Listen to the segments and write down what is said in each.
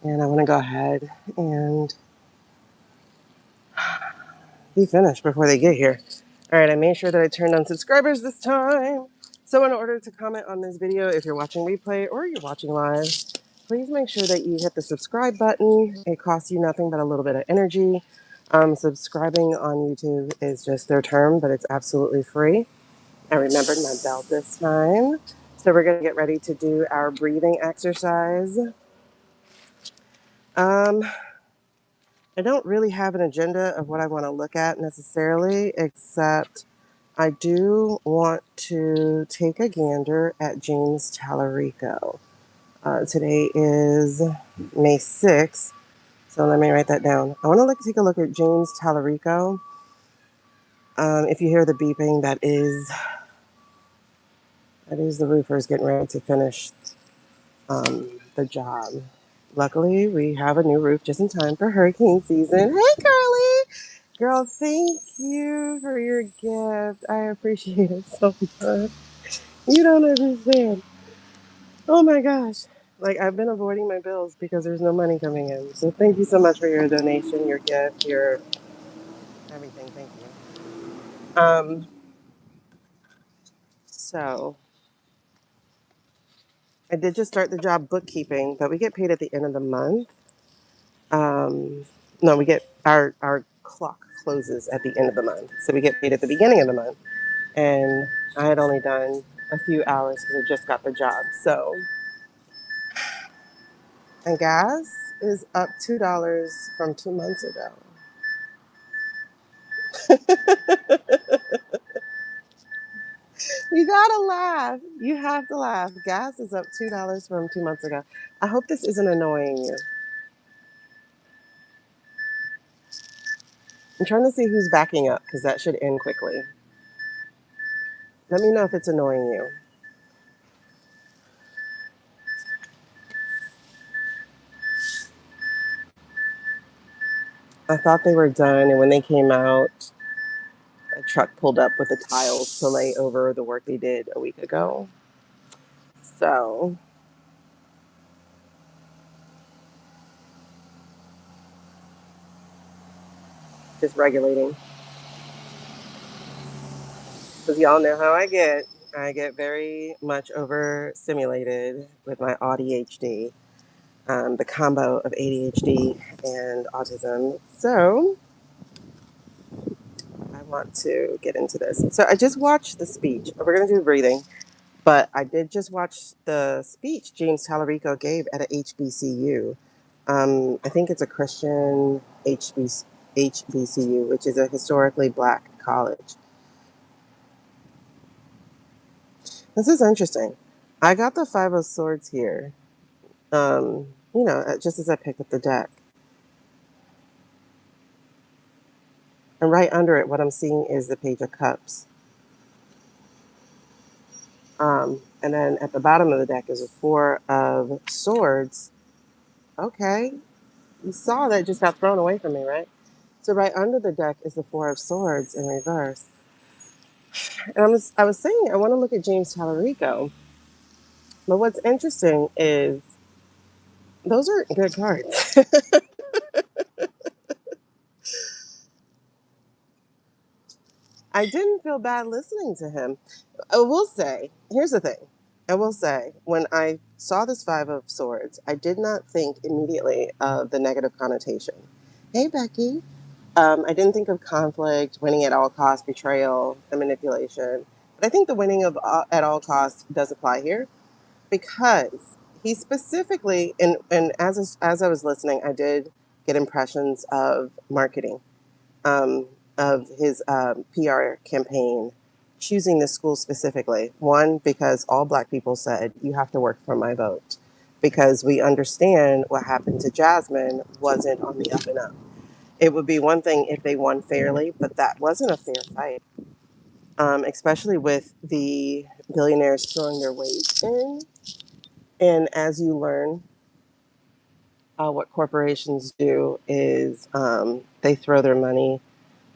And I want to go ahead and be finished before they get here. All right, I made sure that I turned on subscribers this time. So in order to comment on this video, if you're watching replay or you're watching live, please make sure that you hit the subscribe button. It costs you nothing but a little bit of energy. Subscribing on YouTube is just their term, but it's absolutely free. I remembered my bell this time. So we're going to get ready to do our breathing exercise. Um, I don't really have an agenda of what I want to look at necessarily, except I do want to take a gander at James Talarico. Today is May 6th, so let me write that down. I want to take a look at James Talarico. If you hear the beeping, that is the roofers getting ready to finish the job. Luckily, we have a new roof just in time for hurricane season. Hey, Carly! Girl, thank you for your gift. I appreciate it so much. You don't understand. Oh my gosh. Like, I've been avoiding my bills because there's no money coming in. So thank you so much for your donation, your gift, your everything. Thank you. So I did just start the job bookkeeping, but we get paid at the end of the month. No, we get our clock closes at the end of the month. So we get paid at the beginning of the month. And I had only done a few hours because I just got the job. So, and gas is up $2 from 2 months ago. You gotta laugh. You have to laugh. Gas is up $2 from 2 months ago. I hope this isn't annoying you. I'm trying to see who's backing up because that should end quickly. Let me know if it's annoying you. I thought they were done, and when they came out, a truck pulled up with the tiles to lay over the work they did a week ago. So, just regulating. Because y'all know how I get. I get very much overstimulated with my ADHD, the combo of ADHD and autism. So I want to get into this. So I just watched the speech. We're going to do breathing, but I did just watch the speech James Talarico gave at a HBCU. I think it's a Christian HBCU, which is a historically black college. This is interesting. I got the Five of Swords here, just as I picked up the deck. And right under it, what I'm seeing is the Page of Cups. And then at the bottom of the deck is a Four of Swords. Okay, you saw that just got thrown away from me, right? So right under the deck is the Four of Swords in reverse. And I was saying I want to look at James Talarico, but what's interesting is those are good cards. I didn't feel bad listening to him. I will say, here's the thing. I will say, when I saw this Five of Swords, I did not think immediately of the negative connotation. Hey, Becky. I didn't think of conflict, winning at all costs, betrayal, and manipulation. But I think the winning of at all costs does apply here because he specifically, and as I was listening, I did get impressions of marketing, um, of his PR campaign, choosing this school specifically. One, because all Black people said, you have to work for my vote. Because we understand what happened to Jasmine wasn't on the up and up. It would be one thing if they won fairly, but that wasn't a fair fight, especially with the billionaires throwing their weight in. And as you learn, what corporations do is they throw their money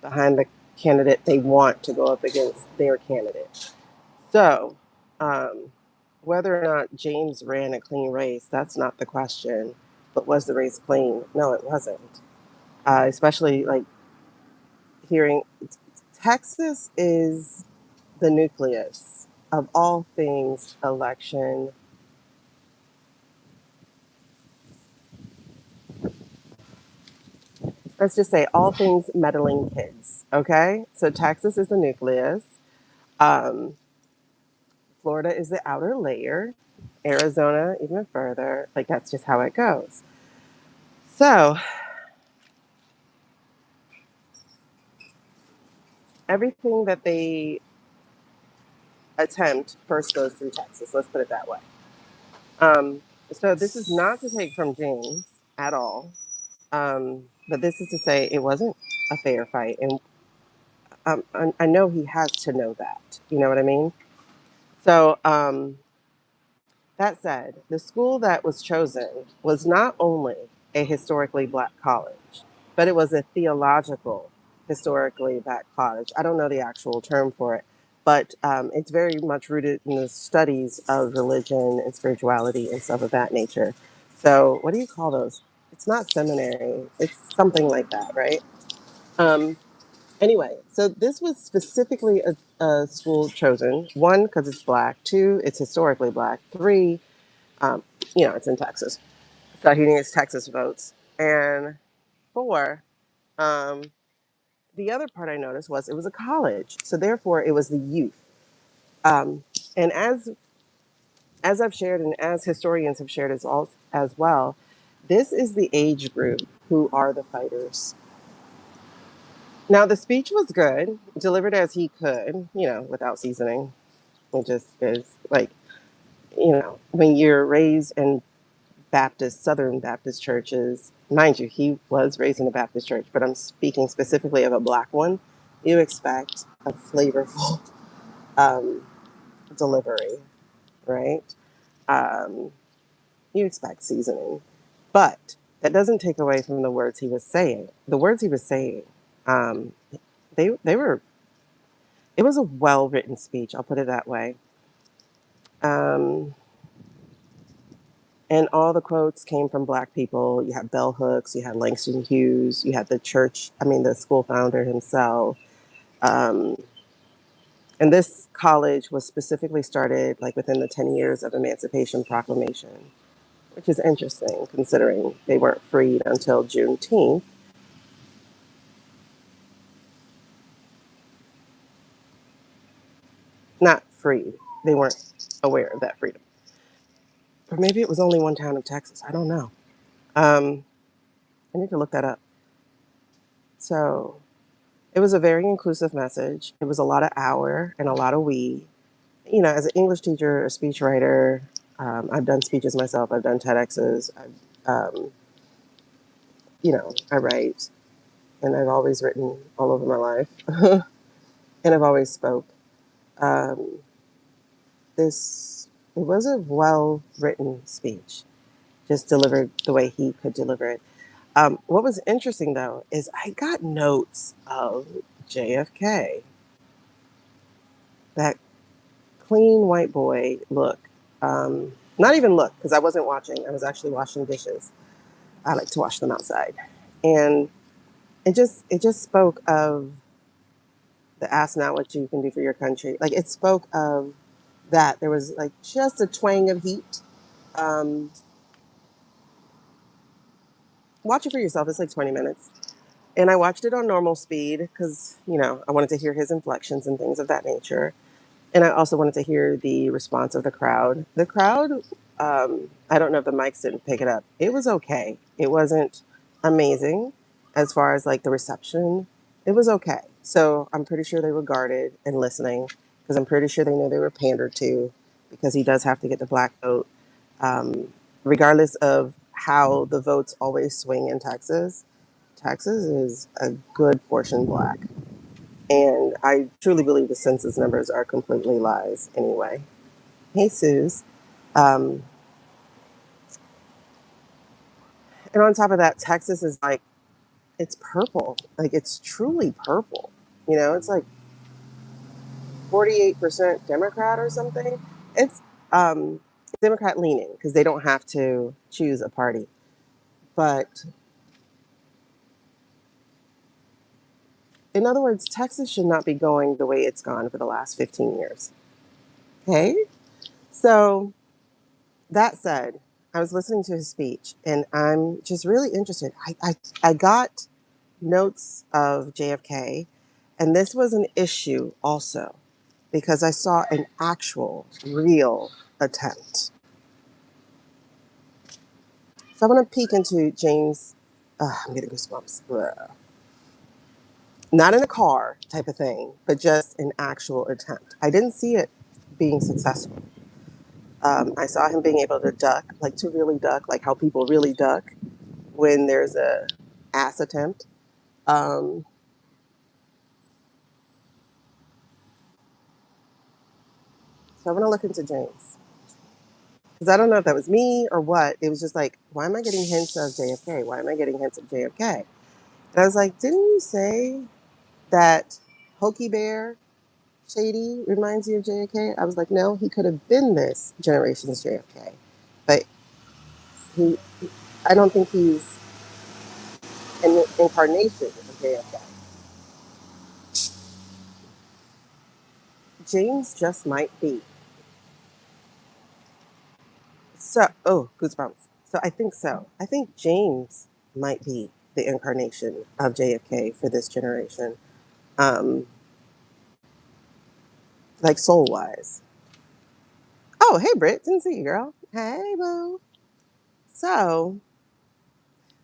behind the candidate they want to go up against their candidate. So, whether or not James ran a clean race, that's not the question. But was the race clean? No, it wasn't. Especially like hearing Texas is the nucleus of all things election. Let's just say all things meddling kids. Okay, so Texas is the nucleus. Um, Florida is the outer layer. Arizona even further. Like that's just how it goes. So everything that they attempt first goes through Texas. Let's put it that way. Um, so this is not to take from James at all, but this is to say it wasn't a fair fight, and I know he has to know that. You know what I mean? So that said, the school that was chosen was not only a historically black college, but it was a theological historically black college. I don't know the actual term for it, but it's very much rooted in the studies of religion and spirituality and stuff of that nature. So, what do you call those? It's not seminary, it's something like that, right? Um, anyway, so this was specifically a school chosen one, because it's black, two, it's historically black, three, um, it's in Texas. So he needs Texas votes. And four, um, the other part I noticed was it was a college. So therefore, it was the youth. Um, and as I've shared, and as historians have shared as well, this is the age group who are the fighters. Now, the speech was good, delivered as he could, without seasoning. It just is like, when you're raised in Southern Baptist churches. Mind you, he was raised in a Baptist church, but I'm speaking specifically of a black one. You expect a flavorful um, delivery, right? Um, you expect seasoning, but that doesn't take away from the words he was saying. The words he was saying, um, they were. It was a well written speech. I'll put it that way. Um, And all the quotes came from black people. You had bell hooks, you had Langston Hughes, you had the school founder himself. Um, and this college was specifically started like within the 10 years of Emancipation Proclamation, which is interesting considering they weren't freed until Juneteenth. Not freed, they weren't aware of that freedom. Or maybe it was only one town of Texas. I don't know. Um, I need to look that up. So it was a very inclusive message. It was a lot of our and a lot of we. As an English teacher, a speechwriter, I've done speeches myself. I've done TEDx's. I write, and I've always written all over my life, and I've always spoke. Um, this it was a well written speech, just delivered the way he could deliver it. What was interesting though is I got notes of JFK, that clean white boy look. Not even look, because I wasn't watching. I was actually washing dishes. I like to wash them outside, and it just spoke of the ask not what you can do for your country. Like it spoke of that. There was like just a twang of heat. Um, Watch it for yourself. It's like 20 minutes, and I watched it on normal speed because I wanted to hear his inflections and things of that nature. And I also wanted to hear the response of the crowd. The crowd, I don't know if the mics didn't pick it up. It was okay. It wasn't amazing as far as like the reception. It was okay. So I'm pretty sure they were guarded and listening because I'm pretty sure they knew they were pandered to because he does have to get the black vote. Um, Regardless of how the votes always swing in Texas, Texas is a good portion black. And I truly believe the census numbers are completely lies anyway. Hey, Suze. Um, and on top of that, Texas is like, it's purple. Like, it's truly purple. It's like 48% Democrat or something. It's Democrat leaning because they don't have to choose a party. But in other words, Texas should not be going the way it's gone for the last 15 years. Okay? So, that said, I was listening to his speech and I'm just really interested. I got notes of JFK, and this was an issue also because I saw an actual, real attempt. So, I want to peek into James. I'm getting goosebumps. Ugh. Not in a car type of thing, but just an actual attempt. I didn't see it being successful. I saw him being able to duck, like to really duck, like how people really duck when there's a ass attempt. Um, so I'm gonna look into James because I don't know if that was me or what. It was just like, why am I getting hints of JFK? Why am I getting hints of JFK? And I was like, didn't you say that Hokey Bear Shady reminds you of JFK? I was like, no, he could have been this generation's JFK, but he. I don't think he's an incarnation of JFK. James just might be. So, oh, goosebumps. So I think so. I think James might be the incarnation of JFK for this generation, um, like soul wise. Oh, hey, Britt. Didn't see you, girl. Hey, boo. So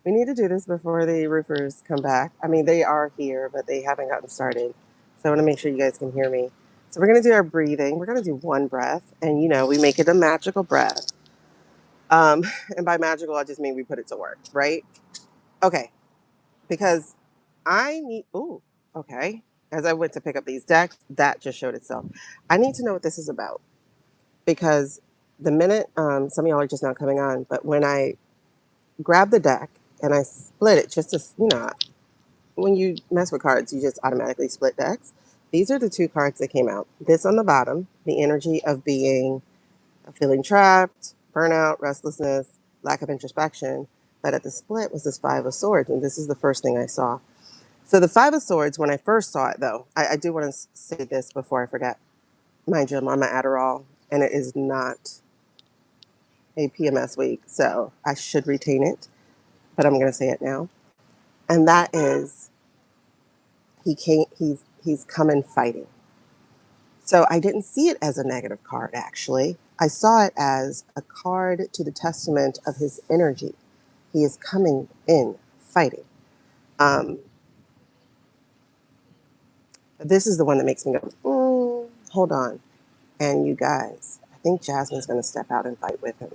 we need to do this before the roofers come back. I mean, they are here, but they haven't gotten started. So I want to make sure you guys can hear me. So we're going to do our breathing. We're going to do one breath, and we make it a magical breath. Um, and by magical, I just mean we put it to work, right? Okay, because I need, ooh, okay. As I went to pick up these decks, that just showed itself. I need to know what this is about because the minute, some of y'all are just now coming on, but when I grab the deck and I split it just to, when you mess with cards, you just automatically split decks. These are the two cards that came out. This on the bottom, the energy of being, feeling trapped, burnout, restlessness, lack of introspection. But at the split was this Five of Swords, and this is the first thing I saw. So the Five of Swords, when I first saw it, though, I do want to say this before I forget. Mind you, I'm on my Adderall, and it is not a PMS week, so I should retain it, but I'm going to say it now. And that is, he's coming fighting. So I didn't see it as a negative card, actually. I saw it as a card to the testament of his energy. He is coming in fighting. Um, this is the one that makes me go, hold on. And you guys, I think Jasmine's going to step out and fight with him.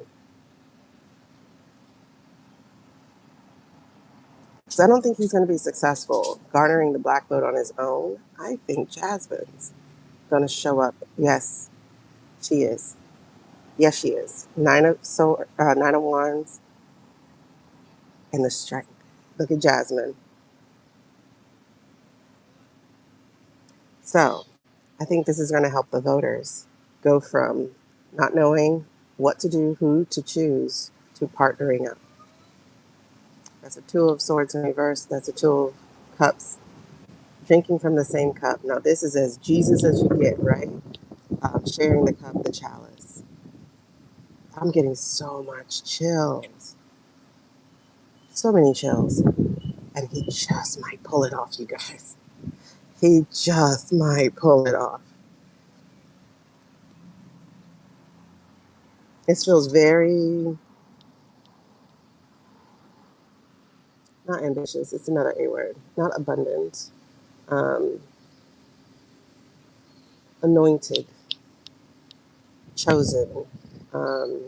So I don't think he's going to be successful garnering the black vote on his own. I think Jasmine's going to show up. Yes, she is. Yes, she is. Nine of Wands and the strength. Look at Jasmine. So I think this is going to help the voters go from not knowing what to do, who to choose, to partnering up. That's a Two of Swords in reverse. That's a Two of Cups. Drinking from the same cup. Now, this is as Jesus as you get, right? Sharing the cup, the chalice. I'm getting so much chills. So many chills. And he just might pull it off, you guys. He just might pull it off. This feels very, not ambitious, it's another A word, not abundant, um, anointed, chosen, um,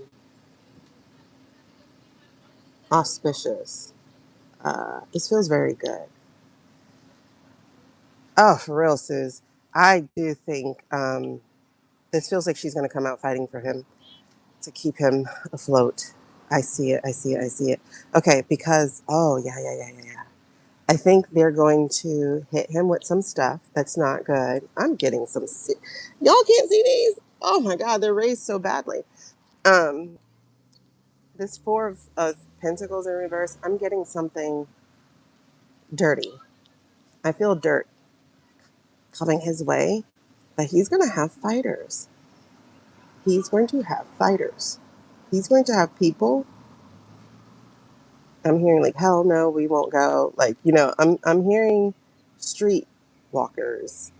auspicious. This feels very good. Oh, for real, Suze. I do think this feels like she's going to come out fighting for him to keep him afloat. I see it. I see it. I see it. Okay, because, oh, yeah, yeah, yeah, yeah, yeah. I think they're going to hit him with some stuff that's not good. I'm getting some. Y'all can't see these. Oh my God, they're raised so badly. Um, This Four of Pentacles in reverse, I'm getting something dirty. I feel dirt coming his way, but he's going to have fighters. He's going to have fighters. He's going to have people. I'm hearing like, hell no, we won't go. Like, I'm hearing street walkers,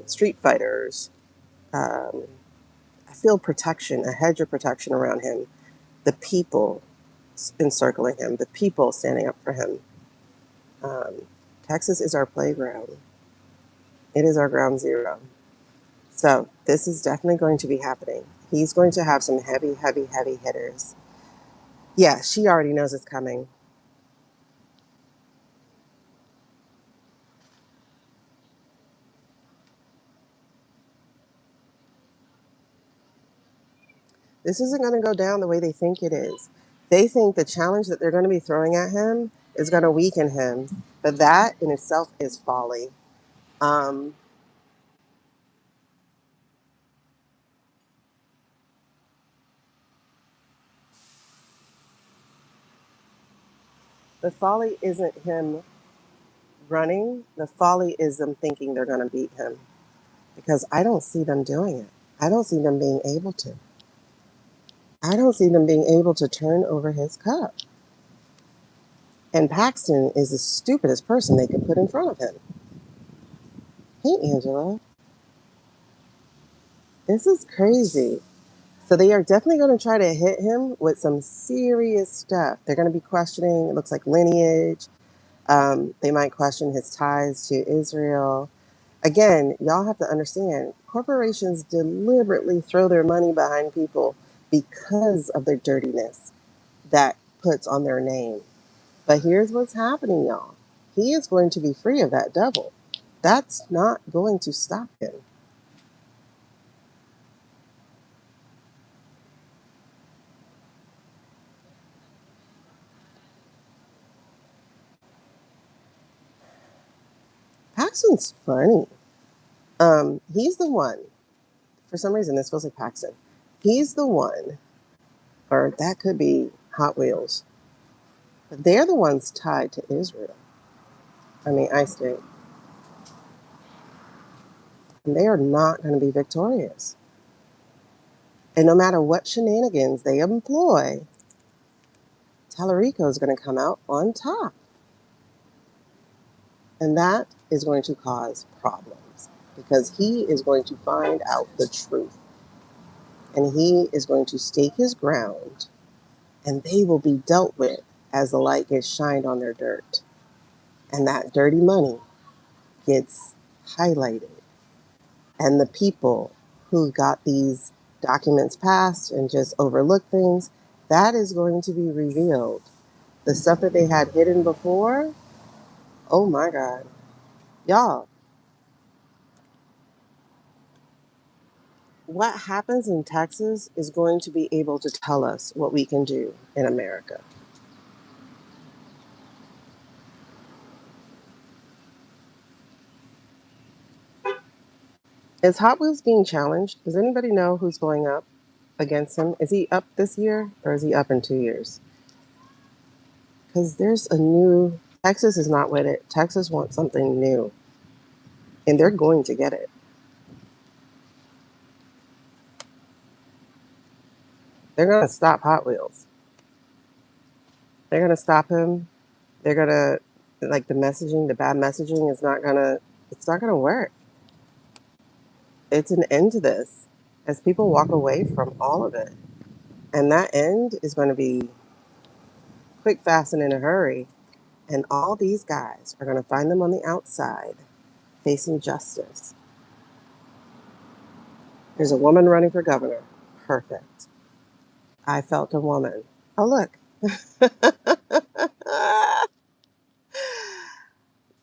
street fighters. Um, I feel protection, a hedge of protection around him. The people encircling him, the people standing up for him. Um, Texas is our playground. It is our ground zero. So this is definitely going to be happening. He's going to have some heavy, heavy, heavy hitters. Yeah, she already knows it's coming. This isn't going to go down the way they think it is. They think the challenge that they're going to be throwing at him is going to weaken him, but that in itself is folly. Um, the folly isn't him running. The folly is them thinking they're going to beat him because I don't see them doing it. I don't see them being able to. I don't see them being able to turn over his cup. And Paxton is the stupidest person they could put in front of him. Hey, Angela, this is crazy. So they are definitely going to try to hit him with some serious stuff. They're going to be questioning, it looks like lineage. They might question his ties to Israel. Again, y'all have to understand, corporations deliberately throw their money behind people because of their dirtiness that puts on their name. But here's what's happening, y'all. He is going to be free of that devil. That's not going to stop him. Paxton's funny. He's the one. For some reason, this feels like Paxton. He's the one, or that could be Hot Wheels. But they're the ones tied to Israel. I mean, Ice State. And they are not going to be victorious. And no matter what shenanigans they employ, Talarico is going to come out on top. And that is going to cause problems because he is going to find out the truth. And he is going to stake his ground, and they will be dealt with as the light gets shined on their dirt. And that dirty money gets highlighted. And the people who got these documents passed and just overlooked things, that is going to be revealed. The stuff that they had hidden before, oh my God. Y'all, what happens in Texas is going to be able to tell us what we can do in America. Is Hot Wheels being challenged? Does anybody know who's going up against him? Is he up this year or is he up in 2 years? Because there's a new, Texas is not with it. Texas wants something new, and they're going to get it. They're going to stop Hot Wheels. They're going to stop him. They're going to, like the messaging, the bad messaging is not going to, it's not going to work. It's an end to this as people walk away from all of it. And that end is going to be quick, fast, and in a hurry. And all these guys are going to find them on the outside facing justice. There's a woman running for governor. Perfect. I felt a woman. Oh, look.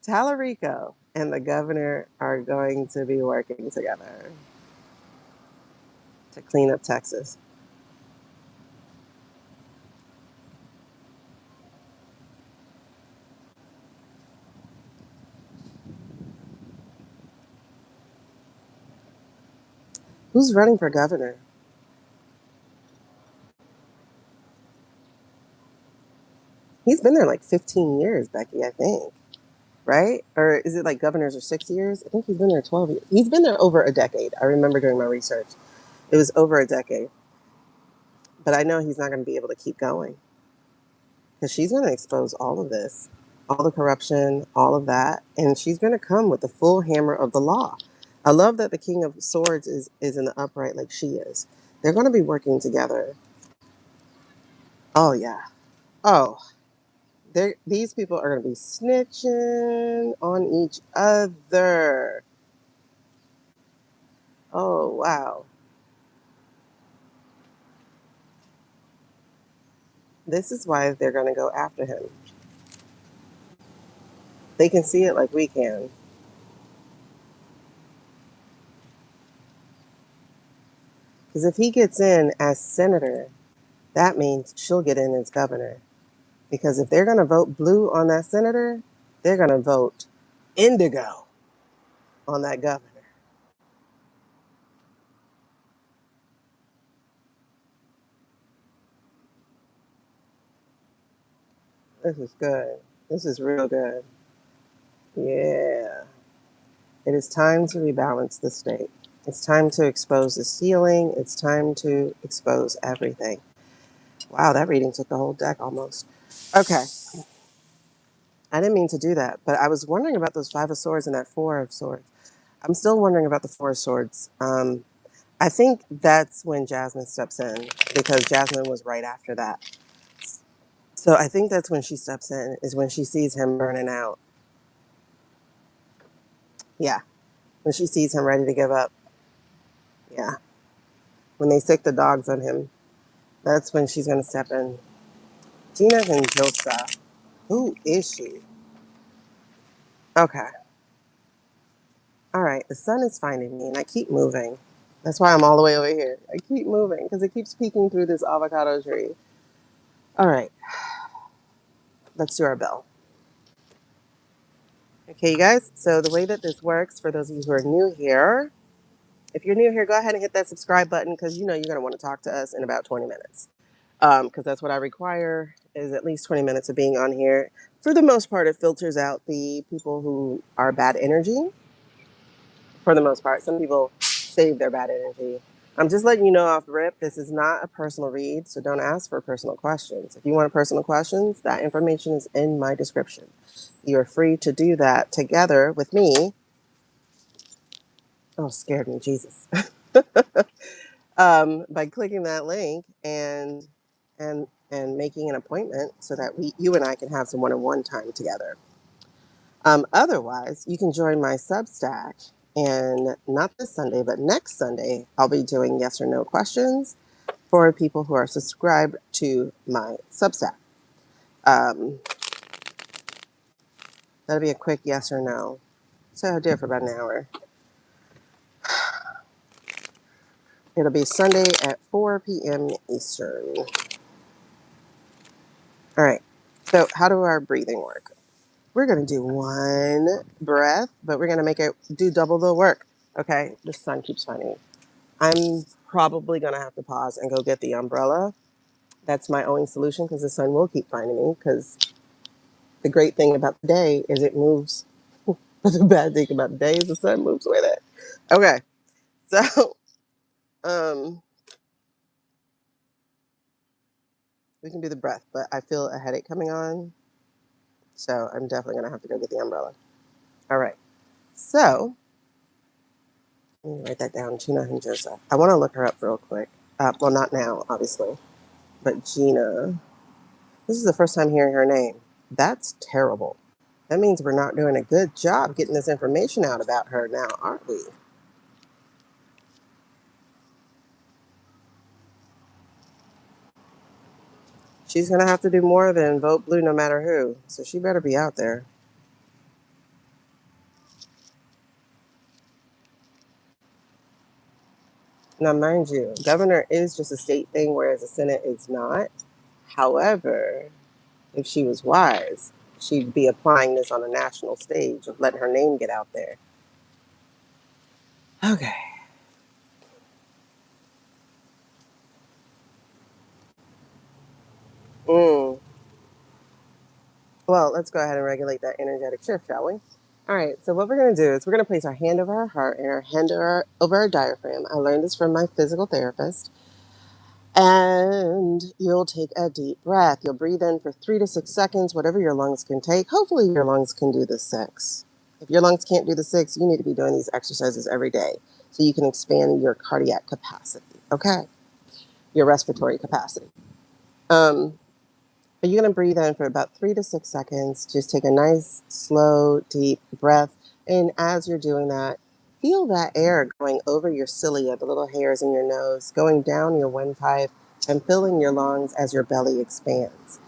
Talarico and the governor are going to be working together to clean up Texas. Who's running for governor? He's been there like 15 years, Becky, I think. Right? Or is it like governors are 6 years? I think he's been there 12 years. He's been there over a decade. I remember doing my research. It was over a decade. But I know he's not going to be able to keep going because she's going to expose all of this, all the corruption, all of that. And she's going to come with the full hammer of the law. I love that the King of Swords is in the upright like she is. They're going to be working together. Oh, yeah. Oh, these people are going to be snitching on each other. Oh, wow. This is why they're going to go after him. They can see it like we can. Because if he gets in as senator, that means she'll get in as governor. Because if they're going to vote blue on that senator, they're going to vote indigo on that governor. This is good. This is real good. Yeah. It is time to rebalance the state. It's time to expose the ceiling. It's time to expose everything. Wow, that reading took the whole deck almost. Okay. I didn't mean to do that, but I was wondering about those Five of Swords and that Four of Swords. I'm still wondering about the Four of Swords. I think that's when Jasmine steps in because Jasmine was right after that. So I think that's when she steps in, is when she sees him burning out. Yeah, when she sees him ready to give up. Yeah, when they sick the dogs on him, that's when she's going to step in. Gina Hinojosa. Who is she? Okay. All right. The sun is finding me, and I keep moving. That's why I'm all the way over here. I keep moving because it keeps peeking through this avocado tree. All right. Let's do our bell. Okay, you guys. So the way that this works, for those of you who are new here, if you're new here, go ahead and hit that subscribe button because you know you're going to want to talk to us in about 20 minutes. Because that's what I require is at least 20 minutes of being on here. For the most part, it filters out the people who are bad energy. For the most part, some people save their bad energy. I'm just letting you know off rip, this is not a personal read, so don't ask for personal questions. If you want personal questions, that information is in my description. You're free to do that together with me. Oh, scared me, Jesus. By clicking that link and making an appointment so that you and I can have some one-on-one time together. Otherwise, you can join my Substack, and not this Sunday, but next Sunday, I'll be doing yes or no questions for people who are subscribed to my Substack. That'll be a quick yes or no. So I'll do it for about an hour. It'll be Sunday at 4 p.m. Eastern. All right. So how do our breathing work? We're going to do one breath, but we're going to make it do double the work. Okay. The sun keeps finding me. I'm probably going to have to pause and go get the umbrella. That's my only solution because the sun will keep finding me because the great thing about the day is it moves. But the bad thing about the day is the sun moves with it. Okay. So, um, we can do the breath, but I feel a headache coming on. So I'm definitely going to have to go get the umbrella. All right. So, let me write that down. Gina Hinojosa. I want to look her up real quick. Well, not now, obviously, but Gina. This is the first time hearing her name. That's terrible. That means we're not doing a good job getting this information out about her now, aren't we? She's going to have to do more than vote blue no matter who. So she better be out there. Now, mind you, governor is just a state thing, whereas the Senate is not. However, if she was wise, she'd be applying this on a national stage of letting her name get out there. Okay. Mm. Well, let's go ahead and regulate that energetic shift, shall we? All right, so what we're going to do is we're going to place our hand over our heart and our hand over our diaphragm. I learned this from my physical therapist. And you'll take a deep breath. You'll breathe in for 3 to 6 seconds, whatever your lungs can take. Hopefully, your lungs can do the 6. If your lungs can't do the 6, you need to be doing these exercises every day so you can expand your cardiac capacity, okay? Your respiratory capacity. But you're going to breathe in for about 3 to 6 seconds. Just take a nice, slow, deep breath. And as you're doing that, feel that air going over your cilia, the little hairs in your nose, going down your windpipe and filling your lungs as your belly expands.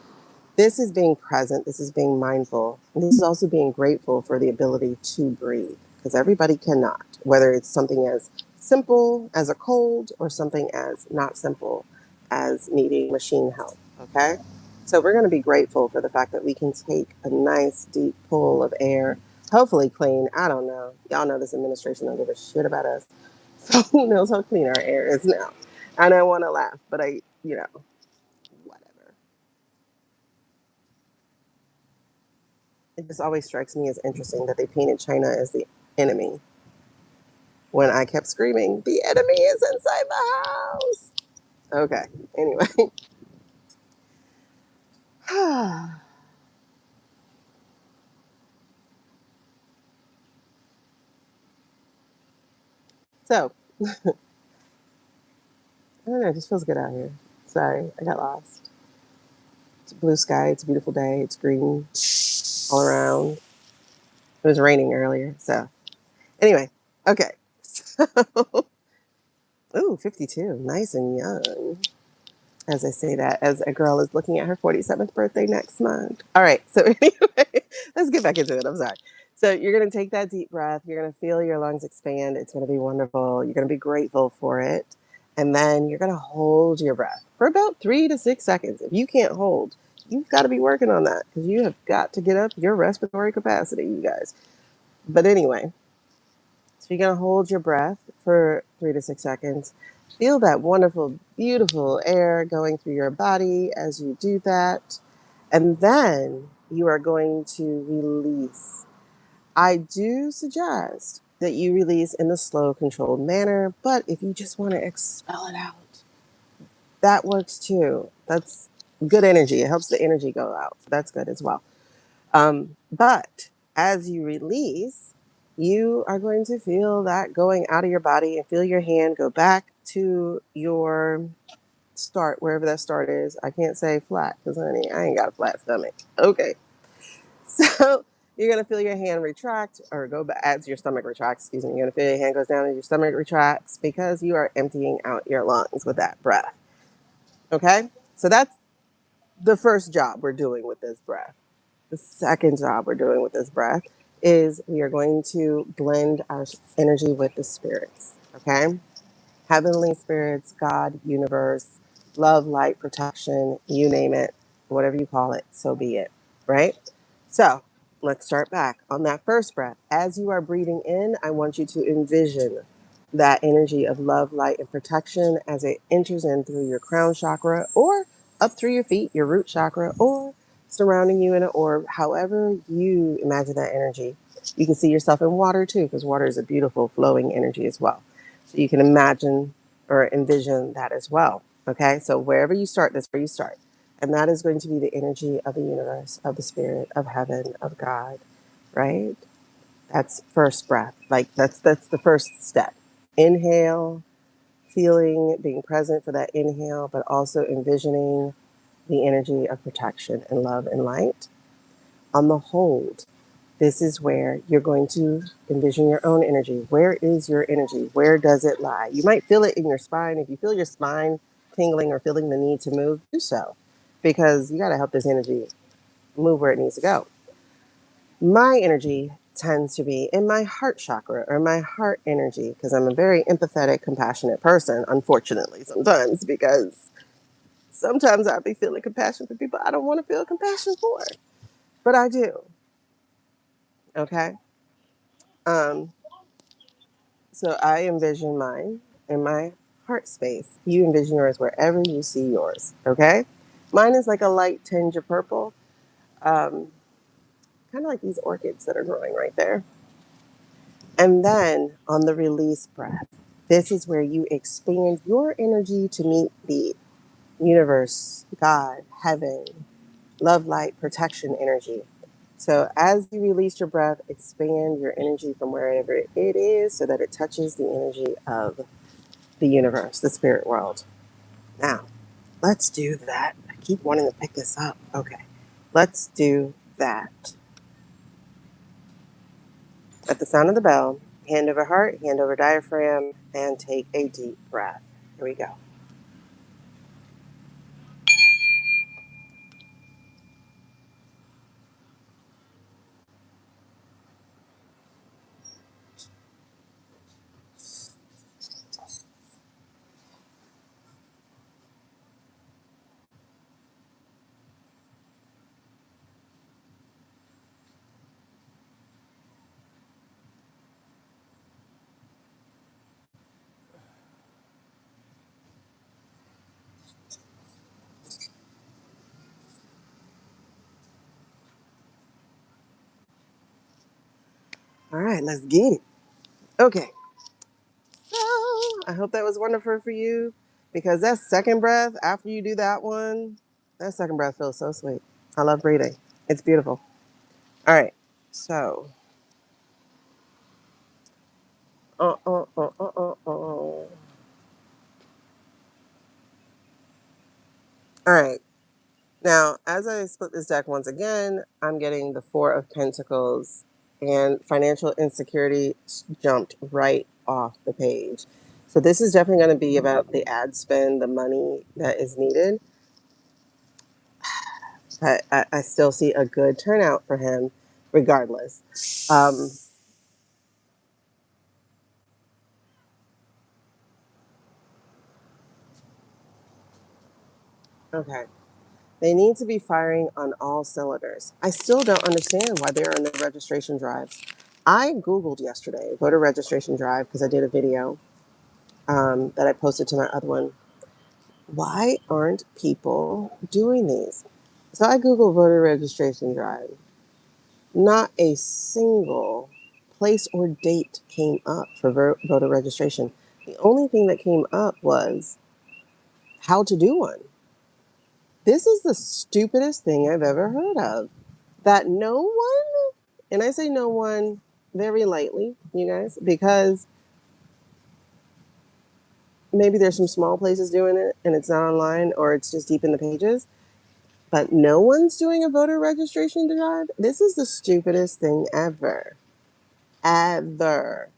This is being present. This is being mindful. And this is also being grateful for the ability to breathe because everybody cannot, whether it's something as simple as a cold or something as not simple as needing machine help. Okay. So we're going to be grateful for the fact that we can take a nice deep pull of air, hopefully clean. I don't know. Y'all know this administration don't give a shit about us. So who knows how clean our air is now. And I want to laugh, but whatever. It just always strikes me as interesting that they painted China as the enemy when I kept screaming, the enemy is inside the house. Okay, anyway. So, I don't know, it just feels good out here. Sorry, I got lost. It's a blue sky, it's a beautiful day, it's green all around. It was raining earlier, so anyway, okay. So, ooh, 52, nice and young. As I say that, as a girl is looking at her 47th birthday next month. All right. So, anyway, let's get back into it. I'm sorry. So, you're going to take that deep breath. You're going to feel your lungs expand. It's going to be wonderful. You're going to be grateful for it. And then you're going to hold your breath for about 3 to 6 seconds. If you can't hold, you've got to be working on that because you have got to get up your respiratory capacity, you guys. But anyway, so you're going to hold your breath for 3 to 6 seconds. Feel that wonderful, beautiful air going through your body as you do that. And then you are going to release. I do suggest that you release in a slow, controlled manner. But if you just want to expel it out, that works too. That's good energy. It helps the energy go out. So that's good as well. But as you release, you are going to feel that going out of your body and feel your hand go back to your start, wherever that start is. I can't say flat because, honey, I ain't got a flat stomach. Okay. So you're going to feel your hand retract or go back as your stomach retracts. Excuse me. You're going to feel your hand goes down and your stomach retracts because you are emptying out your lungs with that breath. Okay. So that's the first job we're doing with this breath. The second job we're doing with this breath is we are going to blend our energy with the spirits, okay? Heavenly spirits, God, universe, love, light, protection, you name it, whatever you call it, so be it, right? So let's start back on that first breath. As you are breathing in, I want you to envision that energy of love, light, and protection as it enters in through your crown chakra or up through your feet, your root chakra, or surrounding you in an orb, however you imagine that energy. You can see yourself in water too, because water is a beautiful flowing energy as well. So you can imagine or envision that as well. Okay, so wherever you start, that's where you start. And that is going to be the energy of the universe, of the spirit, of heaven, of God, right? That's first breath. Like that's the first step. Inhale, feeling, being present for that inhale, but also envisioning the energy of protection and love and light. On the hold, this is where you're going to envision your own energy. Where is your energy? Where does it lie? You might feel it in your spine. If you feel your spine tingling or feeling the need to move, do so because you got to help this energy move where it needs to go. My energy tends to be in my heart chakra or my heart energy because I'm a very empathetic, compassionate person, unfortunately, sometimes because sometimes I'll be feeling compassion for people I don't want to feel compassion for, but I do. Okay. Um, so I envision mine in my heart space. You envision yours wherever you see yours. Okay. Mine is like a light tinge of purple. Um, kind of like these orchids that are growing right there. And then on the release breath, this is where you expand your energy to meet the universe, God, heaven, love, light, protection energy. So as you release your breath, expand your energy from wherever it is so that it touches the energy of the universe, the spirit world. Now, let's do that. I keep wanting to pick this up. Okay, let's do that. At the sound of the bell, hand over heart, hand over diaphragm, and take a deep breath. Here we go. All right, let's get it. Okay, so I hope that was wonderful for you because that second breath, after you do that one, that second breath feels so sweet. I love breathing, it's beautiful. All right, so. Uh, uh, uh, uh, uh, uh. All right. Now, as I split this deck once again, I'm getting the Four of Pentacles, and financial insecurity jumped right off the page. So this is definitely going to be about the ad spend, the money that is needed. But I still see a good turnout for him, regardless. Okay. They need to be firing on all cylinders. I still don't understand why they're in the registration drive. I Googled yesterday, voter registration drive, because I did a video that I posted to my other one. Why aren't people doing these? So I Googled voter registration drive. Not a single place or date came up for voter registration. The only thing that came up was how to do one. This is the stupidest thing I've ever heard of. That no one, and I say no one very lightly, you guys, because maybe there's some small places doing it and it's not online or it's just deep in the pages, but no one's doing a voter registration drive. This is the stupidest thing ever. Ever.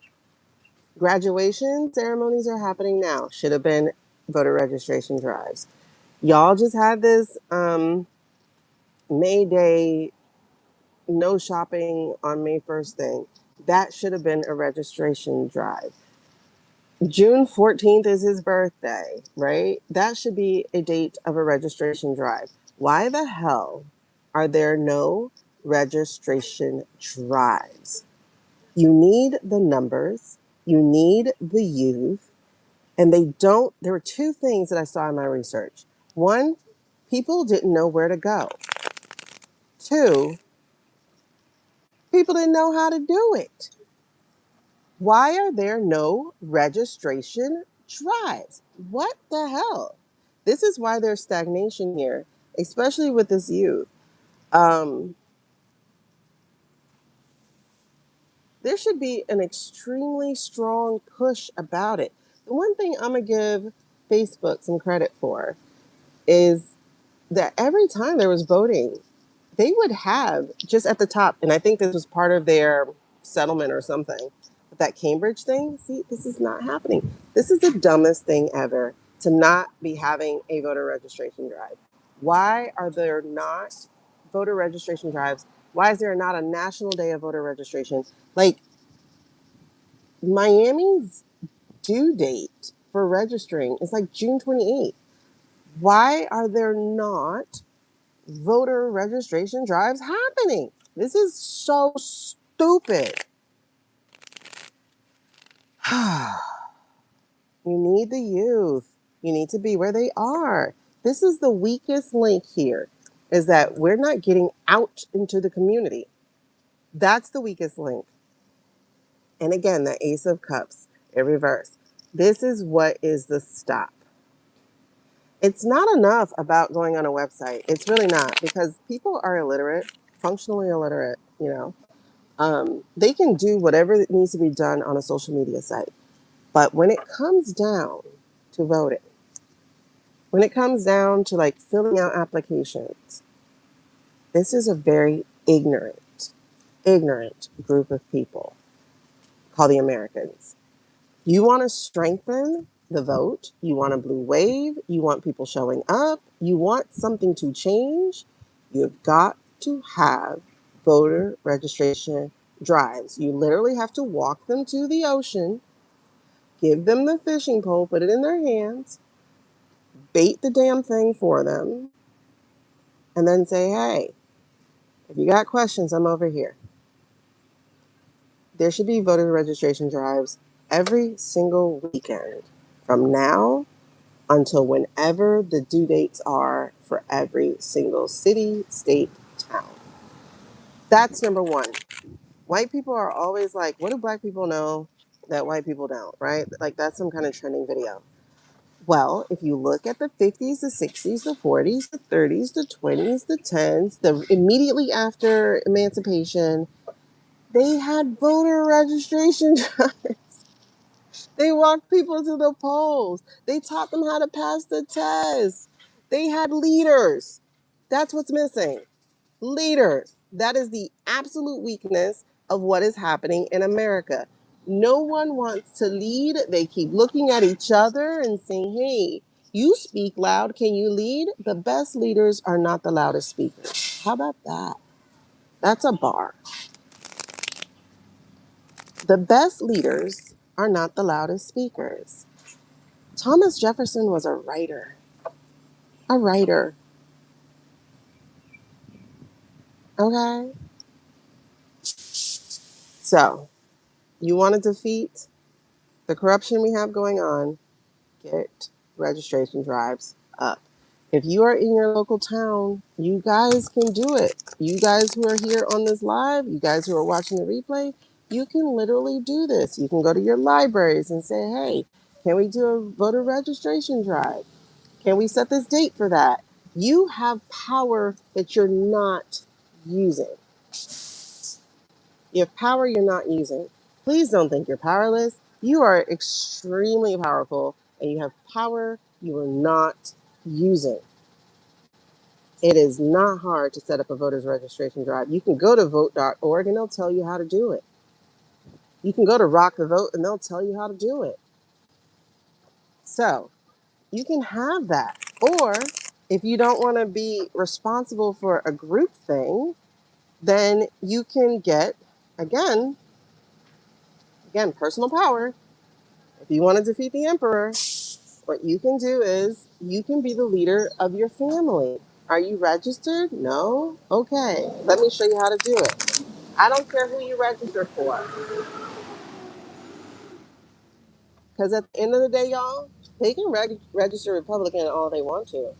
Graduation ceremonies are happening now. Should have been voter registration drives. Y'all just had this May Day no shopping on May 1st thing. That should have been a registration drive. June 14th is his birthday, right? That should be a date of a registration drive. Why the hell are there no registration drives? You need the numbers, you need the youth, and they don't. There were two things that I saw in my research. One, people didn't know where to go. Two, people didn't know how to do it. Why are there no registration drives? What the hell? This is why there's stagnation here, especially with this youth. Um, there should be an extremely strong push about it. The one thing I'm going to give Facebook some credit for is that every time there was voting, they would have just at the top, and I think this was part of their settlement or something, but that Cambridge thing, see, this is not happening. This is the dumbest thing ever to not be having a voter registration drive. Why are there not voter registration drives? Why is there not a national day of voter registration? Like Miami's due date for registering is like June 28th. Why are there not voter registration drives happening? This is so stupid. You need the youth. You need to be where they are. This is the weakest link here, is that we're not getting out into the community. That's the weakest link. And again, the Ace of Cups in reverse. This is what is the stop. It's not enough about going on a website. It's really not, because people are illiterate, functionally illiterate, you know. They can do whatever needs to be done on a social media site. But when it comes down to voting, when it comes down to like filling out applications, this is a very ignorant group of people called the Americans. You want to strengthen the vote, you want a blue wave, you want people showing up, you want something to change, you've got to have voter registration drives. You literally have to walk them to the ocean, give them the fishing pole, put it in their hands, bait the damn thing for them, and then say, hey, if you got questions, I'm over here. There should be voter registration drives every single weekend from now until whenever the due dates are for every single city, state, town. That's number one. White people are always like, what do black people know that white people don't, right? Like that's some kind of trending video. Well, if you look at the 50s, the 60s, the 40s, the 30s, the 20s, the 10s, the immediately after emancipation, they had voter registration. They walked people to the polls. They taught them how to pass the test. They had leaders. That's what's missing. Leaders. That is the absolute weakness of what is happening in America. No one wants to lead. They keep looking at each other and saying, hey, you speak loud. Can you lead? The best leaders are not the loudest speakers. How about that? That's a bar. The best leaders are not the loudest speakers. Thomas Jefferson was a writer. A writer. Okay? So, you want to defeat the corruption we have going on, get registration drives up. If you are in your local town, you guys can do it. You guys who are here on this live, you guys who are watching the replay, you can literally do this. You can go to your libraries and say, hey, can we do a voter registration drive? Can we set this date for that? You have power that you're not using. You have power you're not using. Please don't think you're powerless. You are extremely powerful and you have power you are not using. It is not hard to set up a voter's registration drive. You can go to vote.org and they'll tell you how to do it. You can go to Rock the Vote and they'll tell you how to do it. So you can have that. Or if you don't want to be responsible for a group thing, then you can get, again, personal power. If you want to defeat the emperor, what you can do is you can be the leader of your family. Are you registered? No? Okay, let me show you how to do it. I don't care who you register for. Because at the end of the day, y'all, they can register Republican all they want to.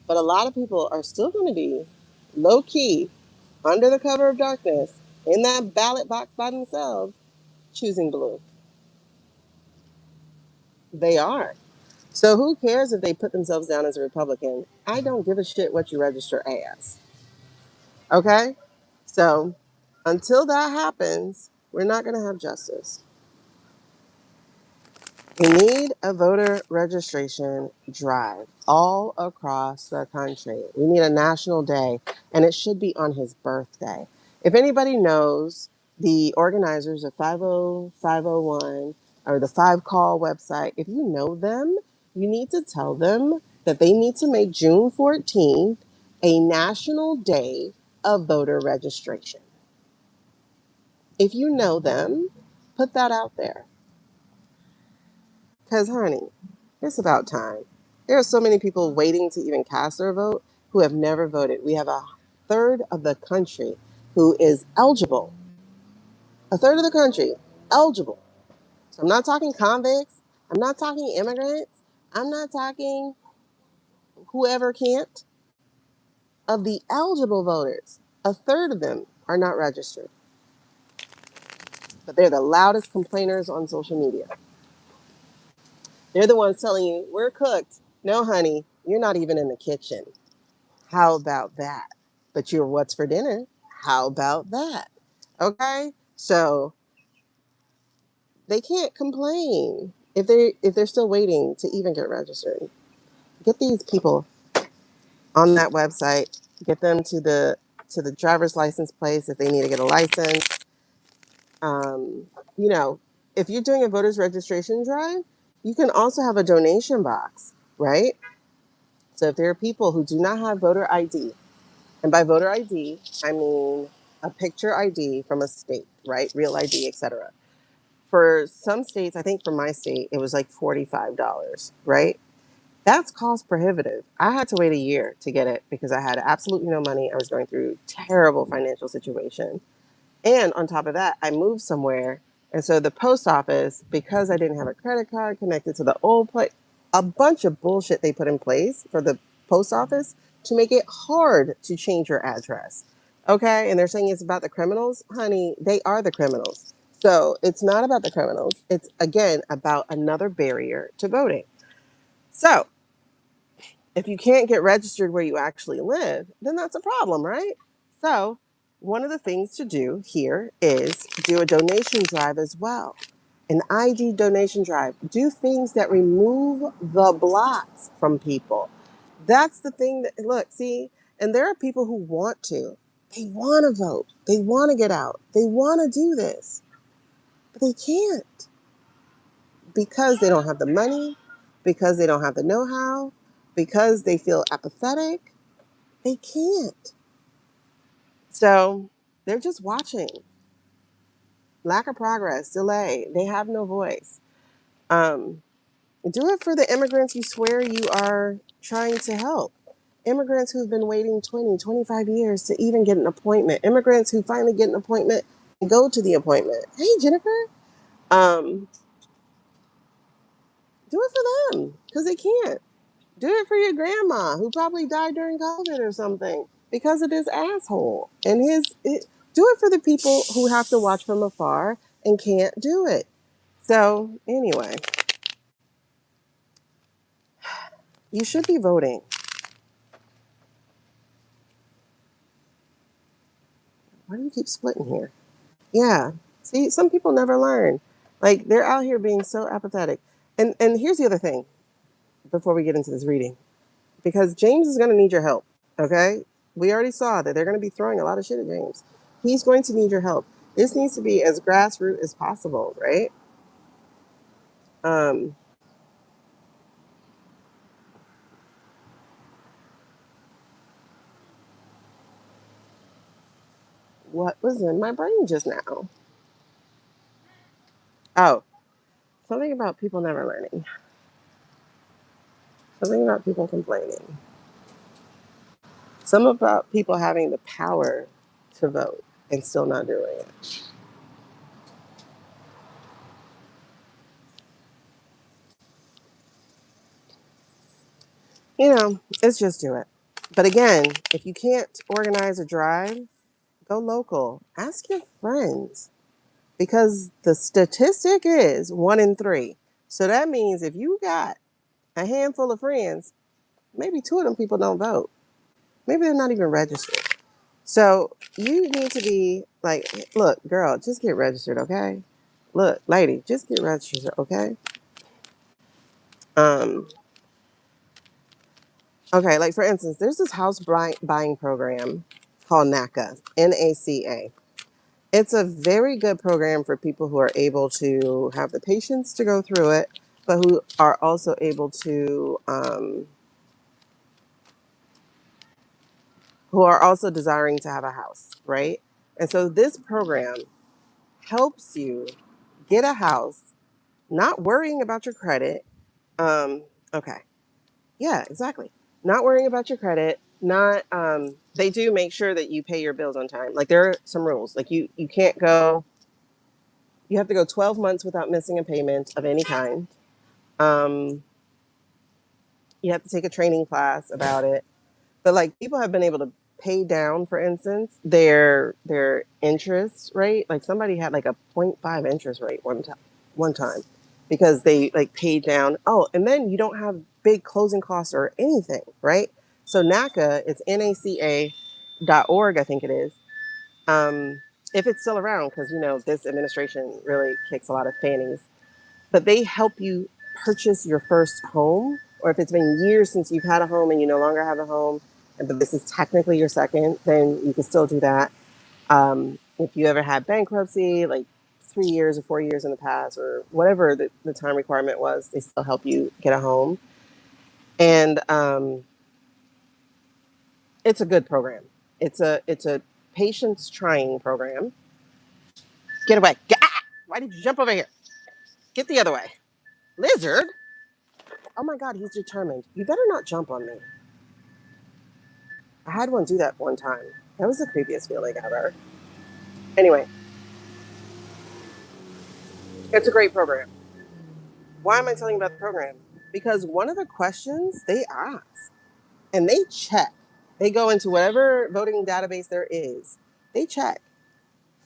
But a lot of people are still going to be low key, under the cover of darkness, in that ballot box by themselves, choosing blue. They are. So who cares if they put themselves down as a Republican? I don't give a shit what you register as. Okay? So until that happens, we're not going to have justice. We need a voter registration drive all across the country. We need a national day, and it should be on his birthday. If anybody knows the organizers of 50501 or the 5Call website, if you know them, you need to tell them that they need to make June 14th a national day of voter registration. If you know them, put that out there. Because, honey, it's about time. There are so many people waiting to even cast their vote who have never voted. We have a third of the country who is eligible. A third of the country eligible. So I'm not talking convicts. I'm not talking immigrants. I'm not talking whoever can't. Of the eligible voters, a third of them are not registered. but they're the loudest complainers on social media. They're the ones telling you, we're cooked. No, honey, you're not even in the kitchen. How about that? But you're what's for dinner? How about that? Okay? So they can't complain if they're still waiting to even get registered. Get these people on that website. Get them to the driver's license place if they need to get a license. Um, you know, if you're doing a voter's registration drive, you can also have a donation box, right? So if there are people who do not have voter ID, and by voter ID, I mean a picture ID from a state, right? Real ID, etc. For some states, I think for my state, it was like $45, right? That's cost prohibitive. I had to wait a year to get it because I had absolutely no money. I was going through terrible financial situation. And on top of that, I moved somewhere. And so the post office, because I didn't have a credit card connected to the old place, a bunch of bullshit they put in place for the post office to make it hard to change your address. Okay. And they're saying it's about the criminals. Honey, they are the criminals. So it's not about the criminals. It's, again, about another barrier to voting. So if you can't get registered where you actually live, then that's a problem, right? So, one of the things to do here is do a donation drive as well. An ID donation drive. Do things that remove the blocks from people. That's the thing that, look, see, and there are people who want to. They want to vote. They want to get out. They want to do this, but they can't because they don't have the money, because they don't have the know how, because they feel apathetic. They can't. So they're just watching. Lack of progress, delay. They have no voice. Um, do it for the immigrants you swear you are trying to help. Immigrants who've been waiting 20, 25 years to even get an appointment. Immigrants who finally get an appointment and go to the appointment. Hey, Jennifer, um, do it for them because they can't. Do it for your grandma who probably died during COVID or something because of this asshole. And do it for the people who have to watch from afar and can't do it. So, anyway, you should be voting. Why do you keep splitting here? Yeah. See, some people never learn. Like they're out here being so apathetic. And here's the other thing before we get into this reading. Because James is going to need your help, okay? We already saw that they're going to be throwing a lot of shit at James. He's going to need your help. This needs to be as grassroots as possible, right? Um, what was in my brain just now? Oh, something about people never learning. Something about people complaining. Some about people having the power to vote and still not doing it. You know, it's just do it. But again, if you can't organize a drive, go local. Ask your friends because the statistic is 1 in 3. So that means if you got a handful of friends, maybe 2 of them people don't vote. Maybe they're not even registered. So you need to be like, look, girl, just get registered, okay? Look, lady, just get registered, okay? Um, okay, like for instance, there's this house buying program called NACA, NACA. It's a very good program for people who are able to have the patience to go through it, but who are also able to, who are also desiring to have a house, right? And so this program helps you get a house, not worrying about your credit. Okay, yeah, exactly. Not worrying about your credit. Not they do make sure that you pay your bills on time. Like there are some rules. Like you can't go. You have to go 12 months without missing a payment of any kind. Um, you have to take a training class about it. But like people have been able to pay down, for instance, their interest rate. Like somebody had like a 0.5 interest rate one time because they like paid down. Oh, and then you don't have big closing costs or anything, right? So NACA, it's NACA.org, I think it is. If it's still around, because you know this administration really kicks a lot of fannies, but they help you purchase your first home, or if it's been years since you've had a home and you no longer have a home, but this is technically your second, then you can still do that. If you ever had bankruptcy, like 3 years or 4 years in the past, or whatever the time requirement was, they still help you get a home. And it's a good program. It's a patience trying program. Get away! Why did you jump over here? Get the other way, lizard! Oh my God, he's determined. You better not jump on me. I had one do that one time. That was the creepiest feeling ever. Anyway, it's a great program. Why am I telling you about the program? Because one of the questions they ask and they check, they go into whatever voting database there is, they check,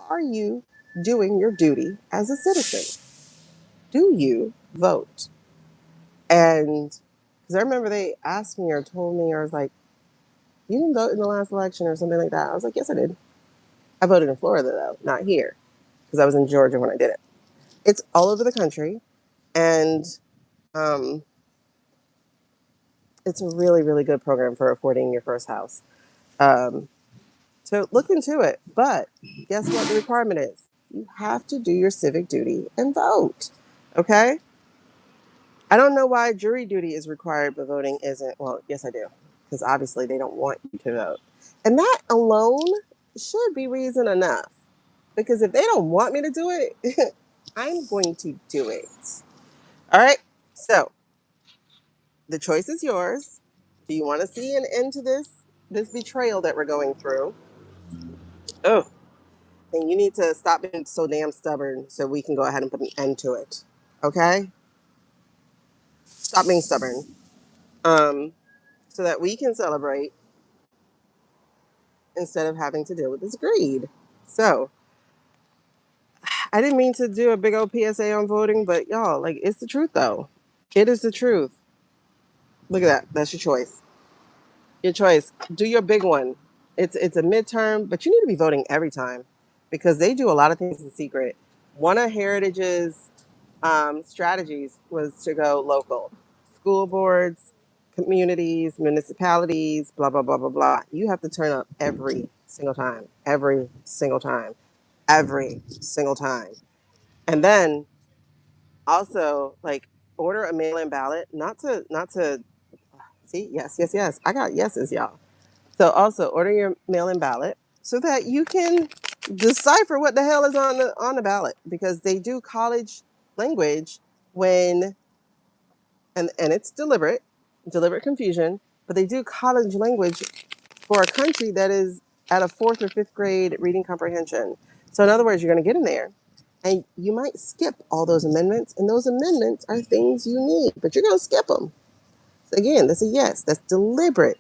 are you doing your duty as a citizen? Do you vote? And because I remember they asked me or told me, or was like, you didn't vote in the last election or something like that. I was like, yes, I did. I voted in Florida though, not here, because I was in Georgia when I did it. It's all over the country, and um, it's a really, really good program for affording your first house. Um, so look into it. But guess what the requirement is? You have to do your civic duty and vote. Okay? I don't know why jury duty is required, but voting isn't. Well, yes, I do, because obviously they don't want you to vote. And that alone should be reason enough. Because if they don't want me to do it, I'm going to do it. All right? So the choice is yours. Do you want to see an end to this betrayal that we're going through? Oh, and you need to stop being so damn stubborn so we can go ahead and put an end to it. Okay? Stop being stubborn. Um, so that we can celebrate instead of having to deal with this greed. So I didn't mean to do a big old PSA on voting, but y'all, like, it's the truth though. It is the truth. Look at that. That's your choice. Your choice. Do your big one. It's a midterm, but you need to be voting every time because they do a lot of things in secret. One of Heritage's strategies was to go local, school boards, communities, municipalities, blah blah blah blah blah. You have to turn up every single time, every single time, every single time, and then also like order a mail-in ballot. Not to see. Yes, yes, yes. I got yeses, y'all. So also order your mail-in ballot so that you can decipher what the hell is on the ballot because they do college language when and it's deliberate confusion, but they do college language for a country that is at a fourth or fifth grade reading comprehension. So in other words, you're going to get in there and you might skip all those amendments, and those amendments are things you need, but you're going to skip them. So again, that's a yes. That's deliberate.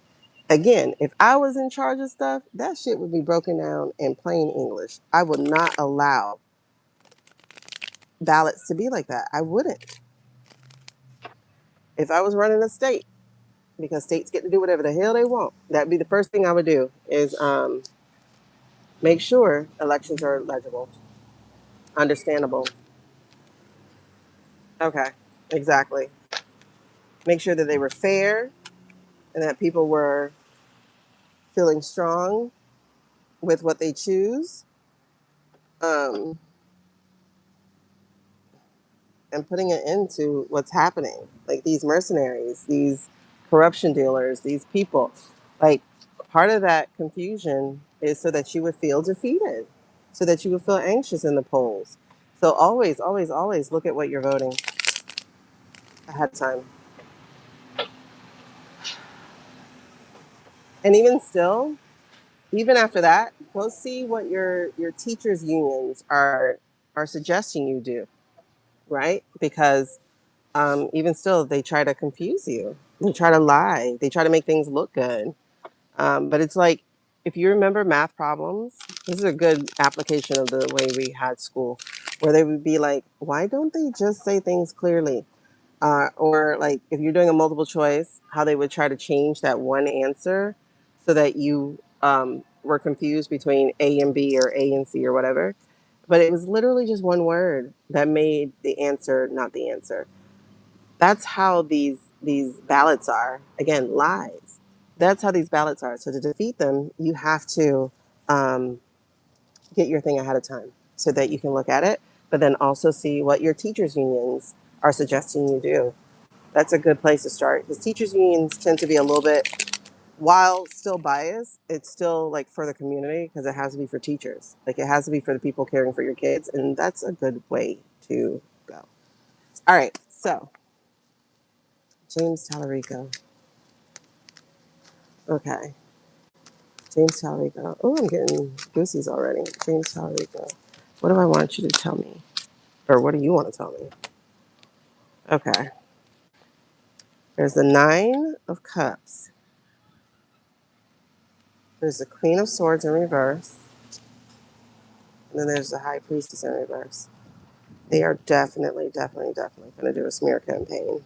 Again, if I was in charge of stuff, that shit would be broken down in plain English. I would not allow ballots to be like that. I wouldn't. If I was running a state, because states get to do whatever the hell they want, that'd be the first thing I would do is make sure elections are legible, understandable. Okay, exactly. Make sure that they were fair and that people were feeling strong with what they choose. Um, and putting an end to what's happening. Like these mercenaries, these corruption dealers, these people. Like part of that confusion is so that you would feel defeated, so that you would feel anxious in the polls. So always, always, always look at what you're voting ahead of time. And even still, even after that, go see what your teachers unions are suggesting you do, right? Because even still, they try to confuse you. They try to lie. They try to make things look good. But it's like if you remember math problems, this is a good application of the way we had school, where they would be like, why don't they just say things clearly? Or like if you're doing a multiple choice, how they would try to change that one answer so that you were confused between A and B or A and C or whatever. But it was literally just one word that made the answer not the answer. That's how these ballots are. Again, lies. That's how these ballots are. So to defeat them, you have to um, get your thing ahead of time so that you can look at it, but then also see what your teachers unions are suggesting you do. That's a good place to start because teachers unions tend to be a little bit, while still biased, it's still like for the community because it has to be for teachers. Like it has to be for the people caring for your kids, and that's a good way to go. All right, so James Talarico. Okay, James Talarico. Oh, I'm getting goosies already. James Talarico. What do I want you to tell me, or what do you want to tell me? Okay, there's the Nine of Cups. There's the Queen of Swords in reverse. And then there's the High Priestess in reverse. They are definitely going to do a smear campaign.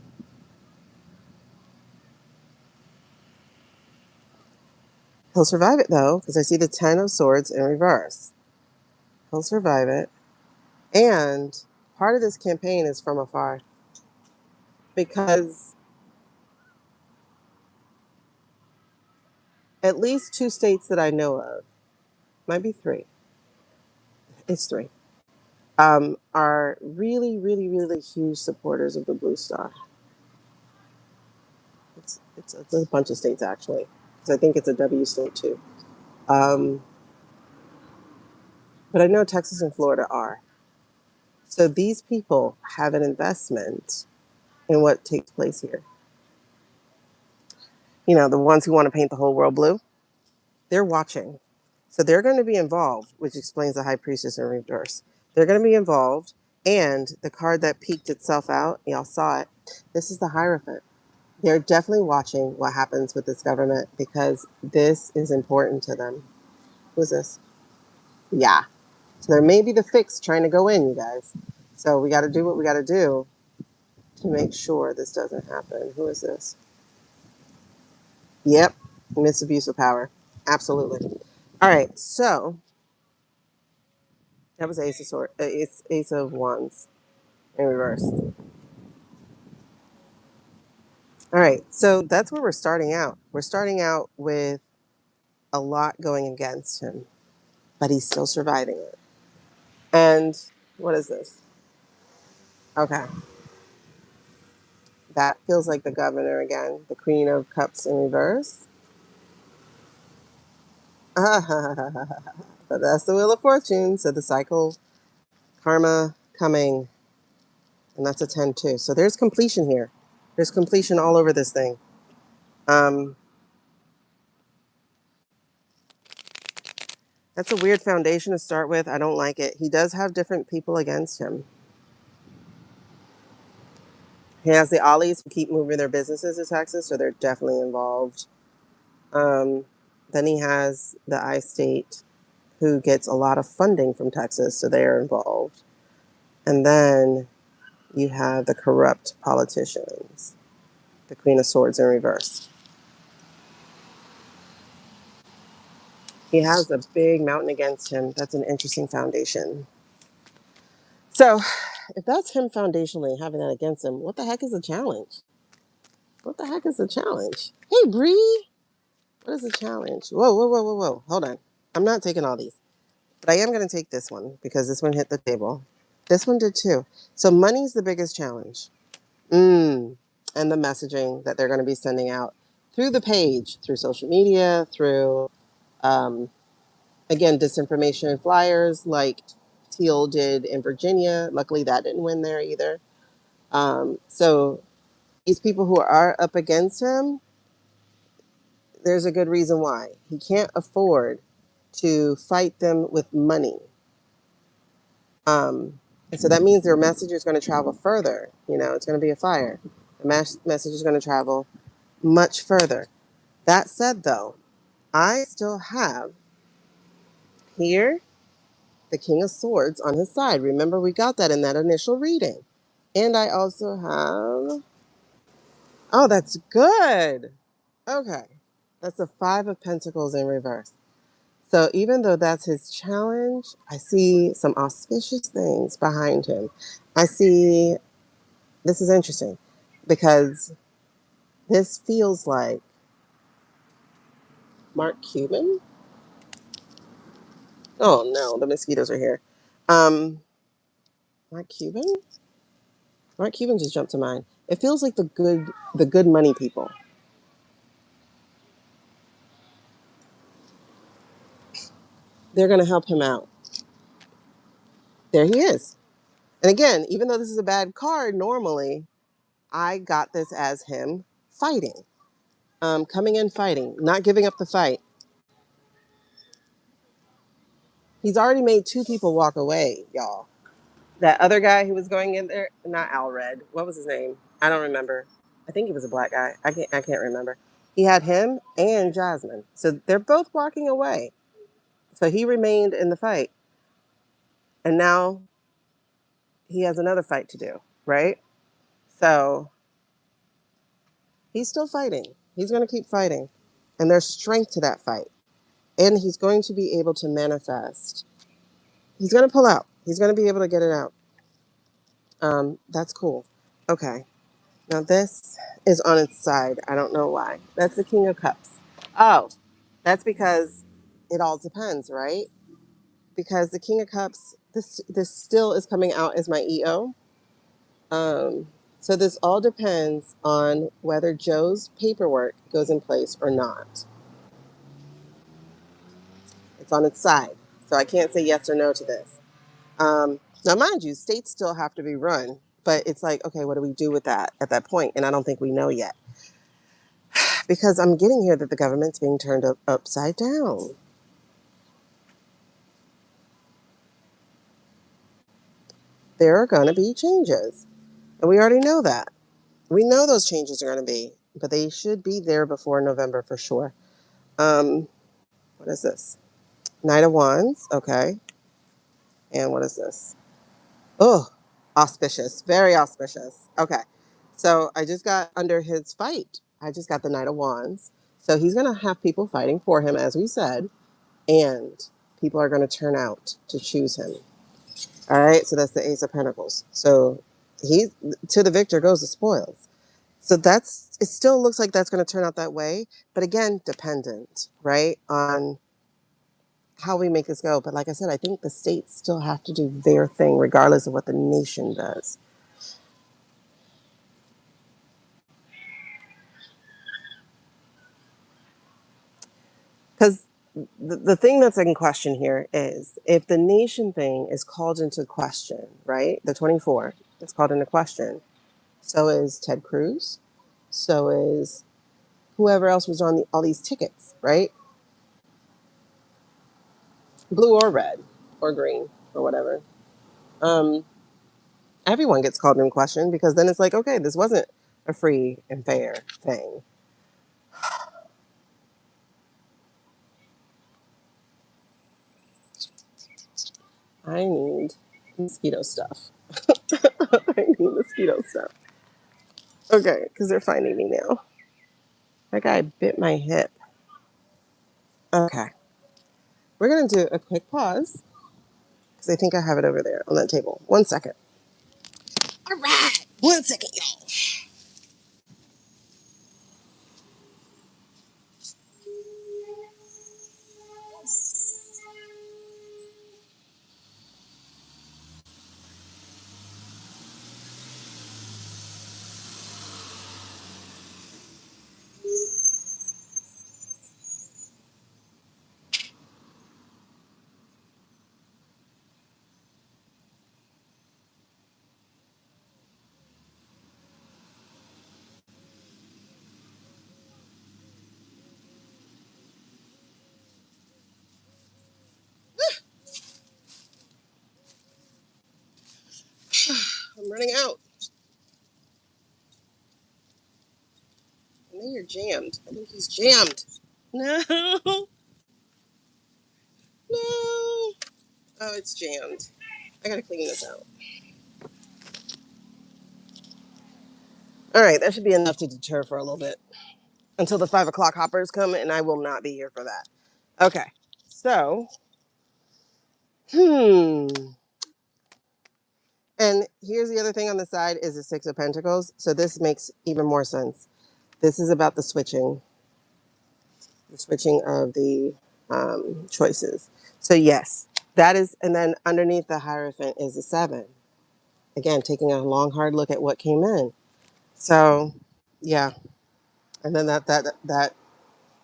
He'll survive it though, because I see the Ten of Swords in reverse. He'll survive it. And part of this campaign is from afar because at least two states that I know of, might be three, it's three, are really, really, really huge supporters of the Blue Star. It's a bunch of states actually, because I think it's a W state too. Um, but I know Texas and Florida are. So these people have an investment in what takes place here. You know, the ones who want to paint the whole world blue, they're watching. So they're going to be involved, which explains the High Priestess in reverse. They're going to be involved. And the card that peeked itself out, y'all saw it. This is the Hierophant. They're definitely watching what happens with this government because this is important to them. Who's this? Yeah. So there may be the fix trying to go in, you guys. So we got to do what we got to do to make sure this doesn't happen. Who is this? Yep, misabuse of power. Absolutely. All right, so that was Ace of Swords. It's Ace of Wands in reverse. All right, so that's where we're starting out. We're starting out with a lot going against him, but he's still surviving it. And what is this? Okay, that feels like the governor again, the Queen of Cups in reverse. But that's the Wheel of Fortune. So the cycle, karma coming, and that's a 10 too. So there's completion here. There's completion all over this thing. Um, that's a weird foundation to start with. I don't like it. He does have different people against him. He has the Ollies who keep moving their businesses to Texas, so they're definitely involved. Then he has the I-State who gets a lot of funding from Texas, so they are involved. And then you have the corrupt politicians, the Queen of Swords in reverse. He has a big mountain against him. That's an interesting foundation. So, if that's him foundationally having that against him, what the heck is the challenge? What the heck is the challenge? Hey, Bree, what is the challenge? Whoa, whoa, whoa, whoa, whoa. Hold on. I'm not taking all these, but I am going to take this one because this one hit the table. This one did too. So, money's the biggest challenge. And the messaging that they're going to be sending out through the page, through social media, through um, again, disinformation flyers like Teal did in Virginia. Luckily, that didn't win there either. So these people who are up against him, there's a good reason why. He can't afford to fight them with money. And so that means their message is going to travel further. You know, it's going to be a fire. The message is going to travel much further. That said, though, I still have here the King of Swords on his side. Remember, we got that in that initial reading. And I also have, oh, that's good. Okay. That's the Five of Pentacles in reverse. So even though that's his challenge, I see some auspicious things behind him. I see, this is interesting because this feels like Mark Cuban. Oh no, the mosquitoes are here. Um, Mark Cuban? Mark Cuban just jumped to mind. It feels like the good money people. They're going to help him out. There he is. And again, even though this is a bad card, normally I got this as him fighting, coming in fighting, not giving up the fight. He's already made two people walk away, y'all. That other guy who was going in there, not Alred. What was his name? I don't remember. I think he was a black guy. I can't remember. He had him and Jasmine. So they're both walking away. So he remained in the fight. And now he has another fight to do, right? So he's still fighting. He's going to keep fighting. And there's strength to that fight. And he's going to be able to manifest. He's going to pull out. He's going to be able to get it out. That's cool. Okay. Now this is on its side. I don't know why. That's the King of Cups. Oh, that's because it all depends, right? Because the King of Cups, this still is coming out as my EO. So this all depends on whether Joe's paperwork goes in place or not. It's on its side. So I can't say yes or no to this. Now, mind you, states still have to be run, but it's like, okay, what do we do with that at that point? And I don't think we know yet. Because I'm getting here that the government's being turned upside down. There are going to be changes. And we already know that. We know those changes are going to be, but they should be there before November for sure. What is this? Knight of Wands. Okay. And what is this? Oh, auspicious. Very auspicious. Okay. So I just got under his fight. I just got the Knight of Wands. So he's going to have people fighting for him, as we said, and people are going to turn out to choose him. All right. So that's the Ace of Pentacles. So he, to the victor goes the spoils. So it still looks like that's going to turn out that way. But again, dependent, right, on how we make this go. But like I said, I think the states still have to do their thing regardless of what the nation does. Because the thing that's in question here is if the nation thing is called into question, right? The 24 is called into question. So is Ted Cruz. So is whoever else was on all these tickets, right? Blue or red or green or whatever. Um, Everyone gets called in question because then it's like, okay, this wasn't a free and fair thing. I need mosquito stuff. I need mosquito stuff. Okay, because they're finding me now. That guy bit my hip. Okay, we're going to do a quick pause because I think I have it over there on that table. 1 second. All right, 1 second, y'all. I'm running out. I know you're jammed. I think he's jammed. No. No. Oh, it's jammed. I gotta clean this out. All right, that should be enough to deter for a little bit until the 5 o'clock hoppers come, and I will not be here for that. Okay, so, hmm. And here's the other thing on the side is the Six of Pentacles. So this makes even more sense. This is about the switching of the choices. So yes, that is, and then underneath the Hierophant is the Seven. Again, taking a long, hard look at what came in. So, yeah, and then that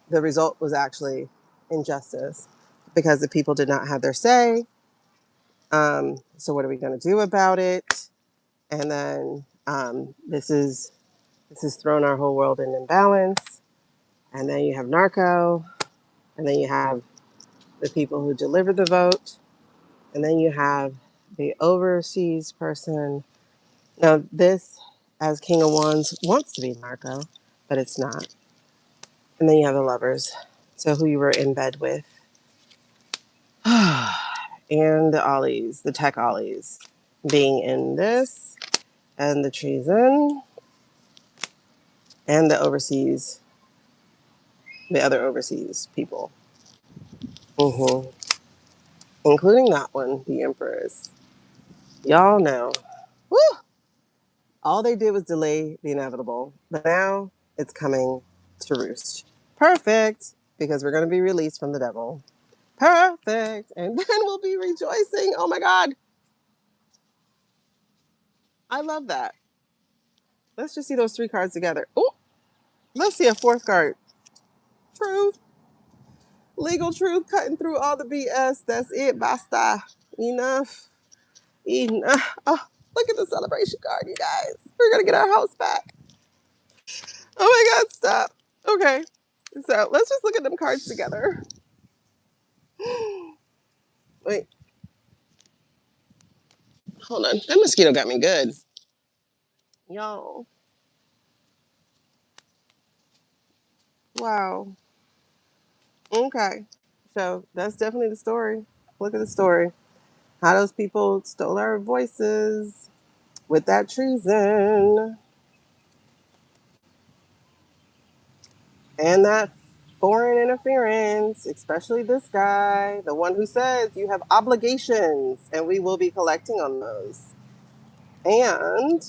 the result was actually injustice because the people did not have their say. So what are we going to do about it? And then this has thrown our whole world in imbalance. And then you have narco, and then you have the people who delivered the vote, and then you have the overseas person. Now this, as King of Wands, wants to be narco, but it's not. And then you have the lovers, so who you were in bed with, and the ollies, the tech ollies, being in this, and the treason, and the overseas, the other overseas people, hmm including that one, the Empress. Y'all know, woo, all they did was delay the inevitable, but now it's coming to roost. Perfect, because we're going to be released from the devil. Perfect, and then we'll be rejoicing. Oh my God, I love that. Let's just see those three cards together. Oh, let's see a fourth card. Truth. Legal truth cutting through all the BS. That's it. Basta. Enough. Enough. Oh, look at the celebration card, you guys. We're going to get our house back. Oh my God, stop. Okay. So let's just look at them cards together. Wait, hold on. That mosquito got me good. Y'all. Wow. Okay. So that's definitely the story. Look at the story. How those people stole our voices with that treason and that foreign interference, especially this guy, the one who says you have obligations and we will be collecting on those. And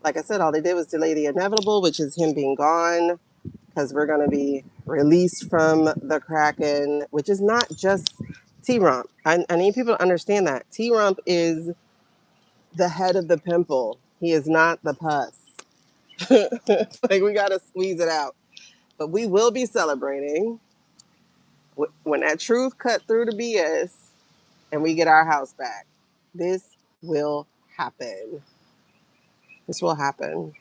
like I said, all they did was delay the inevitable, which is him being gone, because we're going to be released from the Kraken, which is not just T Rump. I need people to understand that. T Rump is the head of the pimple, he is not the pus. Like, we got to squeeze it out. But we will be celebrating when that truth cut through the BS and we get our house back. This will happen. This will happen.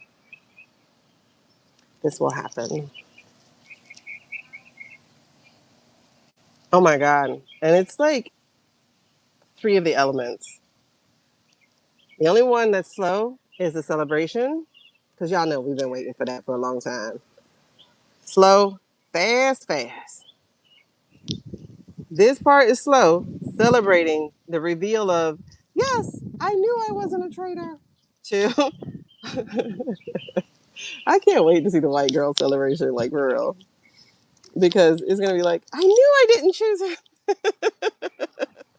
This will happen. Oh my God. And it's like three of the elements. The only one that's slow is the celebration, because y'all know we've been waiting for that for a long time. Slow, fast, fast. This part is slow, celebrating the reveal of, yes, I knew I wasn't a traitor. To, I can't wait to see the white girl celebration, like for real, because it's gonna be like, I knew I didn't choose her.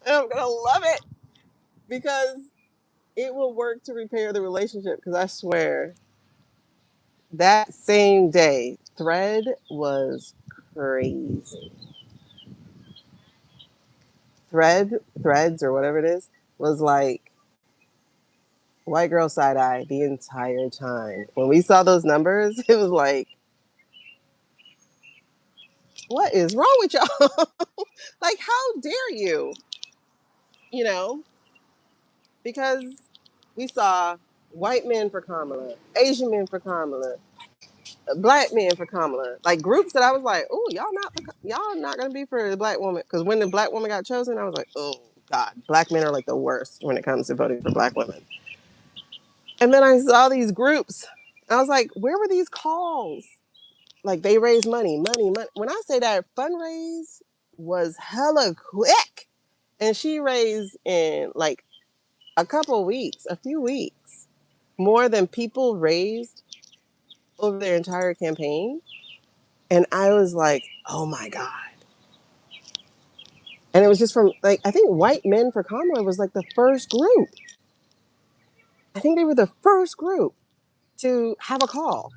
And I'm gonna love it because it will work to repair the relationship. Because I swear, that same day, Thread was crazy. Threads or whatever it is, was like white girl side eye the entire time. When we saw those numbers, it was like, what is wrong with y'all? Like, how dare you? You know, because we saw white men for Kamala, Asian men for Kamala, black men for Kamala, like groups that I was like, oh, y'all not gonna be for the black woman. Because when the black woman got chosen, I was like, oh God, black men are like the worst when it comes to voting for black women. And then I saw these groups. I was like, where were these calls? like they raise money. When I say that fundraise was hella quick, and she raised in like a couple weeks, a few weeks, more than people raised over their entire campaign. And I was like, oh my God. And it was just from like, I think White Men for Kamala was like the first group. I think they were the first group to have a call.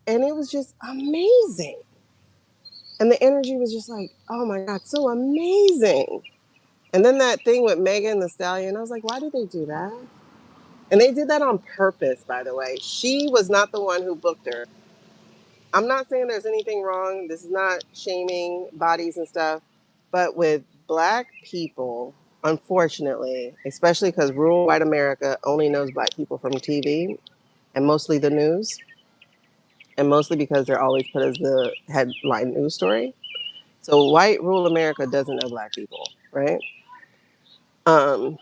And it was just amazing. And the energy was just like, oh my God, so amazing. And then that thing with Megan the Stallion, I was like, why did they do that? And they did that on purpose, by the way. She was not the one who booked her. I'm not saying there's anything wrong. This is not shaming bodies and stuff. But with Black people, unfortunately, especially because rural white America only knows Black people from TV and mostly the news, and mostly because they're always put as the headline news story. So white rural America doesn't know Black people, right? Um,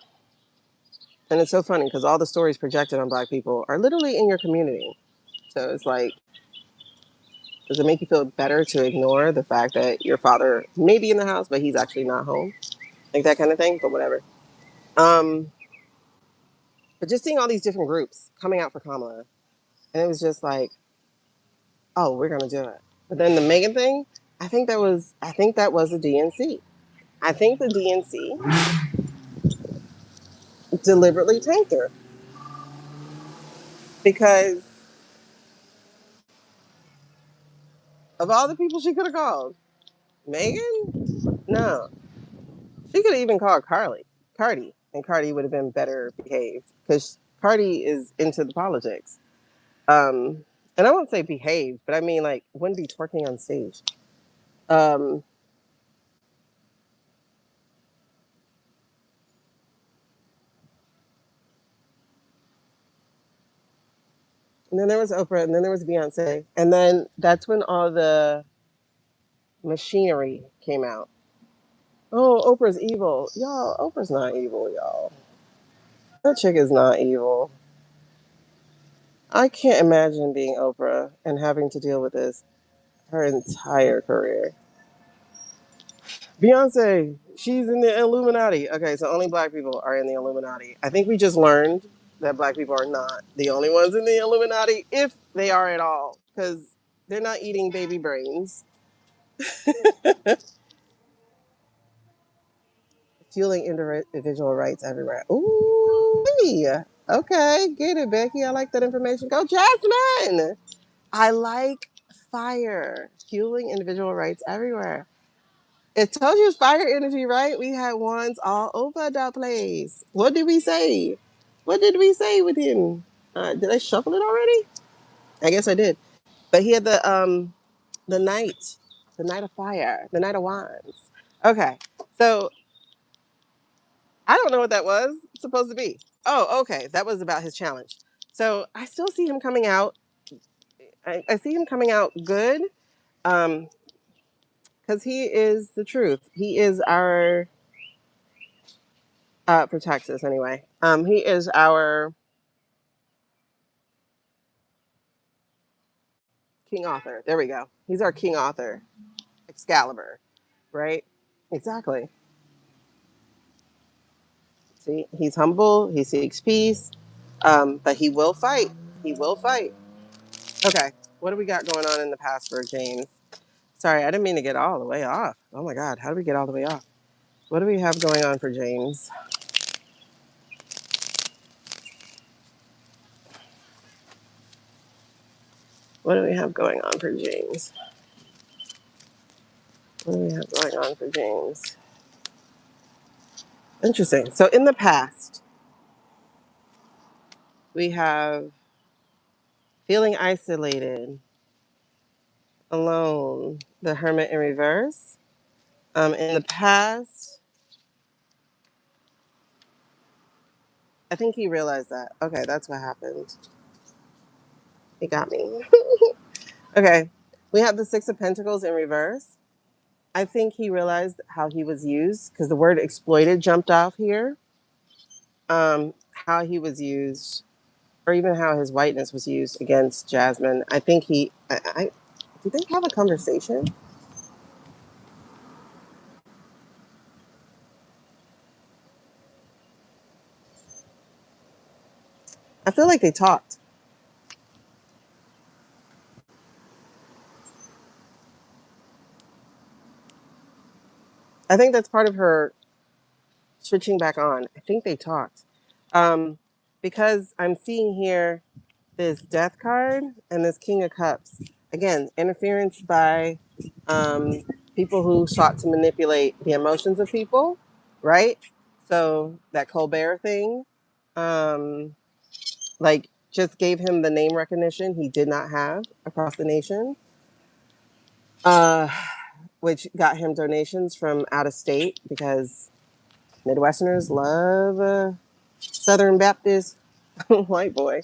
and it's so funny because all the stories projected on Black people are literally in your community. So it's like, does it make you feel better to ignore the fact that your father may be in the house, but he's actually not home? Like that kind of thing, but whatever. Um, but just seeing all these different groups coming out for Kamala, and it was just like, oh, we're gonna do it. But then the Megan thing, I think that was the DNC. I think the DNC deliberately tanked her because of all the people she could have called. Megan? No. She could have even called Cardi, and Cardi would have been better behaved because Cardi is into the politics. And I won't say behaved, but I mean like wouldn't be twerking on stage. Um, and then there was Oprah, and then there was Beyonce, and then that's when all the machinery came out. Oh, Oprah's evil, y'all. Oprah's not evil, y'all. That chick is not evil. I can't imagine being Oprah and having to deal with this her entire career. Beyonce, she's in the Illuminati. Okay, so only Black people are in the Illuminati. I think we just learned that Black people are not the only ones in the Illuminati, if they are at all, because they're not eating baby brains. Fueling individual rights everywhere. Ooh, okay, get it, Becky. I like that information. Go, Jasmine. I like fire. Fueling individual rights everywhere. It told you it's fire energy, right? We had wands all over the place. What did we say? What did we say with him? Did I shuffle it already? I guess I did. But he had the knight of fire, the knight of wands. Okay, so I don't know what that was supposed to be. Oh, okay, that was about his challenge. So I still see him coming out. I see him coming out good, because he is the truth. He is our for Texas anyway. He is our King Author. There we go. He's our King Author. Excalibur, right? Exactly. See, he's humble. He seeks peace, but he will fight. He will fight. Okay, what do we got going on in the past for James? Sorry, I didn't mean to get all the way off. Oh my God, how did we get all the way off? What do we have going on for James? What do we have going on for James? What do we have going on for James? Interesting. So in the past, we have feeling isolated, alone, the hermit in reverse. In the past, I think he realized that. Okay, that's what happened. He got me. Okay, we have the Six of Pentacles in reverse. I think he realized how he was used because the word exploited jumped off here. How he was used, or even how his whiteness was used against Jasmine. I think he, I Do they have a conversation? I feel like they talked. I think that's part of her switching back on. I think they talked. Um, because I'm seeing here this death card and this king of cups. Again, interference by um, people who sought to manipulate the emotions of people, right? So that Colbert thing, um, like, just gave him the name recognition he did not have across the nation, uh, which got him donations from out of state because Midwesterners love a Southern Baptist white boy.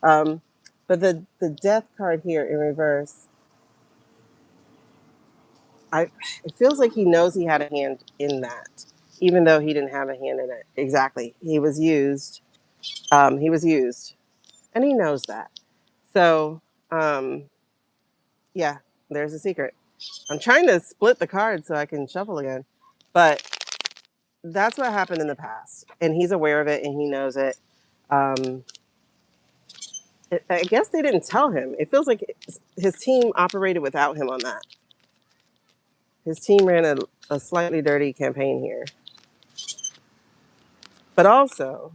Um, but the death card here in reverse, I it feels like he knows he had a hand in that, even though he didn't have a hand in it. Exactly, he was used. He was used, and he knows that. So, um, yeah, there's a secret. I'm trying to split the cards so I can shuffle again, but that's what happened in the past, and he's aware of it and he knows it. Um, I guess they didn't tell him. It feels like his team operated without him on that. His team ran a slightly dirty campaign here. But also,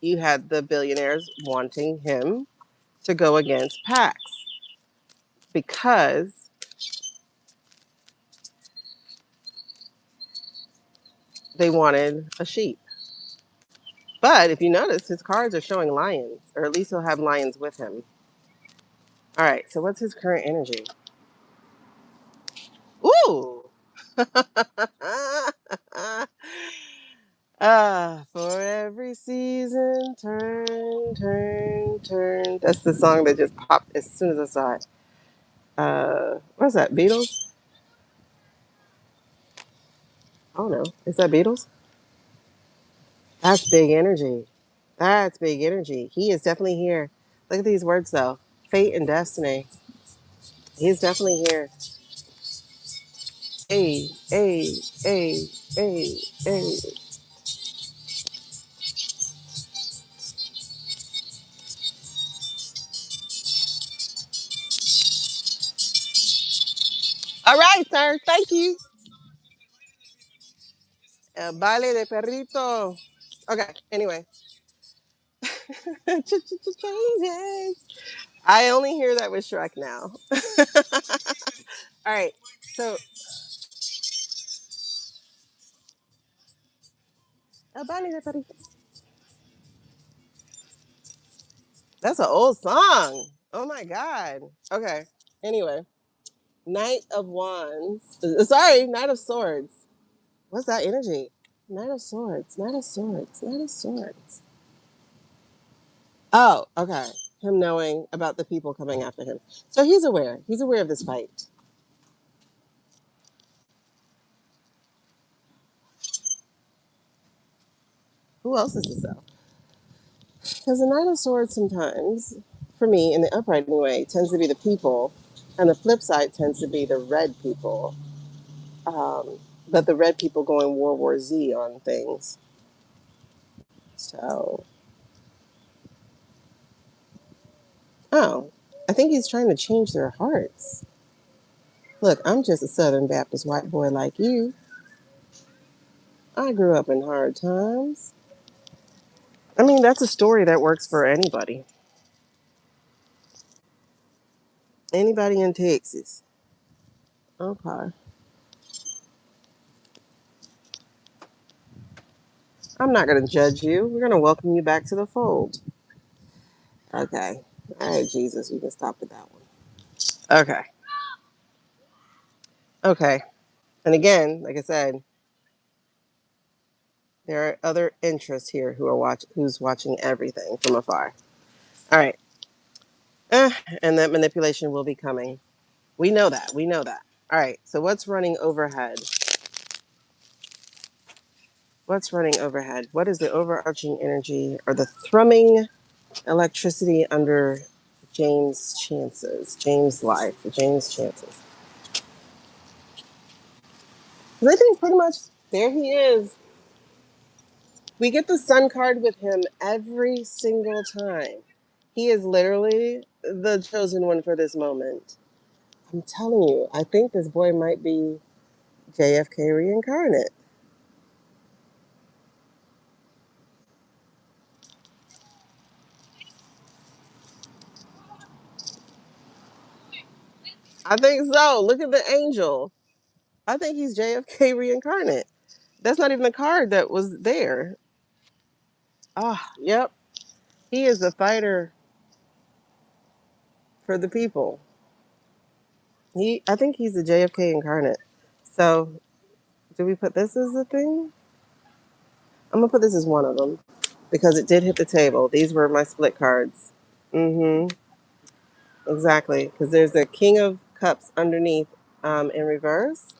you had the billionaires wanting him to go against PAX because they wanted a sheep. But if you notice, his cards are showing lions, or at least he'll have lions with him. All right, so what's his current energy? Ooh! For every season, turn, turn, turn. That's the song that just popped as soon as I saw it. What's that? Beatles? I don't know. Is that Beatles? That's big energy. That's big energy. He is definitely here. Look at these words though. Fate and destiny. He's definitely here. Hey, hey, hey, hey, hey. All right, sir. Thank you. Baile de perrito. Okay. Anyway. Changes. I only hear that with Shrek now. All right. So, baile de perrito. That's an old song. Oh my God. Okay. Anyway. Knight of Wands. Sorry, Knight of Swords. What's that energy? Knight of Swords. Knight of Swords. Knight of Swords. Oh, okay. Him knowing about the people coming after him. So he's aware. He's aware of this fight. Who else is this though? Because the Knight of Swords sometimes, for me, in the uprighting way, tends to be the people, and the flip side tends to be the red people. Um, but the red people going World War Z on things. So, oh, I think he's trying to change their hearts. Look, I'm just a Southern Baptist white boy like you. I grew up in hard times. I mean, that's a story that works for anybody. Anybody in Texas. Okay. I'm not going to judge you. We're going to welcome you back to the fold. Okay. All right, Jesus, we can stop with that one. Okay. Okay. And again, like I said, there are other interests here who's watching everything from afar. All right. And that manipulation will be coming. We know that. We know that. All right. So what's running overhead? What's running overhead? What is the overarching energy or the thrumming electricity under James' chances, James' life, James' chances. I think pretty much there he is. We get the sun card with him every single time. He is literally the chosen one for this moment. I'm telling you, I think this boy might be JFK reincarnate. I think so. Look at the angel. I think he's JFK reincarnate. That's not even a card that was there. Ah, yep. He is a fighter for the people. I think he's the JFK incarnate. So, do we put this as a thing? I'm gonna put this as one of them because it did hit the table. These were my split cards. Mm-hmm. Exactly, because there's a King of Cups underneath in reverse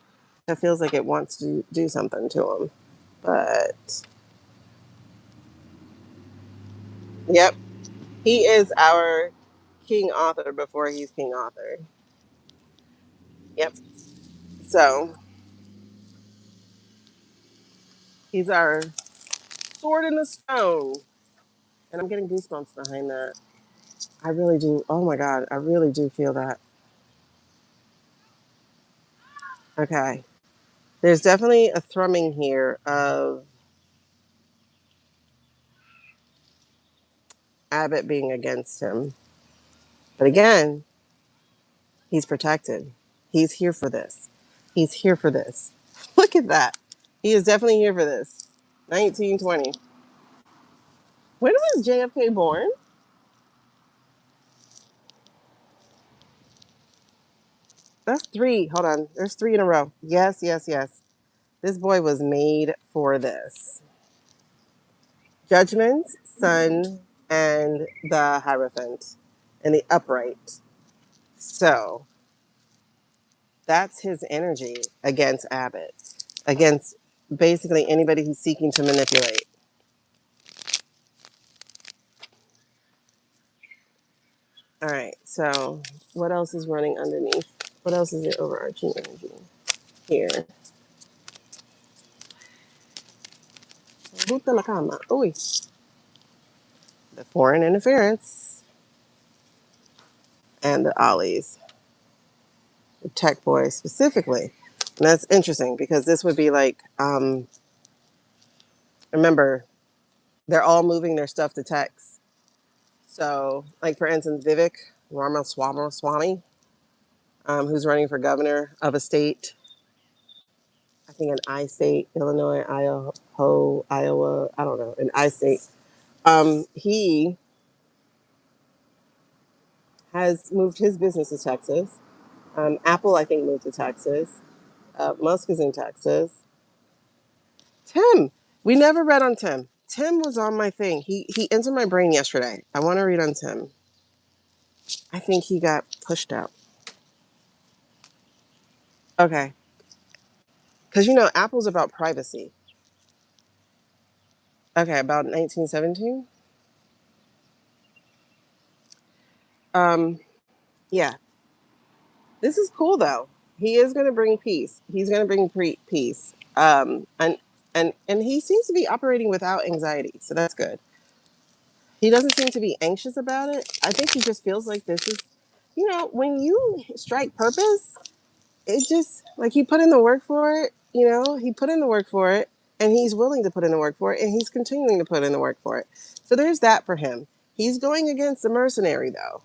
that feels like it wants to do something to him. But yep, he is our king author before he's king author. Yep. So he's our sword in the stone. And I'm getting goosebumps behind that. I really do. Oh my God. I really do feel that. Okay. There's definitely a thrumming here of Abbott being against him. But again, he's protected. He's here for this. He's here for this. Look at that. He is definitely here for this. 1920. When was JFK born? That's three. Hold on. There's three in a row. Yes, yes, yes. This boy was made for this. Judgment, Sun, and the Hierophant, and the Upright. So that's his energy against Abbott, against basically anybody who's seeking to manipulate. All right, so what else is running underneath? What else is the overarching energy here? Uy. The foreign interference and the ollies, the tech boy specifically. And that's interesting because this would be like, remember, they're all moving their stuff to text. So, like for instance, Vivek Ramaswamy, who's running for governor of a state, I think an I state, Illinois, Idaho, Iowa, I don't know, an I state. He has moved his business to Texas. Apple, I think, moved to Texas. Musk is in Texas. Tim, we never read on Tim. Tim was on my thing. He entered my brain yesterday. I want to read on Tim. I think he got pushed out. Okay, because Apple's about privacy. Okay, about 1917. Um, yeah, this is cool though. He is going to bring peace. He's going to bring peace. And he seems to be operating without anxiety, so that's good. He doesn't seem to be anxious about it. I think he just feels like this is, when you strike purpose, it just like he put in the work for it. He put in the work for it, and he's willing to put in the work for it, and he's continuing to put in the work for it. So there's that for him. He's going against the mercenary though.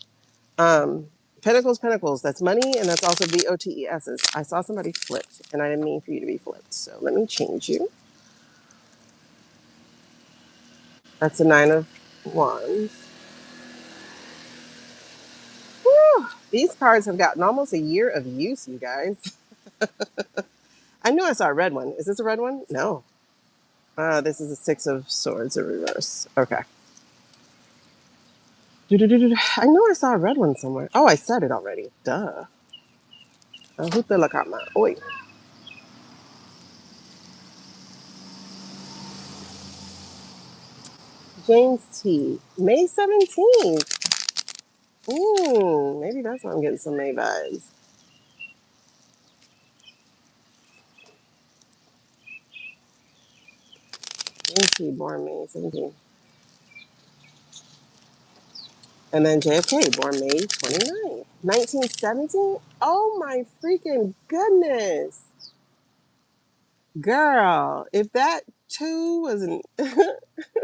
Um, Pentacles. That's money, and that's also VOTESs. I saw somebody flipped, and I didn't mean for you to be flipped. So let me change you. That's the Nine of Wands. Whew. These cards have gotten almost a year of use, you guys. I knew I saw a red one. Is this a red one? No. This is a Six of Swords in reverse. Okay. I know I saw a red one somewhere. Oh, I said it already. Duh. Oi. James T. May 17th. Ooh, maybe that's why I'm getting some May vibes. Yankee born May 17th. And then JFK born May 29th. 1917? Oh my freaking goodness. Girl, if that too wasn't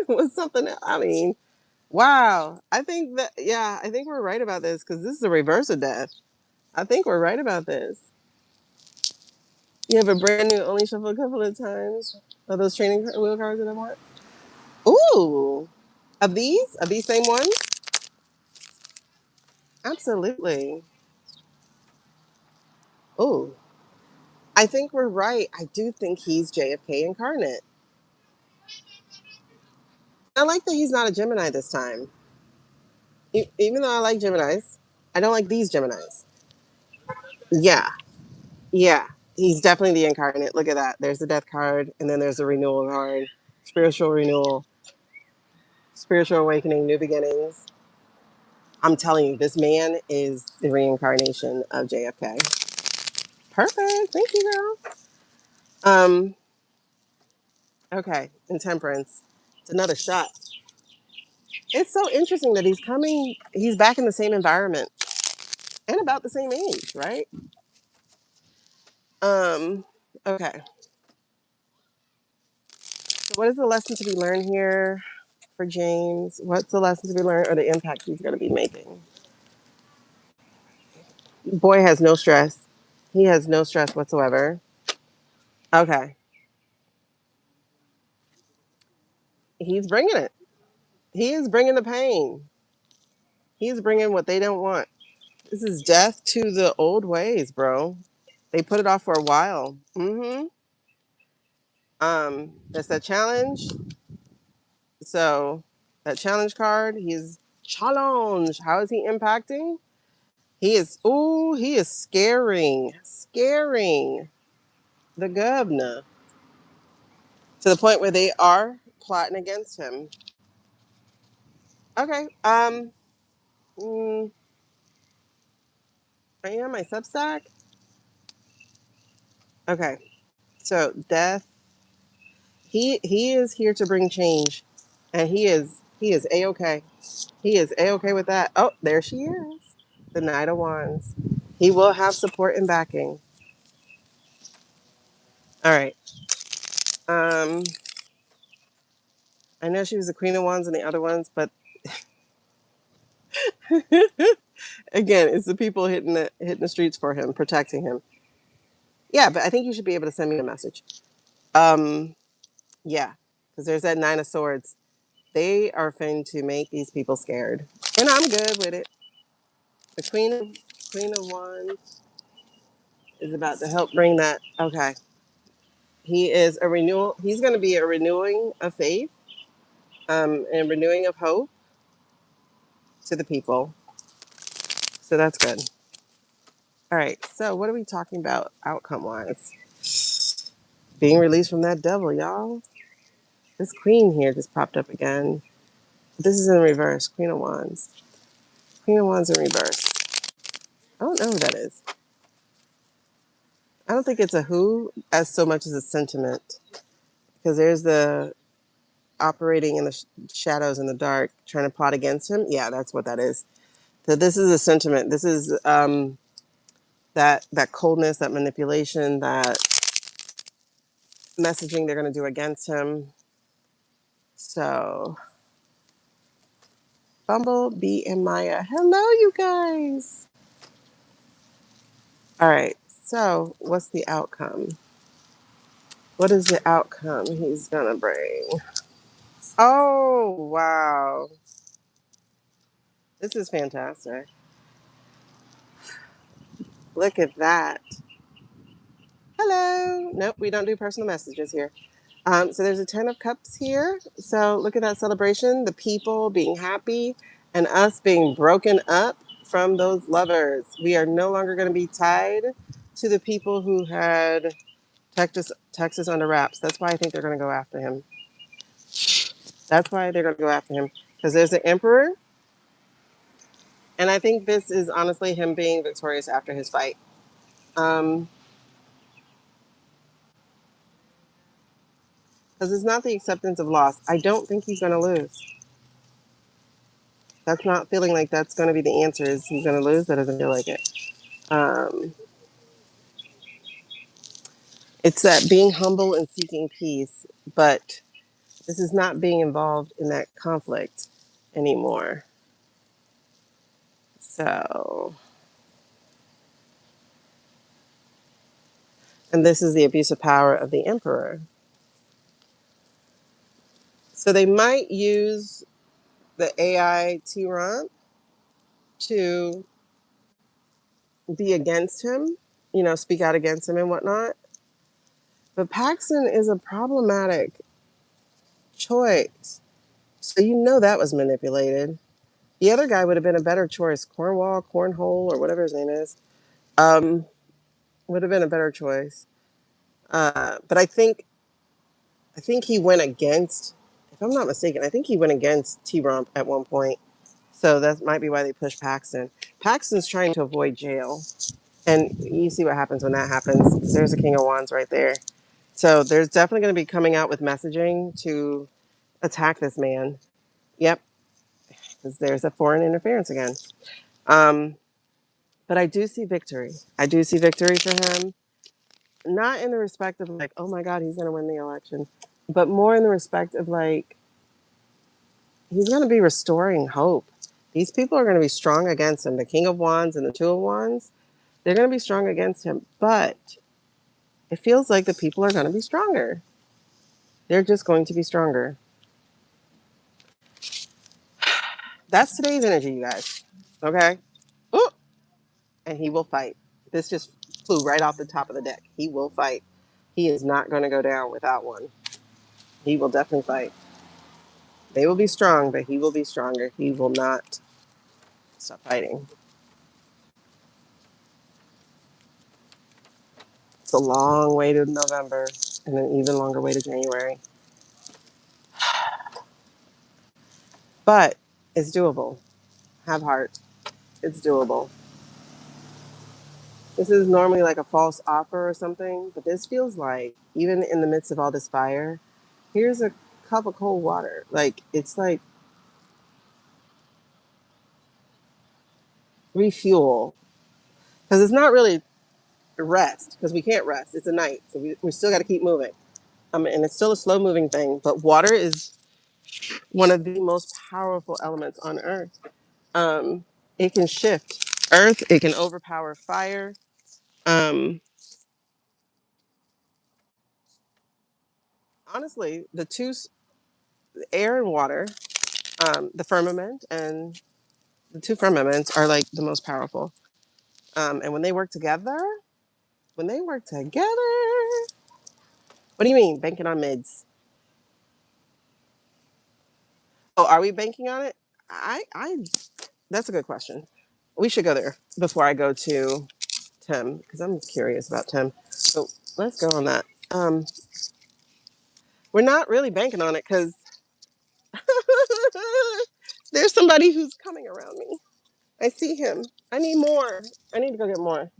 was something else, I mean, wow. I think that yeah, I think we're right about this because this is a reverse of death. I think we're right about this. You have a brand new only shuffle a couple of times of those training wheel cards that I want. Ooh, of these same ones, absolutely. Ooh, I think we're right. I do think he's JFK incarnate. I like that he's not a Gemini this time. Even though I like Geminis, I don't like these Geminis. Yeah, yeah, he's definitely the incarnate. Look at that. There's the death card, and then there's the renewal card, spiritual renewal, spiritual awakening, new beginnings. I'm telling you, this man is the reincarnation of JFK. Perfect. Thank you, girl. Um, okay, intemperance. It's another shot. It's so interesting that he's back in the same environment and about the same age, right? Um, okay. So what is the lesson to be learned here for James? What's the lesson to be learned or the impact he's going to be making? Boy has no stress. He has no stress whatsoever. Okay. He's bringing it. He is bringing the pain. He's bringing what they don't want. This is death to the old ways, bro. They put it off for a while. That's that challenge. So that challenge card, he's challenge. How is he impacting? He is scaring the governor to the point where they are plotting against him. Okay. Are you on my Substack? Okay. So death. He is here to bring change, and he is a okay. He is a okay with that. Oh, there she is, the Knight of Wands. He will have support and backing. All right. Um, I know she was the Queen of Wands and the other ones, but again, it's the people hitting the streets for him, protecting him. Yeah, but I think you should be able to send me a message. Um, yeah, because there's that Nine of Swords. They are fin to make these people scared, and I'm good with it. The Queen of Wands is about to help bring that. Okay, he is a renewal. He's going to be a renewing of faith, and renewing of hope to the people. So that's good. All right. So what are we talking about outcome wise? Being released from that devil, y'all. This queen here just popped up again. This is in reverse. Queen of Wands. Queen of Wands in reverse. I don't know who that is. I don't think it's a who as so much as a sentiment. Because there's the operating in the shadows in the dark, trying to plot against him. Yeah, that's what that is. So this is a sentiment. This is that coldness, that manipulation, that messaging they're going to do against him. So, Bumblebee and Maya, hello, you guys. All right. So, what's the outcome? What is the outcome he's going to bring? Oh, wow. This is fantastic. Look at that. Hello. Nope, we don't do personal messages here. So there's a 10 of cups here. So look at that celebration, the people being happy and us being broken up from those lovers. We are no longer going to be tied to the people who had Texas under wraps. That's why I think they're going to go after him. That's why they're going to go after him. Because there's the emperor. And I think this is honestly him being victorious after his fight. Because it's not the acceptance of loss. I don't think he's going to lose. That's not feeling like that's going to be the answer. Is he's going to lose? That doesn't feel like it. Um, it's that being humble and seeking peace, but this is not being involved in that conflict anymore. So, and this is the abuse of power of the emperor. So they might use the AI T-Rump to be against him, speak out against him and whatnot. But Paxton is a problematic choice. So that was manipulated. The other guy would have been a better choice. Cornhole, or whatever his name is, would have been a better choice. But I think he went against, if I'm not mistaken, I think he went against T-Rump at one point. So that might be why they pushed Paxton. Paxton's trying to avoid jail. And you see what happens when that happens. There's a King of Wands right there. So there's definitely going to be coming out with messaging to attack this man. Yep, because there's a foreign interference again. Um, but I do see victory. I do see victory for him. Not in the respect of like, oh my God, he's going to win the election, but more in the respect of like, he's going to be restoring hope. These people are going to be strong against him. The King of Wands and the Two of Wands, they're going to be strong against him. But it feels like the people are going to be stronger. They're just going to be stronger. That's today's energy, you guys. Okay? Ooh, and he will fight. This just flew right off the top of the deck. He will fight. He is not going to go down without one. He will definitely fight. They will be strong, but he will be stronger. He will not stop fighting. It's a long way to November and an even longer way to January. But it's doable. Have heart. It's doable. This is normally like a false offer or something, but this feels like, even in the midst of all this fire, here's a cup of cold water. Like, it's like refuel. Because it's not really rest, because we can't rest. It's a night, so we still got to keep moving. And it's still a slow moving thing, but water is one of the most powerful elements on earth. It can shift earth, it can overpower fire. Um, Honestly, air and water, the firmament and the two firmaments are like the most powerful. And when they work together, what do you mean banking on mids? Oh, are we banking on it? I That's a good question. We should go there before I go to Tim because I'm curious about Tim. So let's go on that. We're not really banking on it because there's somebody who's coming around me. I see him. I need more. I need to go get more.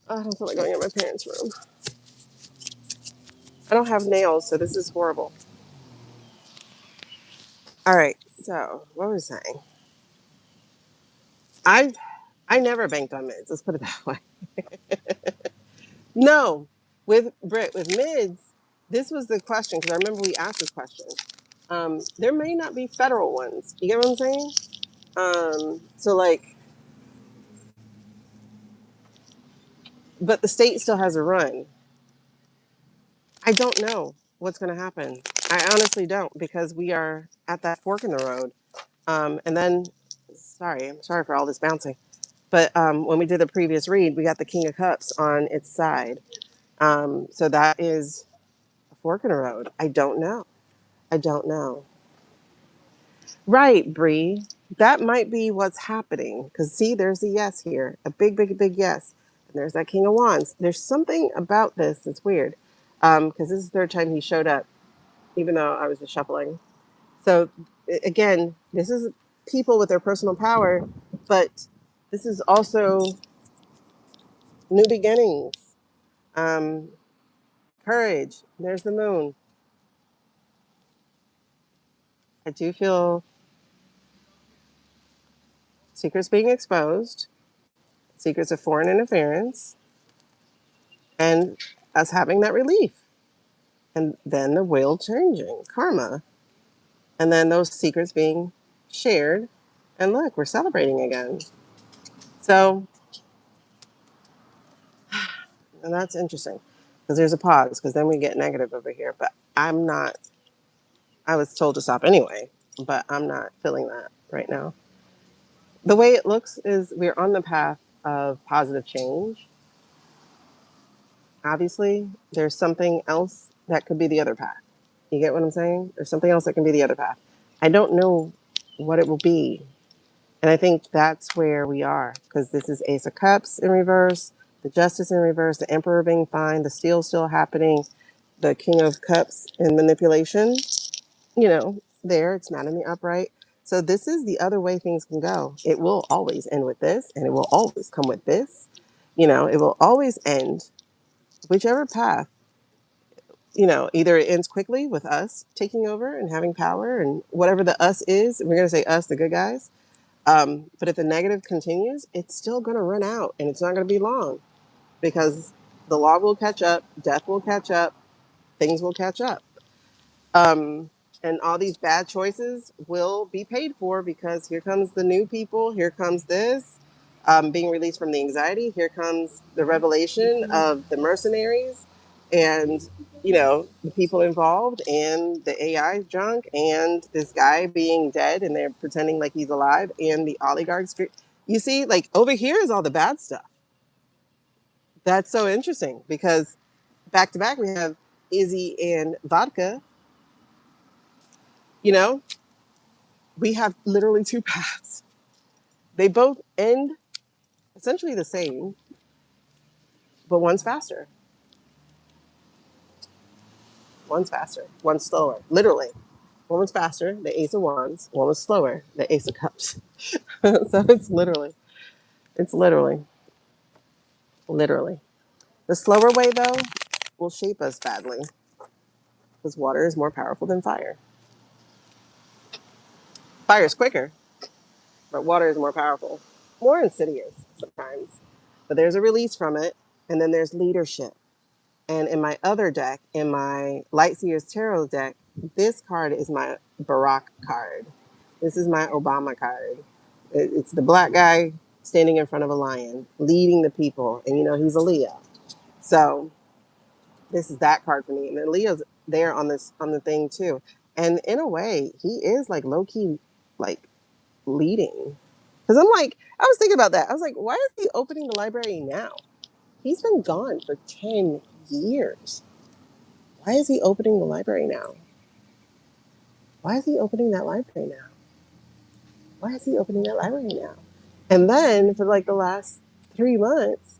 I don't feel like going in my parents' room. I don't have nails, so this is horrible. All right. So what was I saying? I I never banked on mids. Let's put it that way. No, with Brit with mids, this was the question because I remember we asked this question. There may not be federal ones. You get what I'm saying? So like, but the state still has a run. I don't know what's going to happen. I honestly don't because we are at that fork in the road. And then, I'm sorry for all this bouncing. But when we did the previous read, we got the King of Cups on its side. So that is a fork in the road. I don't know. I don't know. Right, Bree. That might be what's happening. Because see, there's a yes here, a big, big, big yes. And there's that King of Wands. There's something about this that's weird. Because this is the third time he showed up, even though I was just shuffling. So again, this is people with their personal power But this is also new beginnings, um, courage. There's the moon. I do feel secrets being exposed, secrets of foreign interference, and us having that relief. And then the wheel changing, karma. And then those secrets being shared. And look, we're celebrating again. So, and that's interesting because there's a pause because then we get negative over here. But I'm not, I was told to stop anyway, but I'm not feeling that right now. The way it looks is we're on the path of positive change. Obviously, there's something else that could be the other path. You get what I'm saying? There's something else that can be the other path. I don't know what it will be. And I think that's where we are because this is Ace of Cups in reverse, the Justice in reverse, the Emperor being fine, the Steel still happening, the King of Cups in manipulation, there, it's not in the upright. So this is the other way things can go. It will always end with this, and it will always come with this. It will always end whichever path, either it ends quickly with us taking over and having power and whatever the us is, we're going to say us, the good guys. But if the negative continues, it's still going to run out and it's not going to be long because the law will catch up, death will catch up, things will catch up. Um, and all these bad choices will be paid for because here comes the new people, here comes this being released from the anxiety, here comes the revelation of the mercenaries and the people involved and the AI junk and this guy being dead and they're pretending like he's alive and the oligarchs. You see, like over here is all the bad stuff. That's so interesting because back to back we have Izzy and Vodka. You know, we have literally two paths. They both end essentially the same, but one's faster. One's faster. One's slower. Literally. One was faster, the Ace of Wands. One was slower, the Ace of Cups. So it's literally. The slower way, though, will shape us badly because water is more powerful than fire. Fire is quicker, but water is more powerful, more insidious sometimes. But there's a release from it, and then there's leadership. And in my other deck, in my Light Seers Tarot deck, this card is my Barack card. This is my Obama card. It's the black guy standing in front of a lion, leading the people. And he's a Leo. So this is that card for me. And then Leo's there on the thing too. And in a way, he is like low key like leading. Because I was thinking about that. I was like, why is he opening the library now? He's been gone for 10 years. Why is he opening the library now? Why is he opening that library now? Why is he opening that library now? And then for like the last 3 months,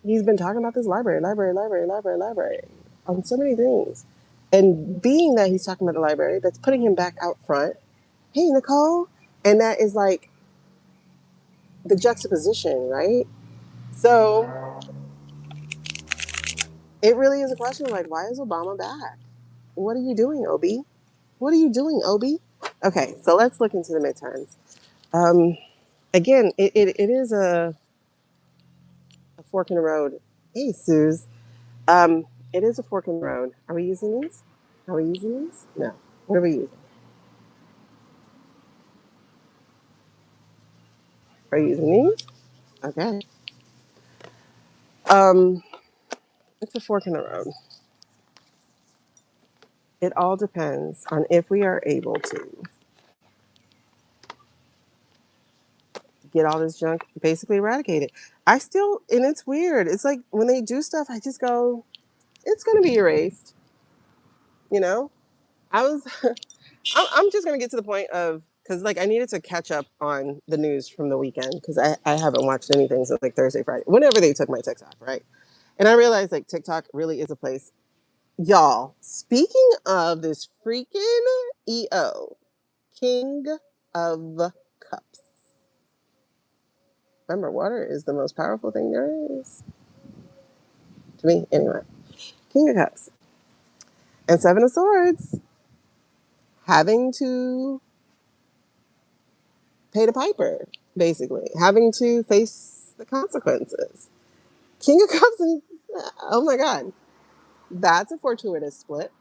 he's been talking about this library on so many things. And being that he's talking about the library, that's putting him back out front. Hey, Nicole. And that is like the juxtaposition, right? So it really is a question of like, why is Obama back? What are you doing, Obi? What are you doing, Obi? Okay, so let's look into the midterms. Um, Again, it is a fork in the road. Hey, Suze. It is a fork in the road. Are we using these? Are we using these? No. What are we using? Are you using these? Okay. Um, it's a fork in the road. It all depends on if we are able to get all this junk basically eradicated. I still, and it's weird. It's like when they do stuff, I just go, it's going to be erased. You know, I was, I'm just going to get to the point of, because like I needed to catch up on the news from the weekend because I haven't watched anything since like Thursday, Friday, whenever they took my TikTok, right? And I realized like TikTok really is a place. Y'all, speaking of this freaking EO, King of Cups. Remember, water is the most powerful thing there is. To me, anyway. King of Cups. And Seven of Swords. Having to pay the piper, basically. Having to face the consequences. King of Cups and, oh my God. That's a fortuitous split.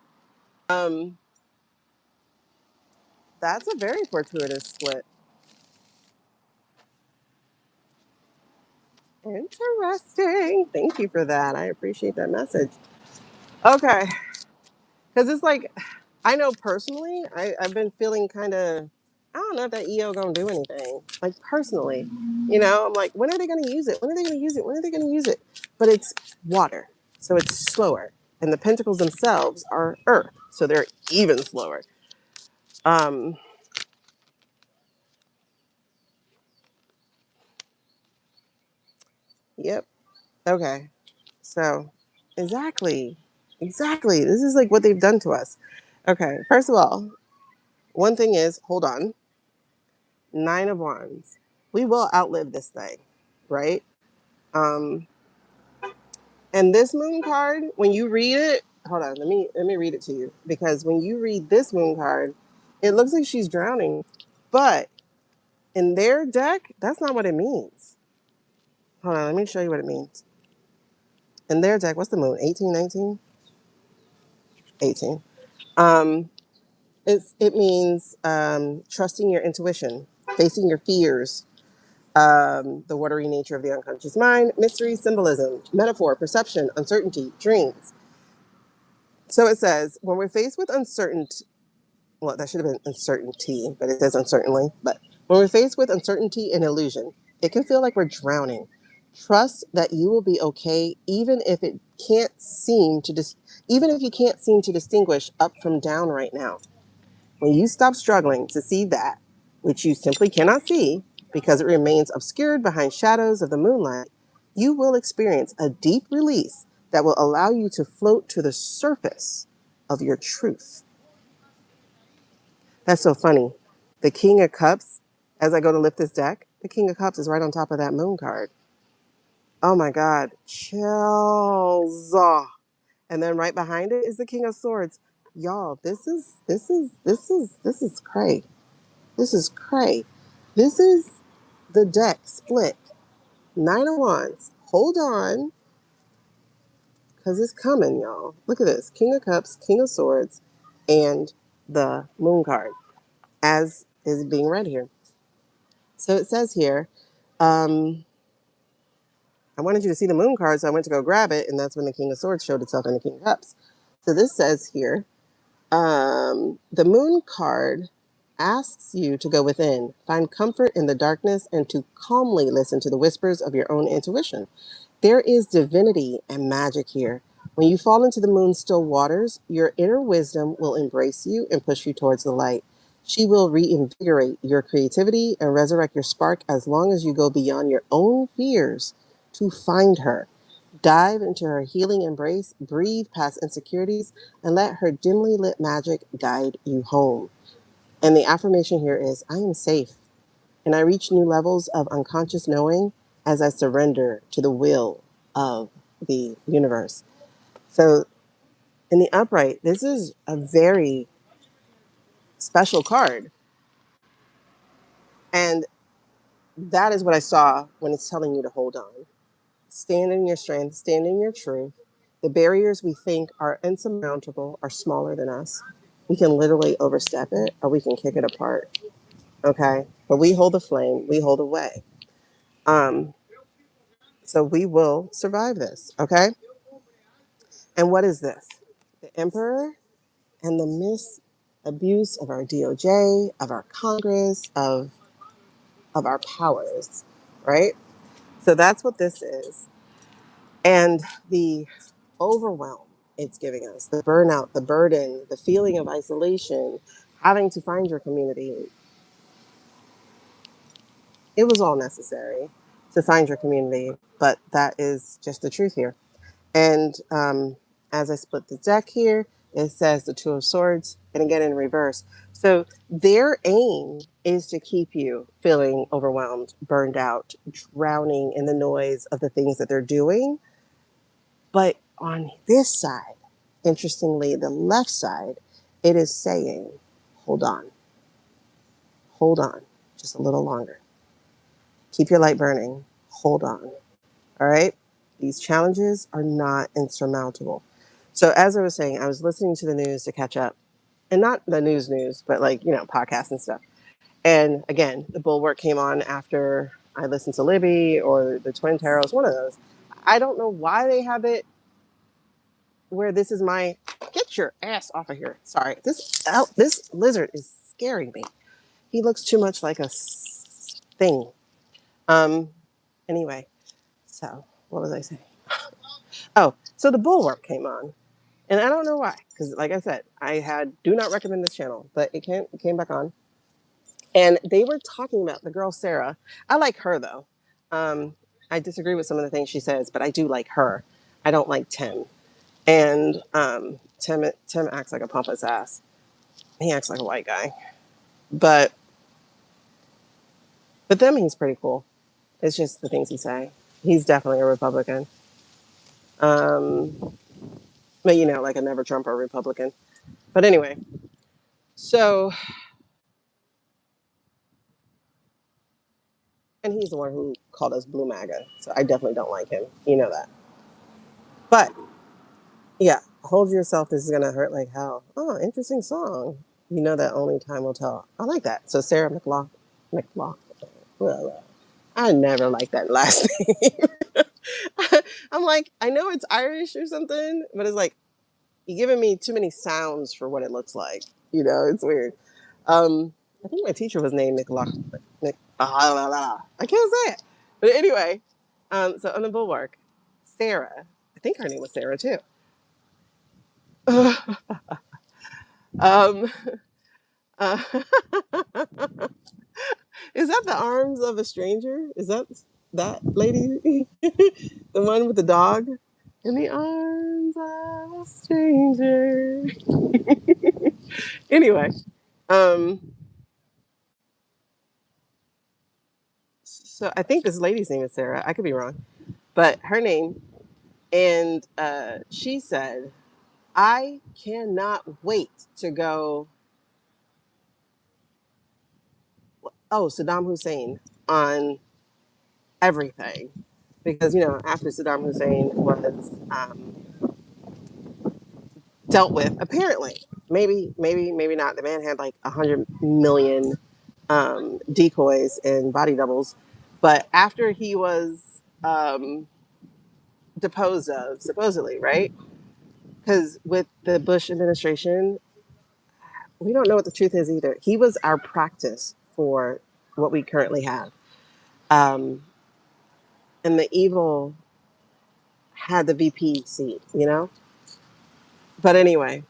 Um, that's a very fortuitous split. Interesting. Thank you for that. I appreciate that message. Okay. Because it's like, I know personally, I've been feeling kind of, I don't know if that EO going to do anything. Like personally, I'm like, when are they going to use it? When are they going to use it? When are they going to use it? But it's water. So it's slower. And the pentacles themselves are earth. So they're even slower. Um, yep. Okay. So exactly. Exactly. This is like what they've done to us. Okay. First of all, one thing is, hold on. Nine of Wands. We will outlive this thing, right? Um, and this moon card, when you read it, hold on, let me read it to you. Because when you read this moon card, it looks like she's drowning. But in their deck, that's not what it means. Hold on, let me show you what it means. In their deck, what's the moon? 18, 19? 18. Um, it means trusting your intuition, facing your fears, the watery nature of the unconscious mind, mystery, symbolism, metaphor, perception, uncertainty, dreams. So it says, when we're faced with uncertainty, well, that should have been uncertainty, but it says uncertainly. But when we're faced with uncertainty and illusion, it can feel like we're drowning. Trust that you will be okay, even if it can't seem to even if you can't seem to distinguish up from down right now. When you stop struggling to see that, which you simply cannot see because it remains obscured behind shadows of the moonlight, you will experience a deep release that will allow you to float to the surface of your truth. That's so funny. The King of Cups, as I go to lift this deck, the King of Cups is right on top of that moon card. Oh my God. Chills. And then right behind it is the King of Swords. Y'all, this is cray. This is cray. This is the deck split. Nine of Wands. Hold on, because it's coming, y'all. Look at this. King of Cups, King of Swords, and the Moon card, as is being read here. So it says here, I wanted you to see the Moon card, so I went to go grab it, and that's when the King of Swords showed itself in the King of Cups. So this says here, the Moon card asks you to go within, find comfort in the darkness, and to calmly listen to the whispers of your own intuition. There is divinity and magic here. When you fall into the moon's still waters, your inner wisdom will embrace you and push you towards the light. She will reinvigorate your creativity and resurrect your spark as long as you go beyond your own fears to find her. Dive into her healing embrace, breathe past insecurities, and let her dimly lit magic guide you home. And the affirmation here is, I am safe, and I reach new levels of unconscious knowing as I surrender to the will of the universe. So in the upright, this is a very special card. And that is what I saw when it's telling you to hold on. Stand in your strength, stand in your truth. The barriers we think are insurmountable are smaller than us. We can literally overstep it or we can kick it apart. Okay? But we hold the flame, we hold the way. Um, so we will survive this. Okay? And what is this? The Emperor and the misabuse of our DOJ, of our Congress, of our powers, right? So that's what this is. And the overwhelm it's giving us, the burnout, the burden, the feeling of isolation, having to find your community, it was all necessary to find your community, but that is just the truth here. And as I split the deck here, It says the Two of Swords, and again in reverse. So their aim is to keep you feeling overwhelmed, burned out, drowning in the noise of the things that they're doing. But on this side, interestingly, the left side, it is saying, hold on, just a little longer. Keep your light burning, hold on. All right? These challenges are not insurmountable. So as I was saying, I was listening to the news to catch up, and not the news, but like, podcasts and stuff. And again, the Bulwark came on after I listened to Libby or the Twin Tarots, one of those. I don't know why they have it where this is my get your ass off of here. Sorry, this lizard is scaring me. He looks too much like a thing. Um. Anyway, so what was I saying? Oh, so the Bulwark came on, and I don't know why, because like I said, I had do not recommend this channel, but it came back on, and they were talking about the girl Sarah. I like her though. Um, I disagree with some of the things she says, but I do like her. I don't like Tim, and Tim acts like a pompous ass. He acts like a white guy, but them he's pretty cool. It's just the things he say. He's definitely a Republican. Um, but like a never Trump or Republican. But anyway, so and he's the one who called us Blue MAGA. So I definitely don't like him. You know that. But yeah, hold yourself. This is gonna hurt like hell. Oh, interesting song. You know that only time will tell. I like that. So Sarah McLaughlin. Well, I never liked that last name. I'm like, I know it's Irish or something, but it's like you're giving me too many sounds for what it looks like. It's weird. I think my teacher was named McLaughlin. I can't say it. But anyway, so on the Bulwark, Sarah, I think her name was Sarah too. um, uh, is that the arms of a stranger? Is that lady? The one with the dog? In the arms of a stranger. Anyway, um, so I think this lady's name is Sarah. I could be wrong, but her name, and she said, "I cannot wait to go." Oh, Saddam Hussein on everything, because after Saddam Hussein was dealt with, apparently, maybe not. The man had like 100 million decoys and body doubles, but after he was deposed of, supposedly, right? Because with the Bush administration, we don't know what the truth is either. He was our practice for what we currently have. Um, and the evil had the VP seat. But anyway,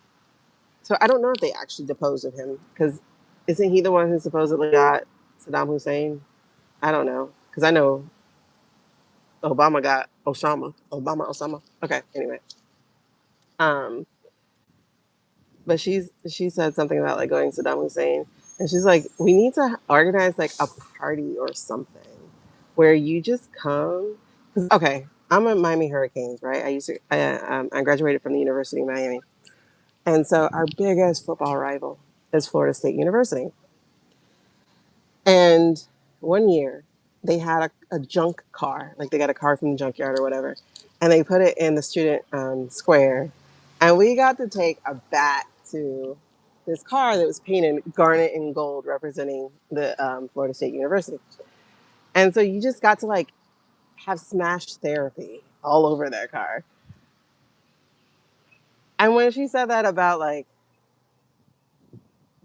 so I don't know if they actually deposed of him, because isn't he the one who supposedly got Saddam Hussein? I don't know, because I know Obama got Osama. Okay, anyway. Um, but she said something about like going to Saddam Hussein, and she's like, we need to organize like a party or something where you just come. 'Cause, okay, I'm a Miami Hurricanes, right? I graduated from the University of Miami, and so our biggest football rival is Florida State University. And one year they had a junk car, like they got a car from the junkyard or whatever, and they put it in the student square. And we got to take a bat to this car that was painted garnet and gold, representing the Florida State University. And so you just got to like have smash therapy all over that car. And when she said that about like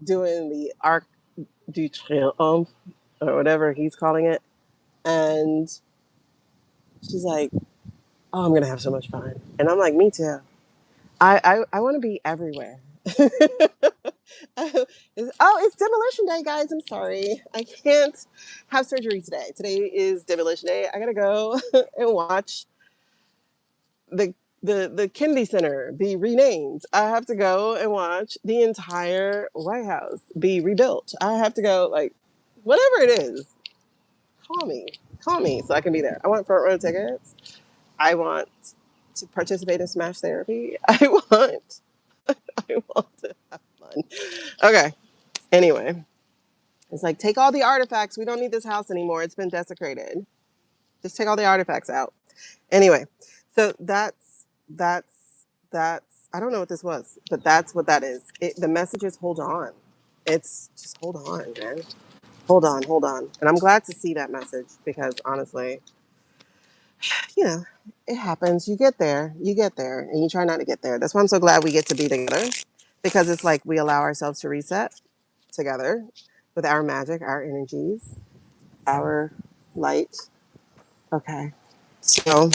doing the Arc du Triomphe or whatever he's calling it, and she's like, oh, I'm gonna have so much fun. And I'm like, me too. I want to be everywhere. It's demolition day, guys. I'm sorry. I can't have surgery today. Today is demolition day. I gotta go and watch the the Kennedy Center be renamed. I have to go and watch the entire White House be rebuilt. I have to go, like, whatever it is, call me. Call me so I can be there. I want front row tickets. I want to participate in Smash Therapy. I want to have fun. Okay. Anyway, it's like, take all the artifacts. We don't need this house anymore. It's been desecrated. Just take all the artifacts out. Anyway, so that's I don't know what this was, but that's what that is. The message is hold on. It's just hold on, man. Hold on, hold on. And I'm glad to see that message because honestly, you know, it happens. You get there, and you try not to get there. That's why I'm so glad we get to be together because it's like we allow ourselves to reset together with our magic, our energies, our light. Okay. So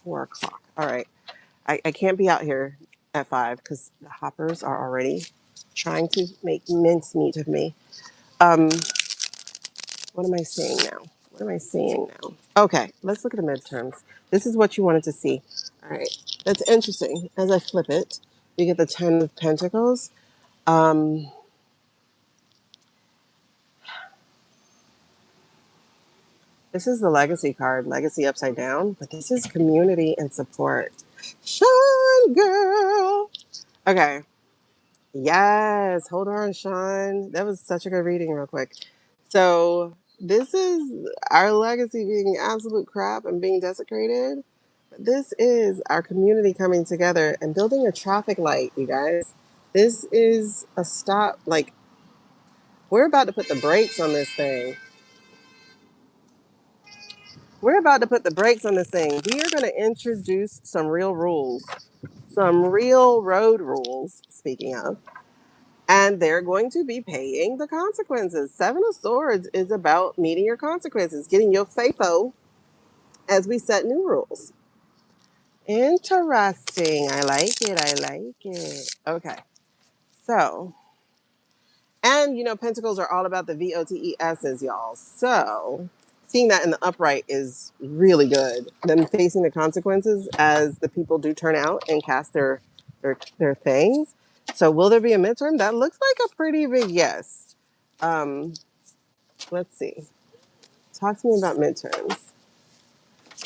4 o'clock. All right. I can't be out here at 5 because the hoppers are already trying to make mincemeat of me. Um, what am I saying now? What am I saying now? Okay, let's look at the midterms. This is what you wanted to see. All right, that's interesting. As I flip it, you get the 10 of Pentacles. Um, this is the legacy card, legacy upside down, but this is community and support. Sean, girl. Okay. Yes. Hold on, Sean. That was such a good reading, real quick. So, this is our legacy being absolute crap and being desecrated. This is our community coming together and building a traffic light, you guys. This is a stop. Like, we're about to put the brakes on this thing. We're about to put the brakes on this thing. We are going to introduce some real rules, some real road rules, speaking of, and they're going to be paying the consequences. Seven of Swords is about meeting your consequences, getting your FAFO as we set new rules. Interesting. I like it. I like it. Okay. So, and Pentacles are all about the VOTESs, y'all. So, seeing that in the upright is really good. Them facing the consequences as the people do turn out and cast their things. So, will there be a midterm? That looks like a pretty big yes. Um, let's see. Talk to me about midterms.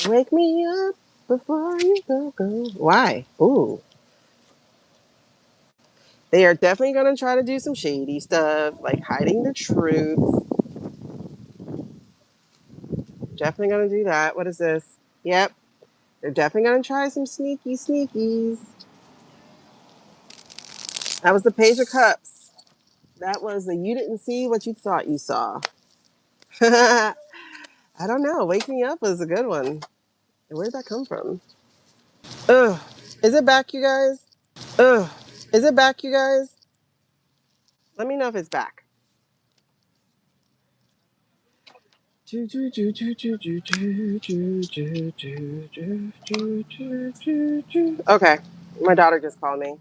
Wake me up before you go. Why? Ooh. They are definitely going to try to do some shady stuff, like hiding the truth. Definitely going to do that. What is this? Yep. They're definitely going to try some sneakies. That was the Page of Cups. That was the you didn't see what you thought you saw. I don't know. Wake me up was a good one. Where did that come from? Ugh. Is it back, you guys? Ugh. Is it back, you guys? Let me know if it's back. Okay. My daughter just called me.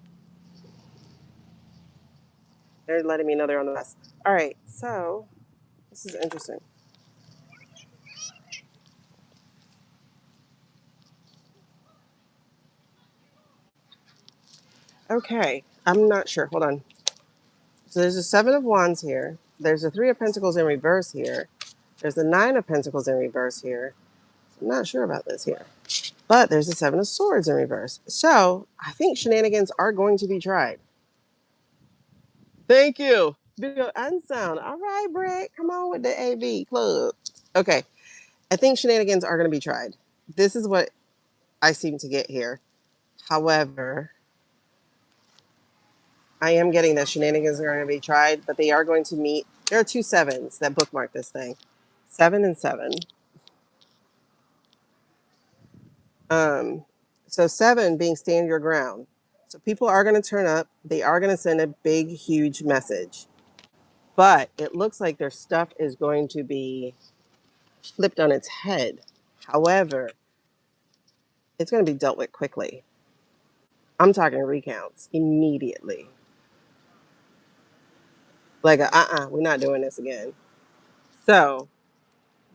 They're letting me know they're on the bus. All right. So this is interesting. Okay. I'm not sure. Hold on. So there's a Seven of Wands here. There's a Three of Pentacles in reverse here. There's the Nine of Pentacles in reverse here. I'm not sure about this here. But there's the Seven of Swords in reverse. So I think shenanigans are going to be tried. Thank you. Video and sound. All right, Brett. Come on with the AV club. Okay. I think shenanigans are going to be tried. This is what I seem to get here. However, I am getting that shenanigans are going to be tried, but they are going to meet. There are two sevens that bookmark this thing. 7 and 7. Um, so 7 being stand your ground. So people are going to turn up. They are going to send a big, huge message. But it looks like their stuff is going to be flipped on its head. However, it's going to be dealt with quickly. I'm talking recounts immediately. Like, we're not doing this again. So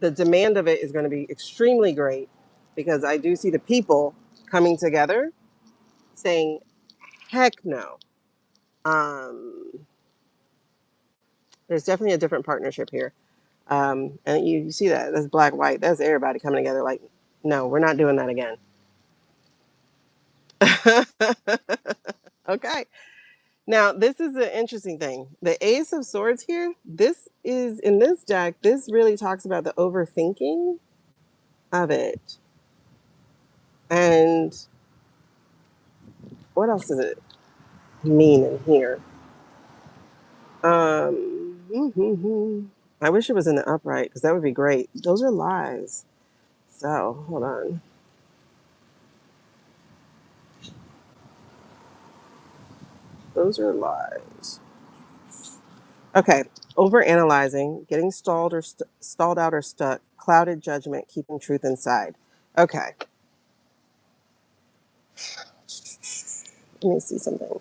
the demand of it is going to be extremely great because I do see the people coming together saying, heck no. There's definitely a different partnership here. And you see that. That's black, white. That's everybody coming together like, no, we're not doing that again. Okay. Now, this is an interesting thing. The Ace of Swords here, this is in this deck, this really talks about the overthinking of it. And what else does it mean in here? I wish it was in the upright because that would be great. Those are lies. So, hold on. Those are lies. Okay. Over analyzing, getting stalled or stalled out or stuck, clouded judgment, keeping truth inside. Okay. Let me see something.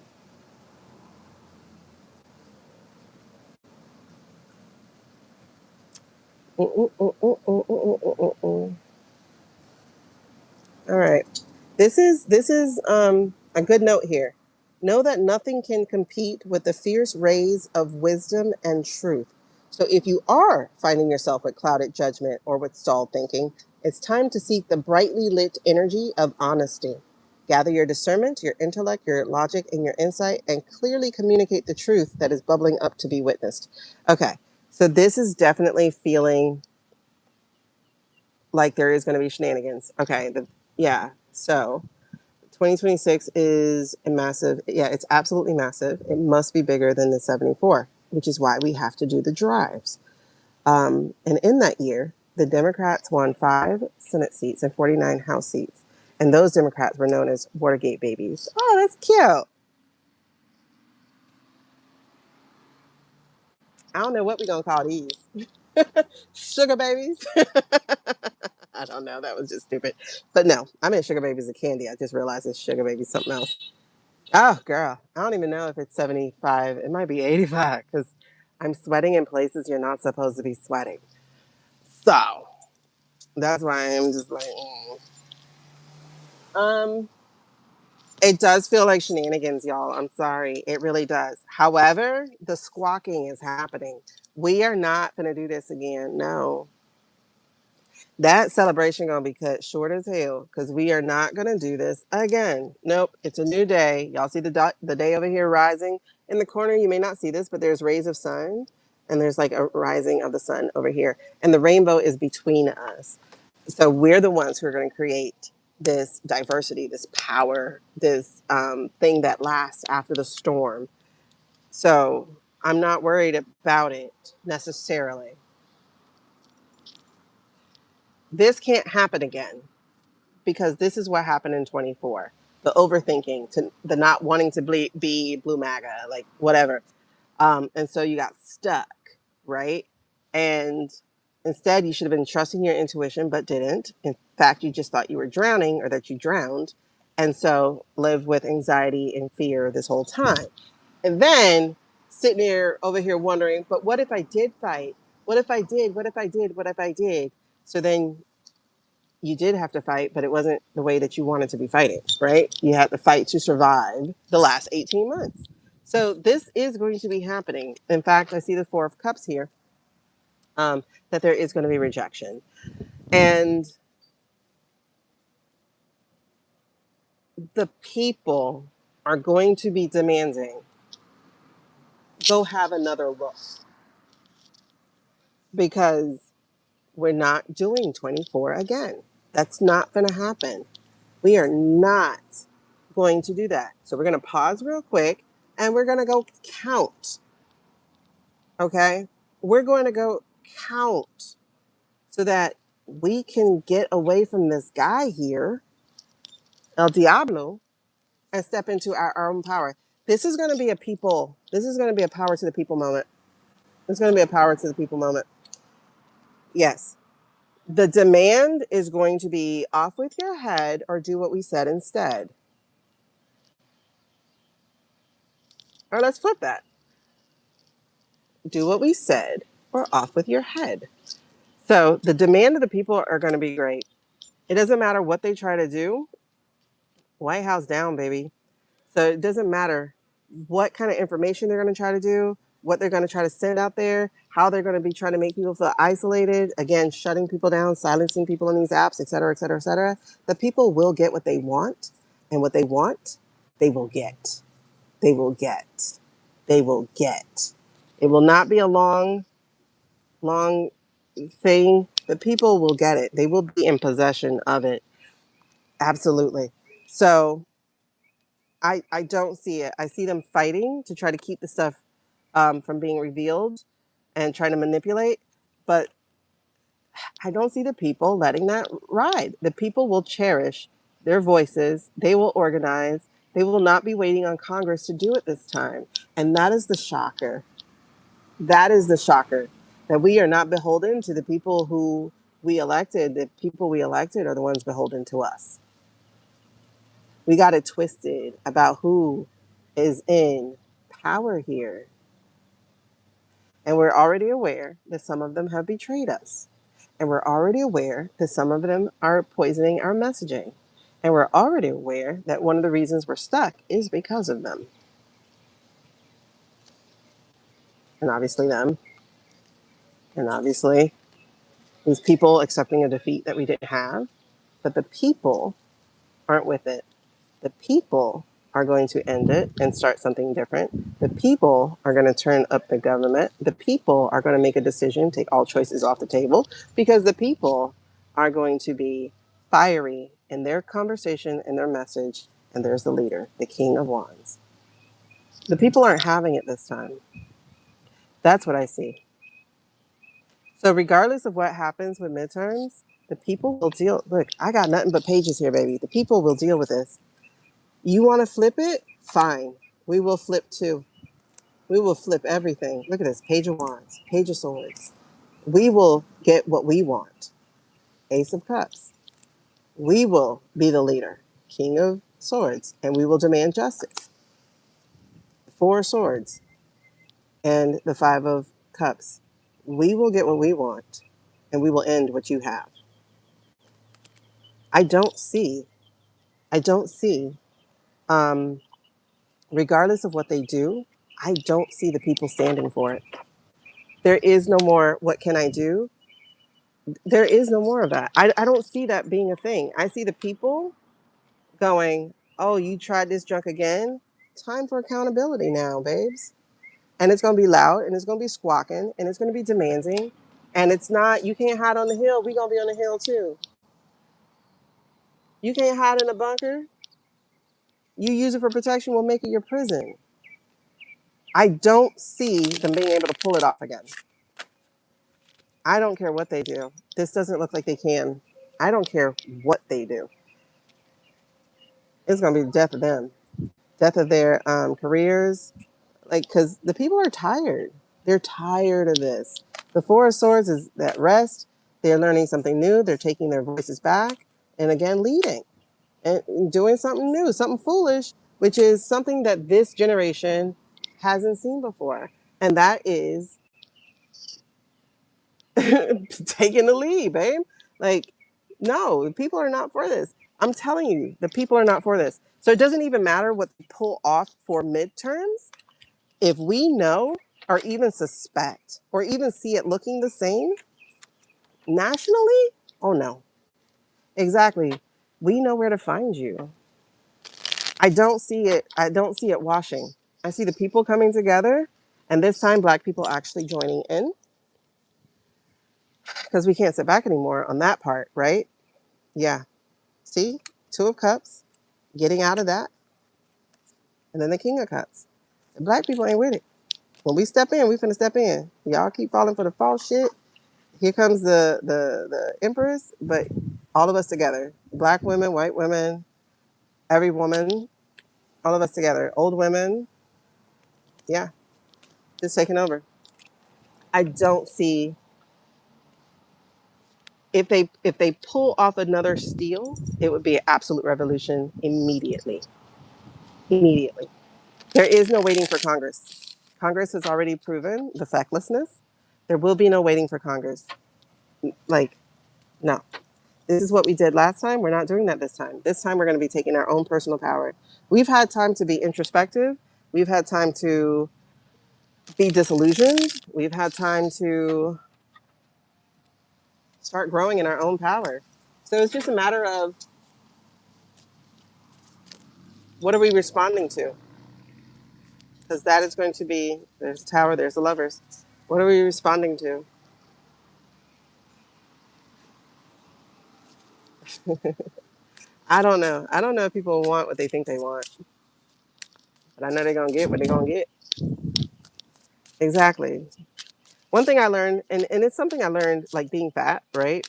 All right. This is a good note here. Know that nothing can compete with the fierce rays of wisdom and truth. So if you are finding yourself with clouded judgment or with stalled thinking, it's time to seek the brightly lit energy of honesty. Gather your discernment, your intellect, your logic, and your insight, and clearly communicate the truth that is bubbling up to be witnessed. Okay, so this is definitely feeling like there is going to be shenanigans. Okay, yeah. So 2026 is a massive, yeah, it's absolutely massive. It must be bigger than the 74, which is why we have to do the drives. And in that year, the Democrats won 5 Senate seats and 49 House seats. And those Democrats were known as Watergate babies. Oh, that's cute. I don't know what we're going to call these. Sugar babies. I don't know. That was just stupid. But no, I meant sugar babies a candy. I just realized it's sugar babies something else. Oh, girl. I don't even know if it's 75. It might be 85 because I'm sweating in places you're not supposed to be sweating. So that's why I'm just like, Um, it does feel like shenanigans, y'all. I'm sorry. It really does. However, the squawking is happening. We are not going to do this again. No. That celebration gonna be cut short as hell because we are not gonna do this again. Nope, it's a new day. Y'all see the day over here rising in the corner. You may not see this, but there's rays of sun, and there's like a rising of the sun over here, and the rainbow is between us. So we're the ones who are going to create this diversity, this power, this thing that lasts after the storm. So I'm not worried about it necessarily. This can't happen again because this is what happened in 24, the overthinking, to the not wanting to be blue maga, like whatever. And so you got stuck, right? And instead you should have been trusting your intuition but didn't. In fact, you just thought you were drowning or that you drowned, and so lived with anxiety and fear this whole time. And then sitting there over here wondering, but what if I did fight? What if I did? What if I did? What if I did? So then you did have to fight, but it wasn't the way that you wanted to be fighting, right? You had to fight to survive the last 18 months. So this is going to be happening. In fact, I see the Four of Cups here, that there is going to be rejection. And the people are going to be demanding, go have another look, because we're not doing 24 again. That's not going to happen. We are not going to do that. So we're going to pause real quick and we're going to go count. Okay. We're going to go count so that we can get away from this guy here, El Diablo, and step into our own power. This is going to be a power to the people moment. It's going to be a power to the people moment. Yes. The demand is going to be off with your head or do what we said instead. Or let's flip that. Do what we said or off with your head. So the demand of the people are going to be great. It doesn't matter what they try to do. White House down, baby. So it doesn't matter what kind of information they're going to try to do, what they're going to try to send out there, how they're going to be trying to make people feel isolated, again, shutting people down, silencing people in these apps, et cetera, et cetera, et cetera. The people will get what they want, and what they want, they will get. They will get. They will get. It will not be a long thing. The people will get it. They will be in possession of it. Absolutely. So I don't see it. I see them fighting to try to keep the stuff from being revealed and trying to manipulate. But I don't see the people letting that ride. The people will cherish their voices. They will organize. They will not be waiting on Congress to do it this time. And that is the shocker. That is the shocker, that we are not beholden to the people who we elected. The people we elected are the ones beholden to us. We got it twisted about who is in power here. And we're already aware that some of them have betrayed us. And we're already aware that some of them are poisoning our messaging. And we're already aware that one of the reasons we're stuck is because of them. And obviously them. And obviously these people accepting a defeat that we didn't have. But the people aren't with it. The people are going to end it and start something different. The people are going to turn up the government. The people are going to make a decision, take all choices off the table, because the people are going to be fiery in their conversation and their message. And there's the leader, the King of Wands. The people aren't having it this time. That's what I see. So regardless of what happens with midterms, the people will deal. Look, I got nothing but pages here, baby. The people will deal with this. You want to flip it? Fine. We will flip too. We will flip everything. Look at this. Page of Wands, Page of Swords. We will get what we want. Ace of Cups. We will be the leader. King of Swords. And we will demand justice. Four Swords. And the Five of Cups. We will get what we want. And we will end what you have. I don't see, um, regardless of what they do, I don't see the people standing for it. There is no more, what can I do? There is no more of that. I don't see that being a thing. I see the people going, oh, you tried this junk again? Time for accountability now, babes. And it's going to be loud, and it's going to be squawking, and it's going to be demanding. And it's not, you can't hide on the hill. We're going to be on the hill too. You can't hide in a bunker. You use it for protection, we'll make it your prison. I don't see them being able to pull it off again. I don't care what they do. This doesn't look like they can. I don't care what they do. It's going to be the death of them, death of their careers. Like, because the people are tired. They're tired of this. The Four of Swords is that rest. They're learning something new. They're taking their voices back. And again, leading and doing something new, something foolish, which is something that this generation hasn't seen before. And that is taking the lead, babe. Like, no, people are not for this. I'm telling you, the people are not for this. So it doesn't even matter what they pull off for midterms. If we know or even suspect or even see it looking the same nationally, oh no, exactly. We know where to find you. I don't see it. I don't see it washing. I see the people coming together, and this time Black people actually joining in, because we can't sit back anymore on that part, right? Yeah. See, Two of Cups, getting out of that, and then the King of Cups. The Black people ain't with it. When we step in, we finna step in. Y'all keep falling for the false shit. Here comes the Empress, but all of us together. Black women, white women, every woman, all of us together. Old women, yeah, just taking over. I don't see, if they pull off another steal, it would be an absolute revolution immediately. Immediately. There is no waiting for Congress. Congress has already proven the fecklessness. There will be no waiting for Congress. Like, no. This is what we did last time. We're not doing that this time. This time we're going to be taking our own personal power. We've had time to be introspective. We've had time to be disillusioned. We've had time to start growing in our own power. So it's just a matter of what are we responding to? Because that is going to be there's the tower, there's the lovers. What are we responding to? I don't know. I don't know if people want what they think they want, but I know they're gonna get what they're gonna get. Exactly. One thing I learned, and it's something I learned like being fat, right?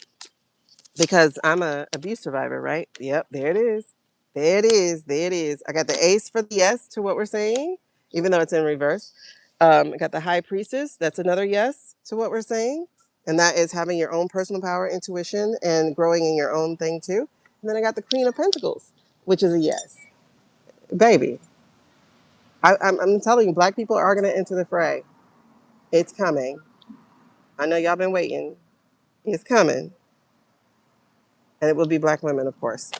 Because I'm a abuse survivor, right? Yep, there it is. There it is. There it is. I got the ace for the yes to what we're saying, even though it's in reverse. I got the high priestess. That's another yes to what we're saying. And that is having your own personal power, intuition, and growing in your own thing too. And then I got the queen of pentacles, which is a yes. Baby, I'm telling you, black people are going to enter the fray. It's coming. I know y'all been waiting. It's coming. And it will be black women, of course.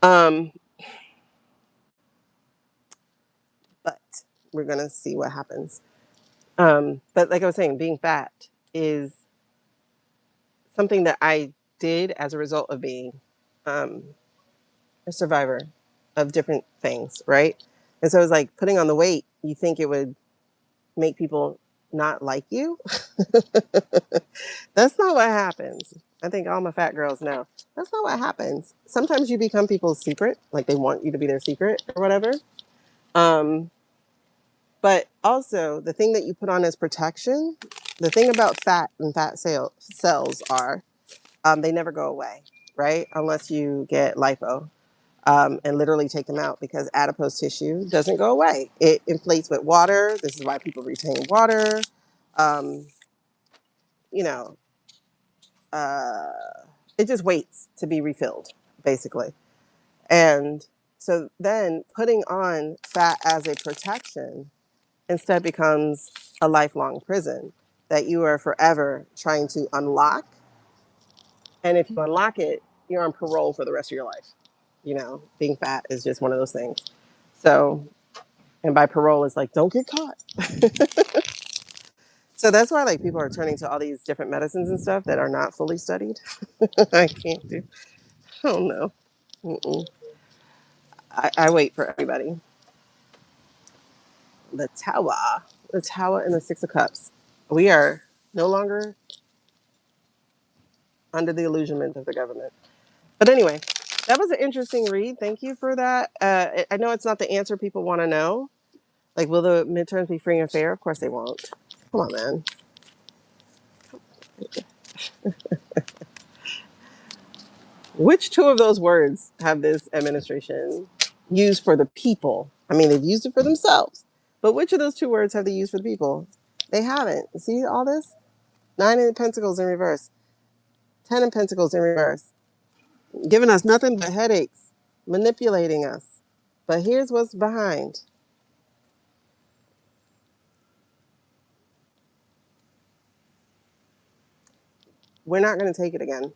Um, but we're going to see what happens. But like I was saying, being fat is something that I did as a result of being um, a survivor of different things, right? And so it's like putting on the weight, you think it would make people not like you. That's not what happens. I think all my fat girls know. That's not what happens. Sometimes you become people's secret, like they want you to be their secret or whatever. Um, but also, the thing that you put on as protection, the thing about fat and cells are they never go away, right? Unless you get lipo and literally take them out because adipose tissue doesn't go away. It inflates with water. This is why people retain water. Um, you know, uh, it just waits to be refilled, basically. And so then putting on fat as a protection instead becomes a lifelong prison that you are forever trying to unlock. And if you unlock it, you're on parole for the rest of your life. You know, being fat is just one of those things. So, and by parole, it's like, don't get caught. So that's why like people are turning to all these different medicines and stuff that are not fully studied. I can't do. Oh no. Mm-mm. I wait for everybody. The tower and the six of cups. We are no longer under the illusionment of the government. But anyway, that was an interesting read. Thank you for that. I know it's not the answer people want to know. Like, will the midterms be free and fair? Of course they won't. Come on, man. Which two of those words have this administration used for the people? I mean, they've used it for themselves. But which of those two words have they used for the people? They haven't. See all this? Nine of Pentacles in reverse. 10 of Pentacles in reverse. Giving us nothing but headaches. Manipulating us. But here's what's behind. We're not going to take it again.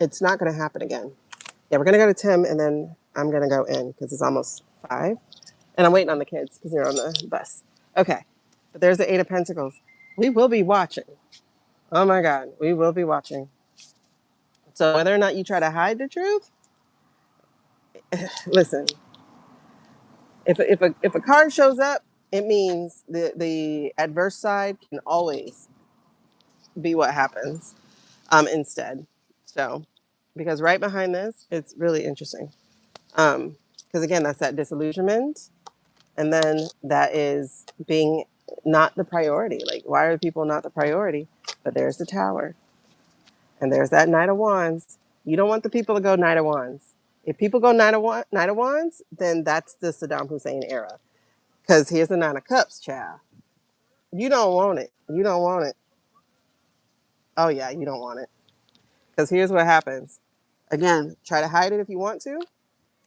It's not going to happen again. Yeah, we're going to go to Tim and then I'm going to go in because it's almost 5. And I'm waiting on the kids because they're on the bus. Okay. But there's the 8 of Pentacles. We will be watching. Oh my God. We will be watching. So whether or not you try to hide the truth, listen, if a card shows up, it means the adverse side can always be what happens instead. So, because right behind this, it's really interesting. Because again, that's that disillusionment. And then that is being not the priority. Like, why are people not the priority? But there's the tower. And there's that Knight of Wands. You don't want the people to go Knight of Wands. If people go Knight of Wands, then that's the Saddam Hussein era. Because here's the Nine of Cups, child. You don't want it. You don't want it. Oh, yeah, you don't want it. Because here's what happens. Again, try to hide it if you want to,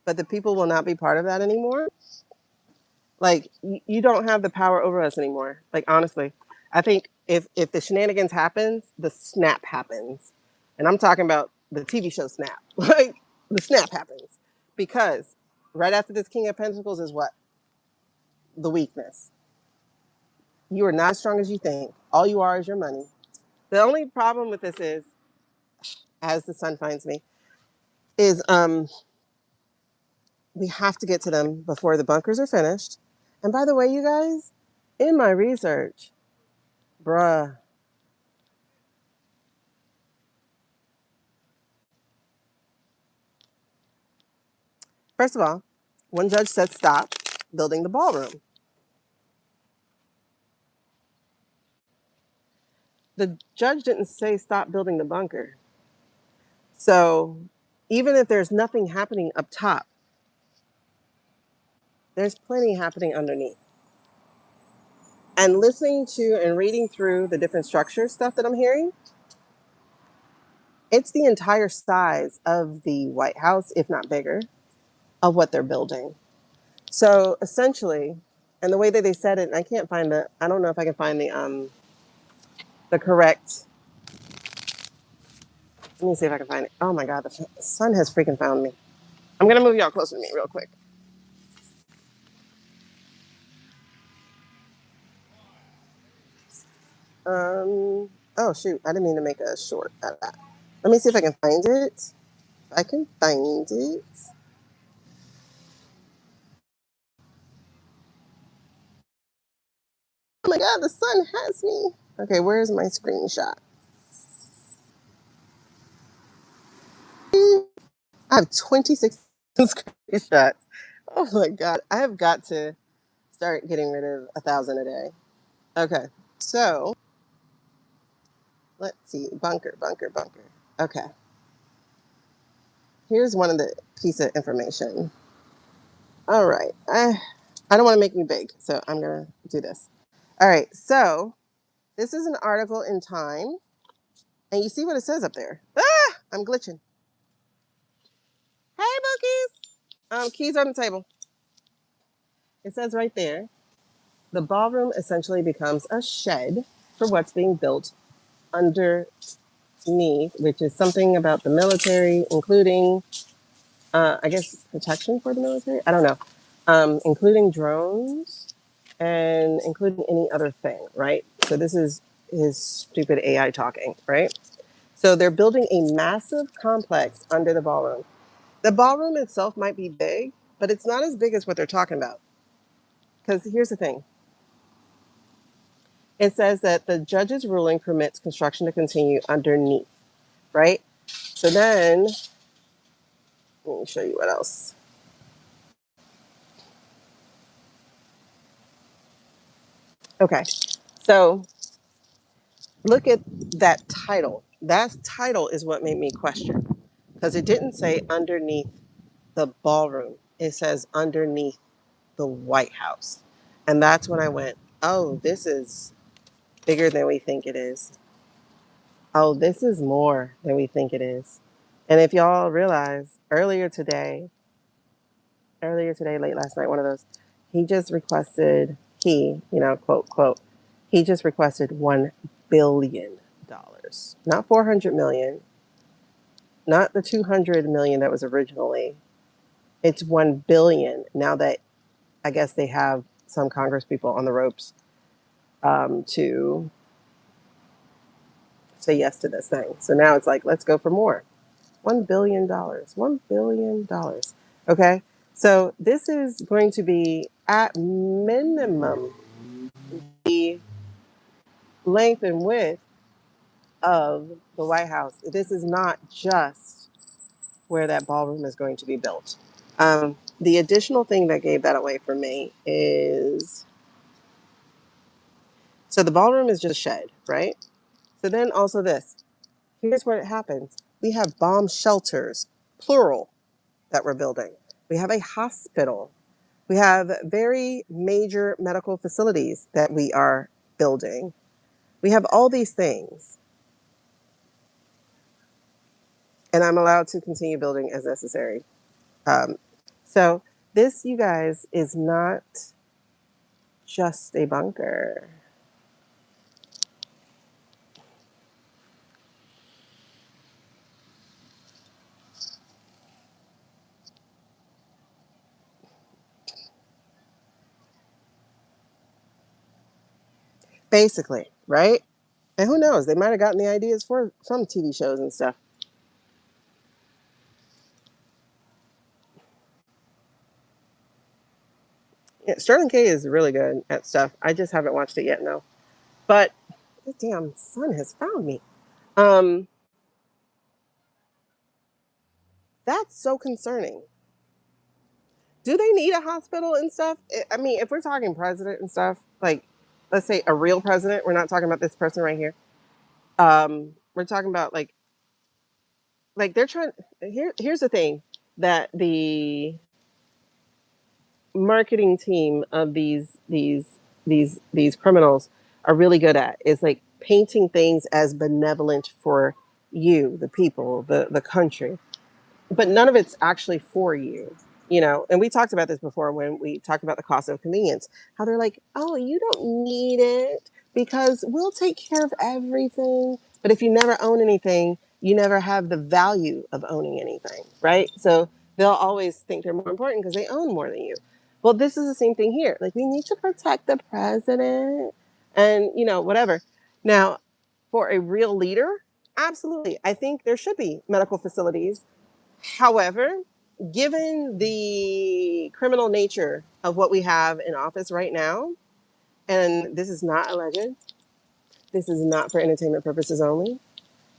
but the people will not be part of that anymore. Like, you don't have the power over us anymore. Like, honestly, I think if the shenanigans happens, the snap happens. And I'm talking about the TV show Snap. Like the snap happens because right after this King of Pentacles is what? The weakness. You are not as strong as you think. All you are is your money. The only problem with this is, as the sun finds me, is we have to get to them before the bunkers are finished. And by the way, you guys, in my research, bruh, first of all, one judge said stop building the ballroom. The judge didn't say stop building the bunker. So even if there's nothing happening up top, there's plenty happening underneath. And listening to and reading through the different structure stuff that I'm hearing, it's the entire size of the White House, if not bigger, of what they're building. So essentially, and the way that they said it, and I can't find I don't know if I can find the correct, let me see if I can find it. Oh my God, the sun has freaking found me. I'm gonna move y'all closer to me real quick. Oh shoot, I didn't mean to make a short out of that. Let me see if I can find it. If I can find it. Oh my God, the sun has me. Okay, where's my screenshot? I have 26 screenshots. Oh my God, I have got to start getting rid of 1,000 a day. Okay, so let's see, bunker. Okay, here's one of the piece of information. All right, I don't want to make me big, so I'm gonna do this. All right, so this is an article in Time, and you see what it says up there. Ah, I'm glitching. Hey, Bookies. Keys on the table. It says right there, the ballroom essentially becomes a shed for what's being built underneath, which is something about the military, including, I guess, protection for the military. I don't know, including drones and including any other thing, right? So this is his stupid AI talking, right? So they're building a massive complex under the ballroom. The ballroom itself might be big, but it's not as big as what they're talking about. Because here's the thing. It says that the judge's ruling permits construction to continue underneath, right? So then, let me show you what else. Okay, so look at that title. That title is what made me question because it didn't say underneath the ballroom. It says underneath the White House. And that's when I went, oh, this is bigger than we think it is. Oh, this is more than we think it is. And if y'all realize late last night, one of those, he just requested, quote, quote, he just requested $1 billion, not 400 million, not the 200 million that was originally. It's 1 billion. Now that I guess they have some Congress people on the ropes to say yes to this thing. So now it's like, let's go for more. $1 billion. $1 billion. Okay. So this is going to be at minimum the length and width of the White House. This is not just where that ballroom is going to be built. The additional thing that gave that away for me is, so the ballroom is just a shed, right? So then also this. Here's where it happens. We have bomb shelters, plural, that we're building. We have a hospital. We have very major medical facilities that we are building. We have all these things. And I'm allowed to continue building as necessary. Um, so this, you guys, is not just a bunker. basically, right? And who knows? They might have gotten the ideas from TV shows and stuff. Yeah, Sterling K is really good at stuff. I just haven't watched it yet, no. But the damn sun has found me. Um, that's so concerning. Do they need a hospital and stuff? I mean, if we're talking president and stuff, like let's say a real president, we're not talking about this person right here. We're talking about like they're trying. Here's the thing that the marketing team of these criminals are really good at is like painting things as benevolent for you, the people, the country, but none of it's actually for you, you know. And we talked about this before when we talked about the cost of convenience, how they're like, oh, you don't need it because we'll take care of everything. But if you never own anything, you never have the value of owning anything, right? So they'll always think they're more important because they own more than you. Well, this is the same thing here. Like, we need to protect the president and, you know, whatever. Now, for a real leader, absolutely, I think there should be medical facilities. However, given the criminal nature of what we have in office right now, and this is not alleged, this is not for entertainment purposes only,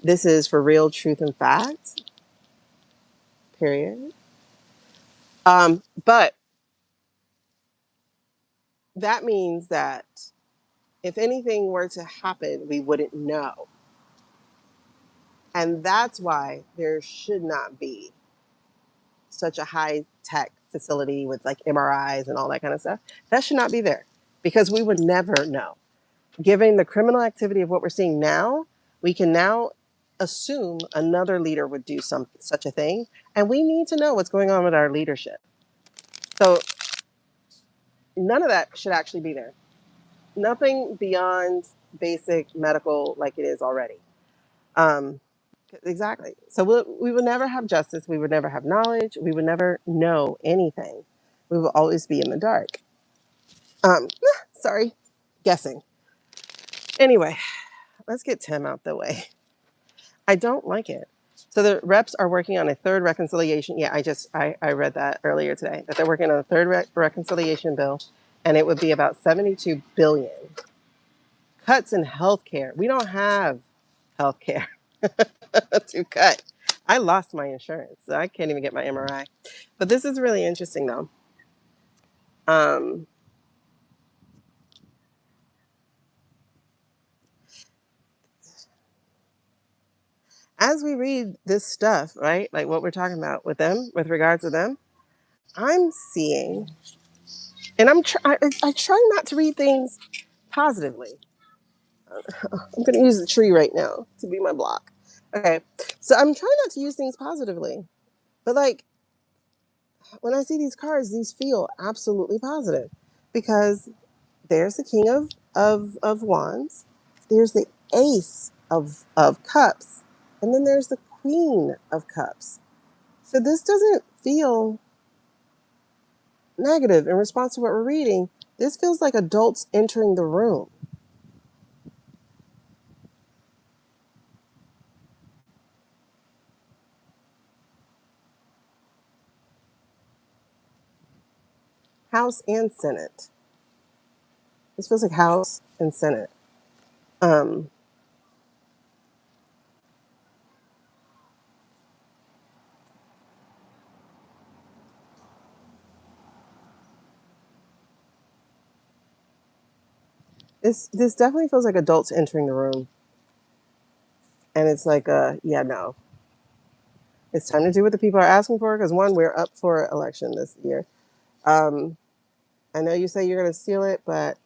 this is for real truth and facts, period. But that means that if anything were to happen, we wouldn't know. And that's why there should not be such a high tech facility with like MRIs and all that kind of stuff. That should not be there because we would never know. Given the criminal activity of what we're seeing now, we can now assume another leader would do such a thing, and we need to know what's going on with our leadership. So none of that should actually be there. Nothing beyond basic medical like it is already. Um, exactly. So we would never have justice. We would never have knowledge. We would never know anything. We will always be in the dark. Um, sorry, guessing. Anyway, let's get Tim out the way. I don't like it. So the reps are working on a third reconciliation. Yeah, I read that earlier today that they're working on a third reconciliation bill, and it would be about 72 billion. Cuts in healthcare. We don't have healthcare to cut. I lost my insurance, so I can't even get my MRI. But this is really interesting, though. Um, as we read this stuff, right, like what we're talking about with them, with regards to them, I'm seeing, and I try not to read things positively. I'm going to use the tree right now to be my block. Okay, so I'm trying not to use things positively, but like when I see these cards, these feel absolutely positive because there's the king of wands, there's the ace of cups, and then there's the queen of cups. So this doesn't feel negative in response to what we're reading. This feels like adults entering the room. House and Senate. This feels like House and Senate. Um, this definitely feels like adults entering the room, and it's like, yeah, no, it's time to do what the people are asking for. Because one, we're up for election this year. Um, I know you say you're going to steal it, but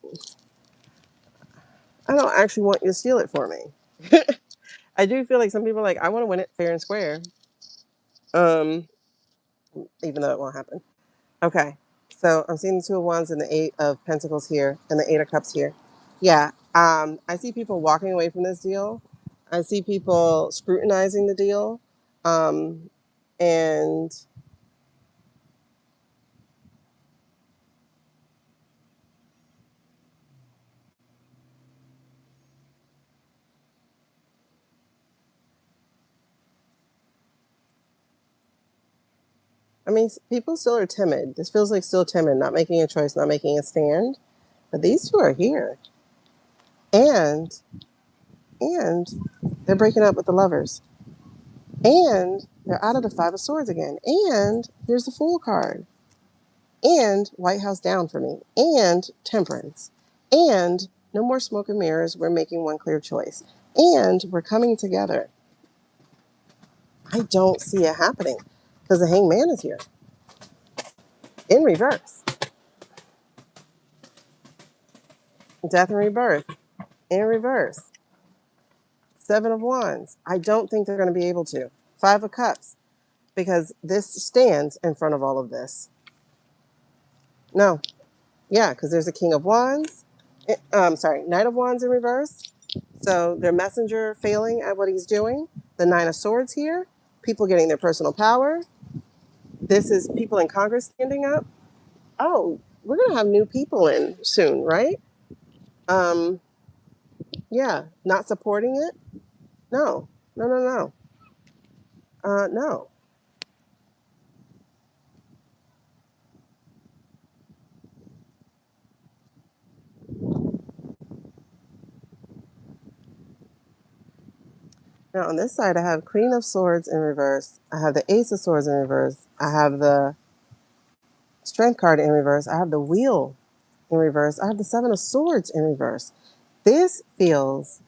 I don't actually want you to steal it for me. I do feel like some people are like, I want to win it fair and square, um, even though it won't happen. Okay, so I'm seeing the two of wands and the eight of pentacles here and the eight of cups here. Yeah, I see people walking away from this deal. I see people scrutinizing the deal, um, and mean, people still are timid. This feels like still timid, not making a choice, not making a stand. But these two are here. And they're breaking up with the lovers. And they're out of the Five of Swords again. And here's the Fool card. And White House down for me. And Temperance. And no more smoke and mirrors. We're making one clear choice. And we're coming together. I don't see it happening because the Hangman is here in reverse. Death and rebirth in reverse. Seven of Wands. I don't think they're going to be able to. Five of Cups, because this stands in front of all of this. No. Yeah, because there's a King of Wands. Knight of Wands in reverse. So their messenger failing at what he's doing. The Nine of Swords here. People getting their personal power. This is people in Congress standing up. Oh, we're going to have new people in soon, right? Yeah, not supporting it. No. No. Now on this side, I have Queen of Swords in reverse. I have the Ace of Swords in reverse. I have the Strength card in reverse. I have the Wheel in reverse. I have the Seven of Swords in reverse. This feels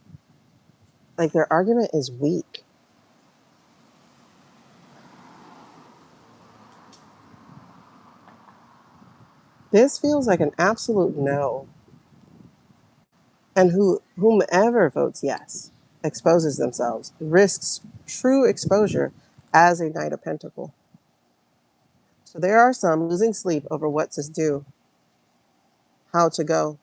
like their argument is weak. This feels like an absolute no. And whomever votes yes exposes themselves, risks true exposure as a Knight of Pentacles. So there are some losing sleep over what to do, how to go.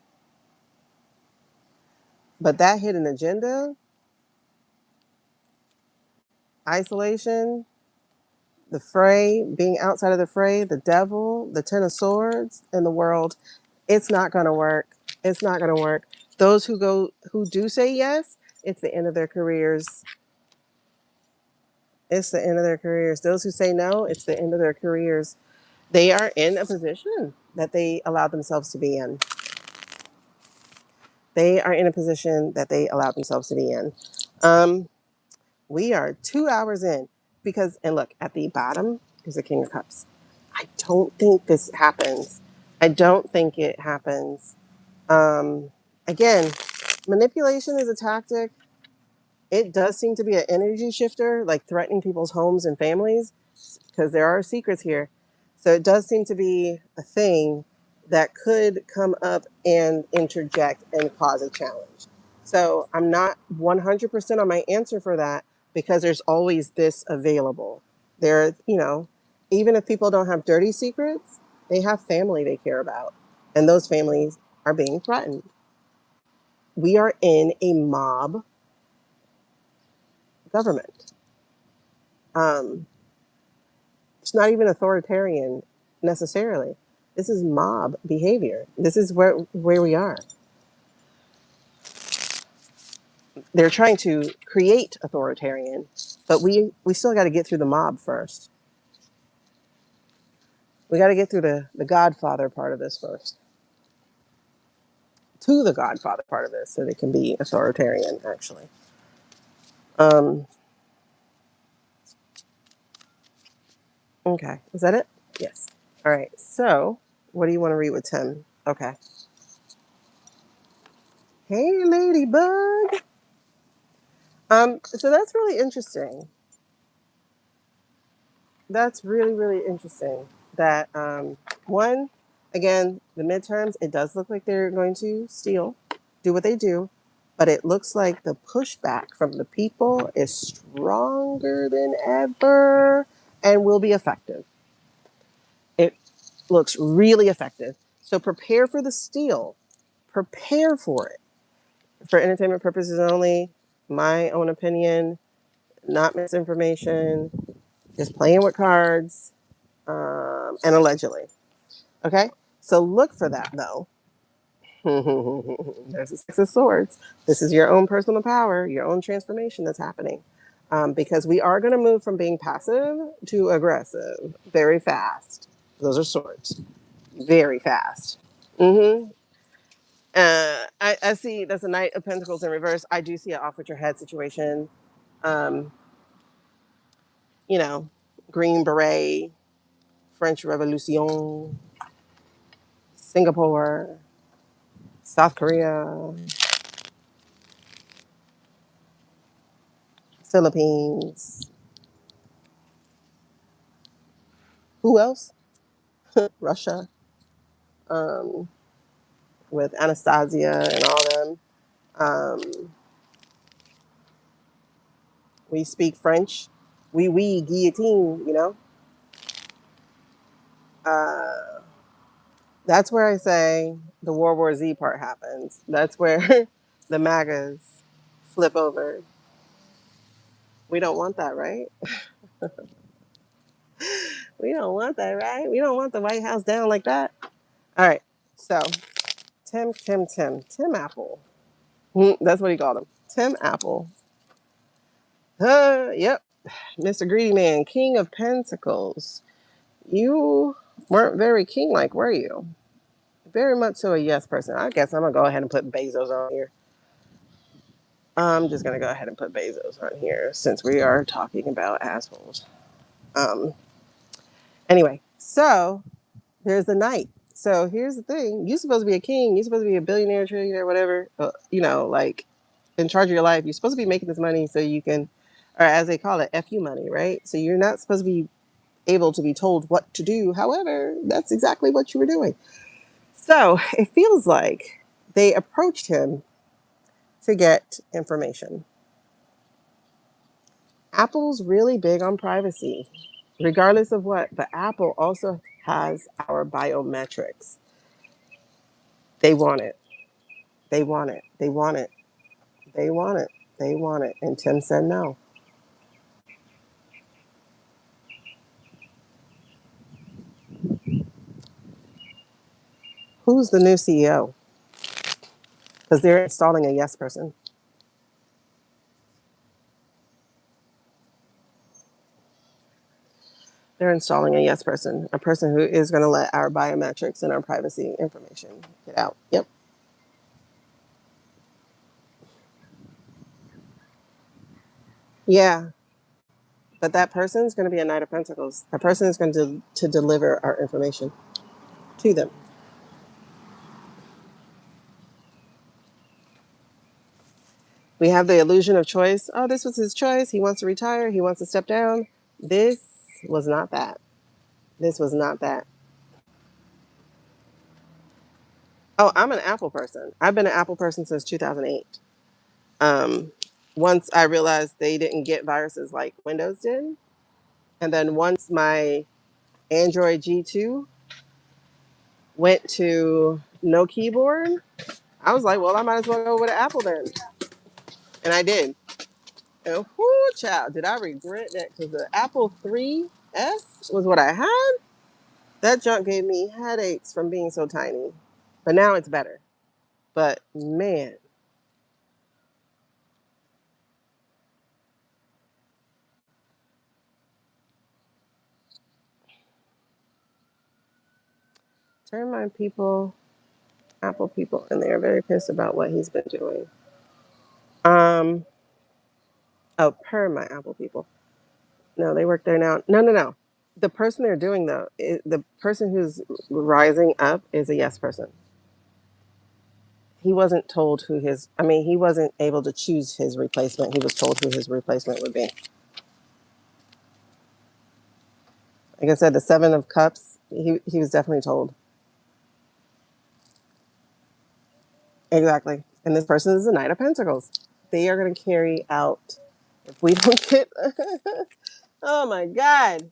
But that hidden agenda, isolation, the fray, being outside of the fray, the devil, the Ten of Swords in the world, it's not going to work. It's not going to work. Those who do say yes, it's the end of their careers. It's the end of their careers. Those who say no, it's the end of their careers. They are in a position that they allowed themselves to be in. They are in a position that they allowed themselves to be in. We are 2 hours in because, and look, at the bottom is the King of Cups. I don't think this happens. I don't think it happens. Again, manipulation is a tactic. It does seem to be an energy shifter, like threatening people's homes and families, because there are secrets here. So it does seem to be a thing that could come up and interject and cause a challenge. So I'm not 100% on my answer for that because there's always this available. There, even if people don't have dirty secrets, they have family they care about, and those families are being threatened. We are in a mob government. It's not even authoritarian necessarily. This is mob behavior. This is where we are. They're trying to create authoritarian, but we still got to get through the mob first. We got to get through the Godfather part of this first. To the Godfather part of this, so they can be authoritarian, actually. Okay, is that it? Yes. All right, so what do you want to read with Tim? Okay. Hey, Ladybug. So that's really interesting. That's really, really interesting. That one, again, the midterms, it does look like they're going to steal, do what they do, but it looks like the pushback from the people is stronger than ever and will be effective. It looks really effective. So prepare for the steal. Prepare for it. For entertainment purposes only, my own opinion, not misinformation, just playing with cards, and allegedly. Okay? So look for that, though. There's a Six of Swords. This is your own personal power, your own transformation that's happening. because we are going to move from being passive to aggressive very fast. Those are swords, very fast. Hmm. I see that's a Knight of Pentacles in reverse. I do see an off with your head situation. Um, you know, Green Beret, French Revolution, Singapore, South Korea, Philippines. Who else? Russia, um, with Anastasia and all them. Um, we speak French. We guillotine, you know. Uh, that's where I say the World War Z part happens. That's where the MAGAs flip over. We don't want that, right? We don't want that, right? We don't want the White House down like that. All right. So, Tim Apple. That's what he called him. Tim Apple. Yep. Mr. Greedy Man, King of Pentacles. You weren't very king like, were you? Very much so a yes person. I guess I'm going to go ahead and put Bezos on here. I'm just going to go ahead and put Bezos on here since we are talking about assholes. Um, anyway, so there's the knight. So here's the thing. You're supposed to be a king. You're supposed to be a billionaire, trillionaire, whatever. You know, like in charge of your life. You're supposed to be making this money so you can, or as they call it, FU money, right? So you're not supposed to be able to be told what to do. However, that's exactly what you were doing. So it feels like they approached him to get information. Apple's really big on privacy, regardless of what, but Apple also has our biometrics. They want it. They want it. They want it. They want it. They want it. And Tim said no. Who's the new CEO? Because they're installing a yes person. They're installing a yes person, a person who is going to let our biometrics and our privacy information get out. Yep. Yeah. But that person is going to be a Knight of Pentacles. That person is going to deliver our information to them. We have the illusion of choice. Oh, this was his choice. He wants to retire. He wants to step down. This was not that. This was not that. Oh, I'm an Apple person. I've been an Apple person since 2008. Um, once I realized they didn't get viruses like Windows did. And then once my Android G2 went to no keyboard, I was like, well, I might as well go with an Apple then. And I did. And whoo, child, did I regret that? Because the Apple 3S was what I had. That junk gave me headaches from being so tiny. But now it's better. But man, turn my people, Apple people, and they are very pissed about what he's been doing. Um, oh, per my Apple people. No, they work there now. No, no, no. The person they're doing though, the person who's rising up is a yes person. He wasn't told who his. I mean, he wasn't able to choose his replacement. He was told who his replacement would be. Like I said, the Seven of Cups. He was definitely told exactly. And this person is the Knight of Pentacles. They are going to carry out. If we don't get, oh my God,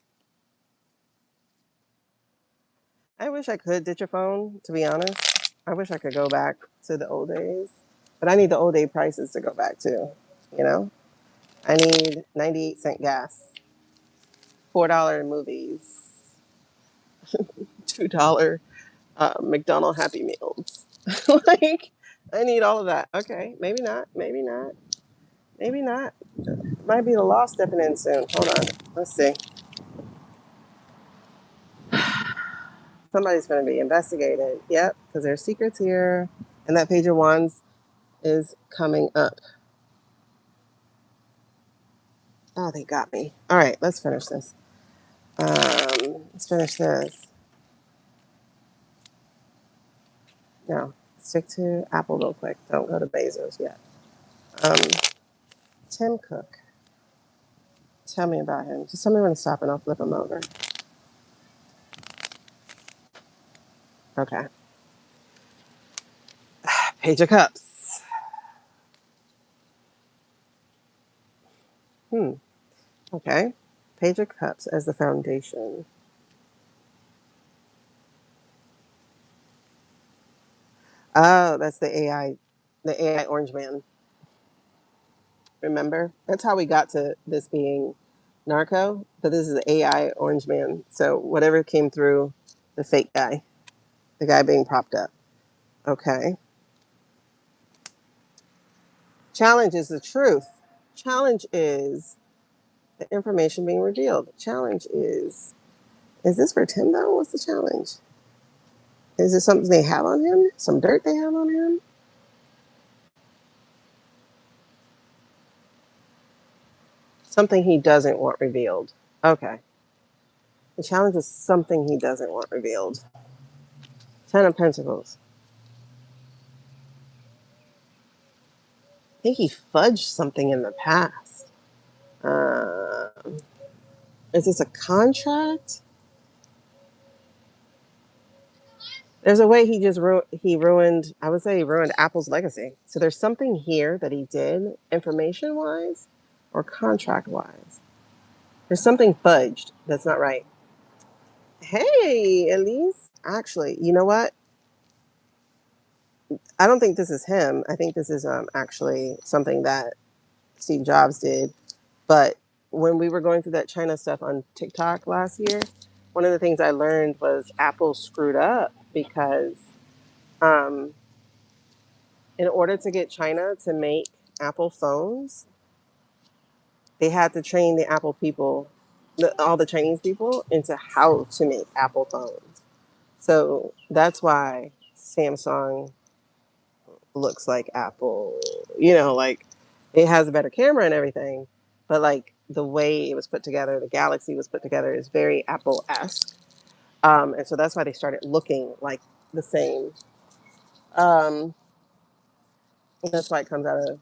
I wish I could ditch a phone. To be honest, I wish I could go back to the old days, but I need the old day prices to go back to. You know, I need 98-cent gas, $4 movies, $2 McDonald Happy Meals. Like, I need all of that. Okay, maybe not. Maybe not. Maybe not. Might be the law stepping in soon. Hold on. Let's see. Somebody's going to be investigated. Yep, because there's secrets here. And that page of wands is coming up. Oh, they got me. All right, let's finish this. Let's finish this. No, stick to Apple real quick. Don't go to Bezos yet. Um, Tim Cook. Tell me about him. Just tell me when to stop and I'll flip him over. Okay. Page of Cups. Okay. Page of Cups as the foundation. Oh, that's the AI orange man. Remember? That's how we got to this being narco, but this is the AI orange man. So whatever came through the fake guy, the guy being propped up. Okay. Challenge is the truth. Challenge is the information being revealed. Challenge is this for Tim though? What's the challenge? Is it something they have on him? Some dirt they have on him? Something he doesn't want revealed. Okay. The challenge is something he doesn't want revealed. Ten of Pentacles. I think he fudged something in the past. Uh, is this a contract? There's a way he just he ruined. I would say he ruined Apple's legacy. So there's something here that he did, information wise, or contract wise. There's something fudged that's not right. Hey, Elise. Actually, you know what? I don't think this is him. I think this is actually something that Steve Jobs did. But when we were going through that China stuff on TikTok last year, one of the things I learned was Apple screwed up because um, in order to get China to make Apple phones, they had to train the Apple people, all the Chinese people, into how to make Apple phones. So that's why Samsung looks like Apple. Like it has a better camera and everything, but like the way it was put together, the Galaxy was put together is very Apple-esque. And so that's why they started looking like the same. Um, that's why it comes out of.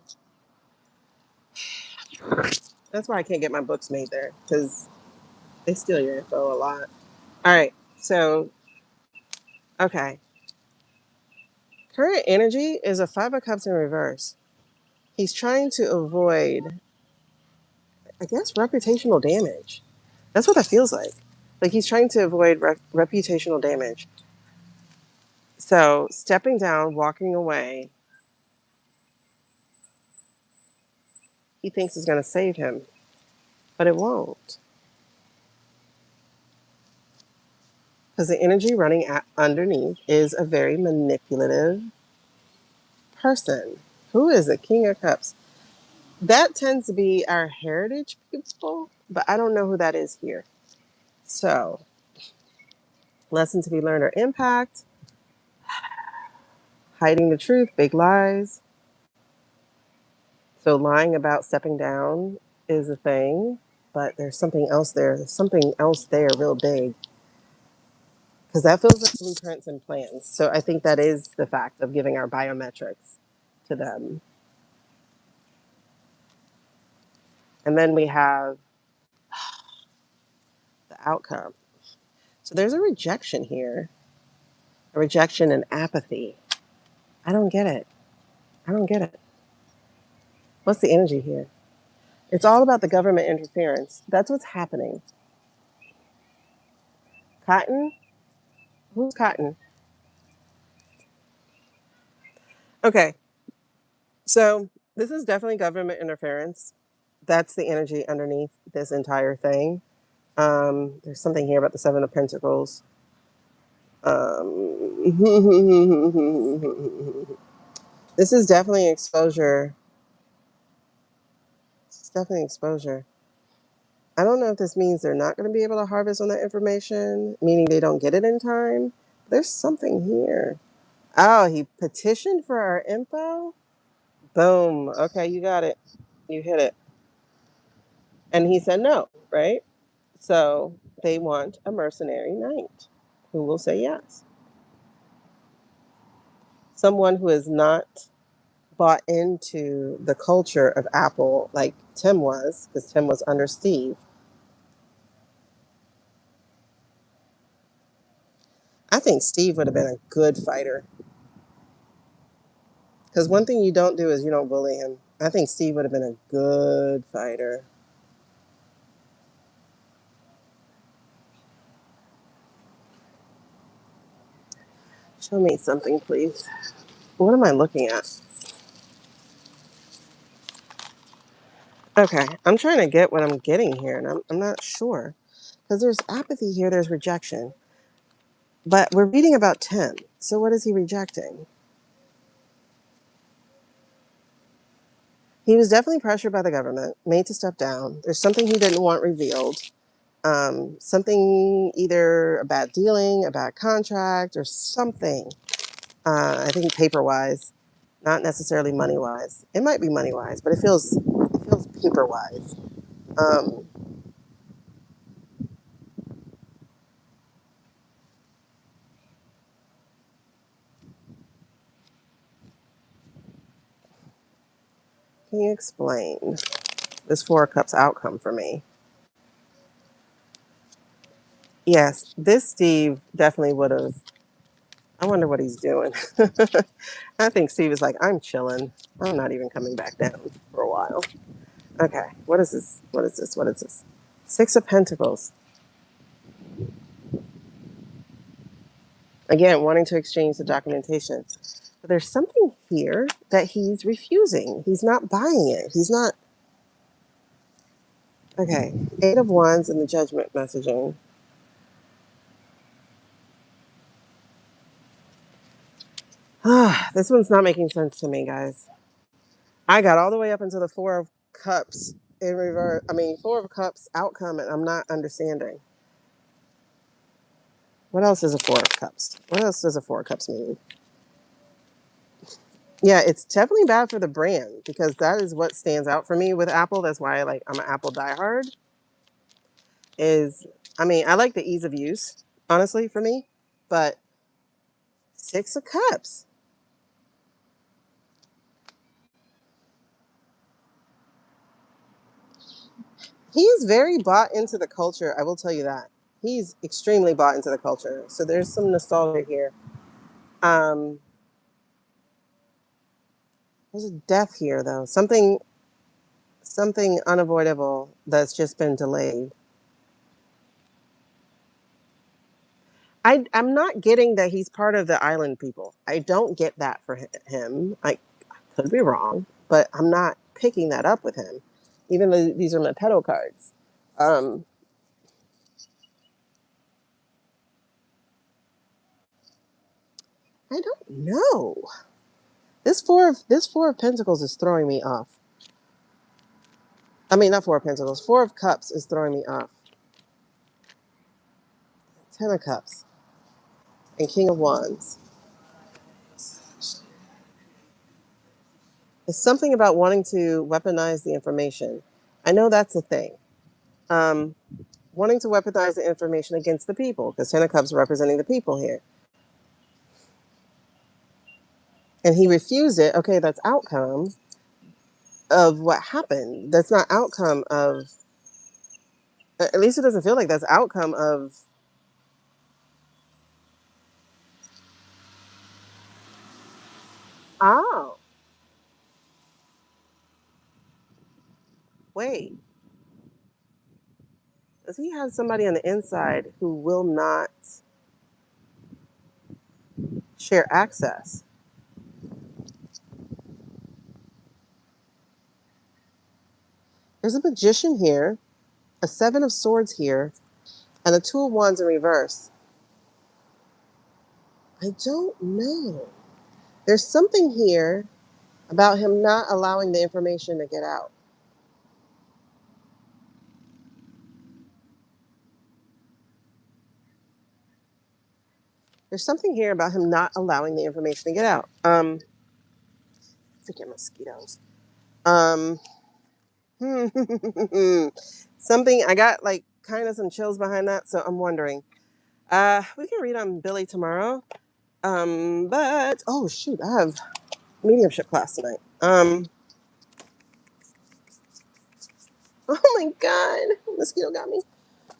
That's why I can't get my books made there because they steal your info a lot. All right, so okay, current energy is a Five of Cups in reverse. He's trying to avoid, I guess, reputational damage. That's what that feels like. Like he's trying to avoid reputational damage. So stepping down, walking away, he thinks is going to save him, but it won't. Because the energy running underneath is a very manipulative person. Who is the King of Cups? That tends to be our heritage people, but I don't know who that is here. So, lesson to be learned or impact, hiding the truth, big lies. So, lying about stepping down is a thing, but there's something else there. There's something else there, real big. Because that feels like blueprints and plans. So, I think that is the fact of giving our biometrics to them. And then we have the outcome. So, there's a rejection here, a rejection and apathy. I don't get it. I don't get it. What's the energy here? It's all about the government interference. That's what's happening. Cotton? Who's Cotton? Okay, so this is definitely government interference. That's the energy underneath this entire thing. There's something here about the Seven of Pentacles. Um, this is definitely exposure. definitely exposure. I don't know if this means they're not going to be able to harvest on that information, meaning they don't get it in time. There's something here. Oh, he petitioned for our info? Boom. Okay, you got it. You hit it. And he said no, right? So they want a mercenary knight who will say yes. Someone who is not bought into the culture of Apple like Tim was, because Tim was under Steve. I think Steve would have been a good fighter. Because one thing you don't do is you don't bully him. I think Steve would have been a good fighter. Show me something, please. What am I looking at? Okay, I'm trying to get what I'm getting here, and I'm not sure. Because there's apathy here, there's rejection. But we're reading about Tim. So what is he rejecting? He was definitely pressured by the government, made to step down. There's something he didn't want revealed. Something, either a bad dealing, a bad contract, or something. I think paper wise, not necessarily money wise. It might be money wise, but it feels paper wise. Um, can you explain this Four of Cups outcome for me? Yes, this Steve definitely would have. I wonder what he's doing. I think Steve is like, I'm chilling. I'm not even coming back down for a while. Okay, what is this? What is this? What is this? Six of Pentacles. Again, wanting to exchange the documentation. But there's something here that he's refusing. He's not buying it. He's not. Okay, Eight of Wands and the Judgment messaging. This one's not making sense to me, guys. I got all the way up into the Four of Cups in reverse. I mean, Four of Cups outcome, and I'm not understanding. What else is a Four of Cups? What else does a Four of Cups mean? Yeah, it's definitely bad for the brand because that is what stands out for me with Apple. That's why I'm an Apple diehard. Is I mean, I like the ease of use, honestly, for me, but Six of Cups. He is very bought into the culture. I will tell you that. He's extremely bought into the culture. So there's some nostalgia here. Um, there's a death here though. Something unavoidable that's just been delayed. I'm not getting that he's part of the island people. I don't get that for him. I could be wrong, but I'm not picking that up with him. Even though these are my pedal cards. Um, I don't know. This four of Pentacles is throwing me off. I mean, not Four of Pentacles. Four of Cups is throwing me off. Ten of Cups and King of Wands. It's something about wanting to weaponize the information. I know that's a thing. Um, Wanting to weaponize the information against the people, because Ten of Cups representing the people here. And he refused it. Okay, that's outcome of what happened. That's not outcome of, at least it doesn't feel like that's outcome of, oh, wait. Does he have somebody on the inside who will not share access? There's a Magician here, a Seven of Swords here, and a Two of Wands in reverse. I don't know. There's something here about him not allowing the information to get out. There's something here about him not allowing the information to get out. Freaking mosquitoes. Something I got like kind of some chills behind that, so I'm wondering. We can read on Billy tomorrow. But oh shoot, I have mediumship class tonight. Oh my god, mosquito got me.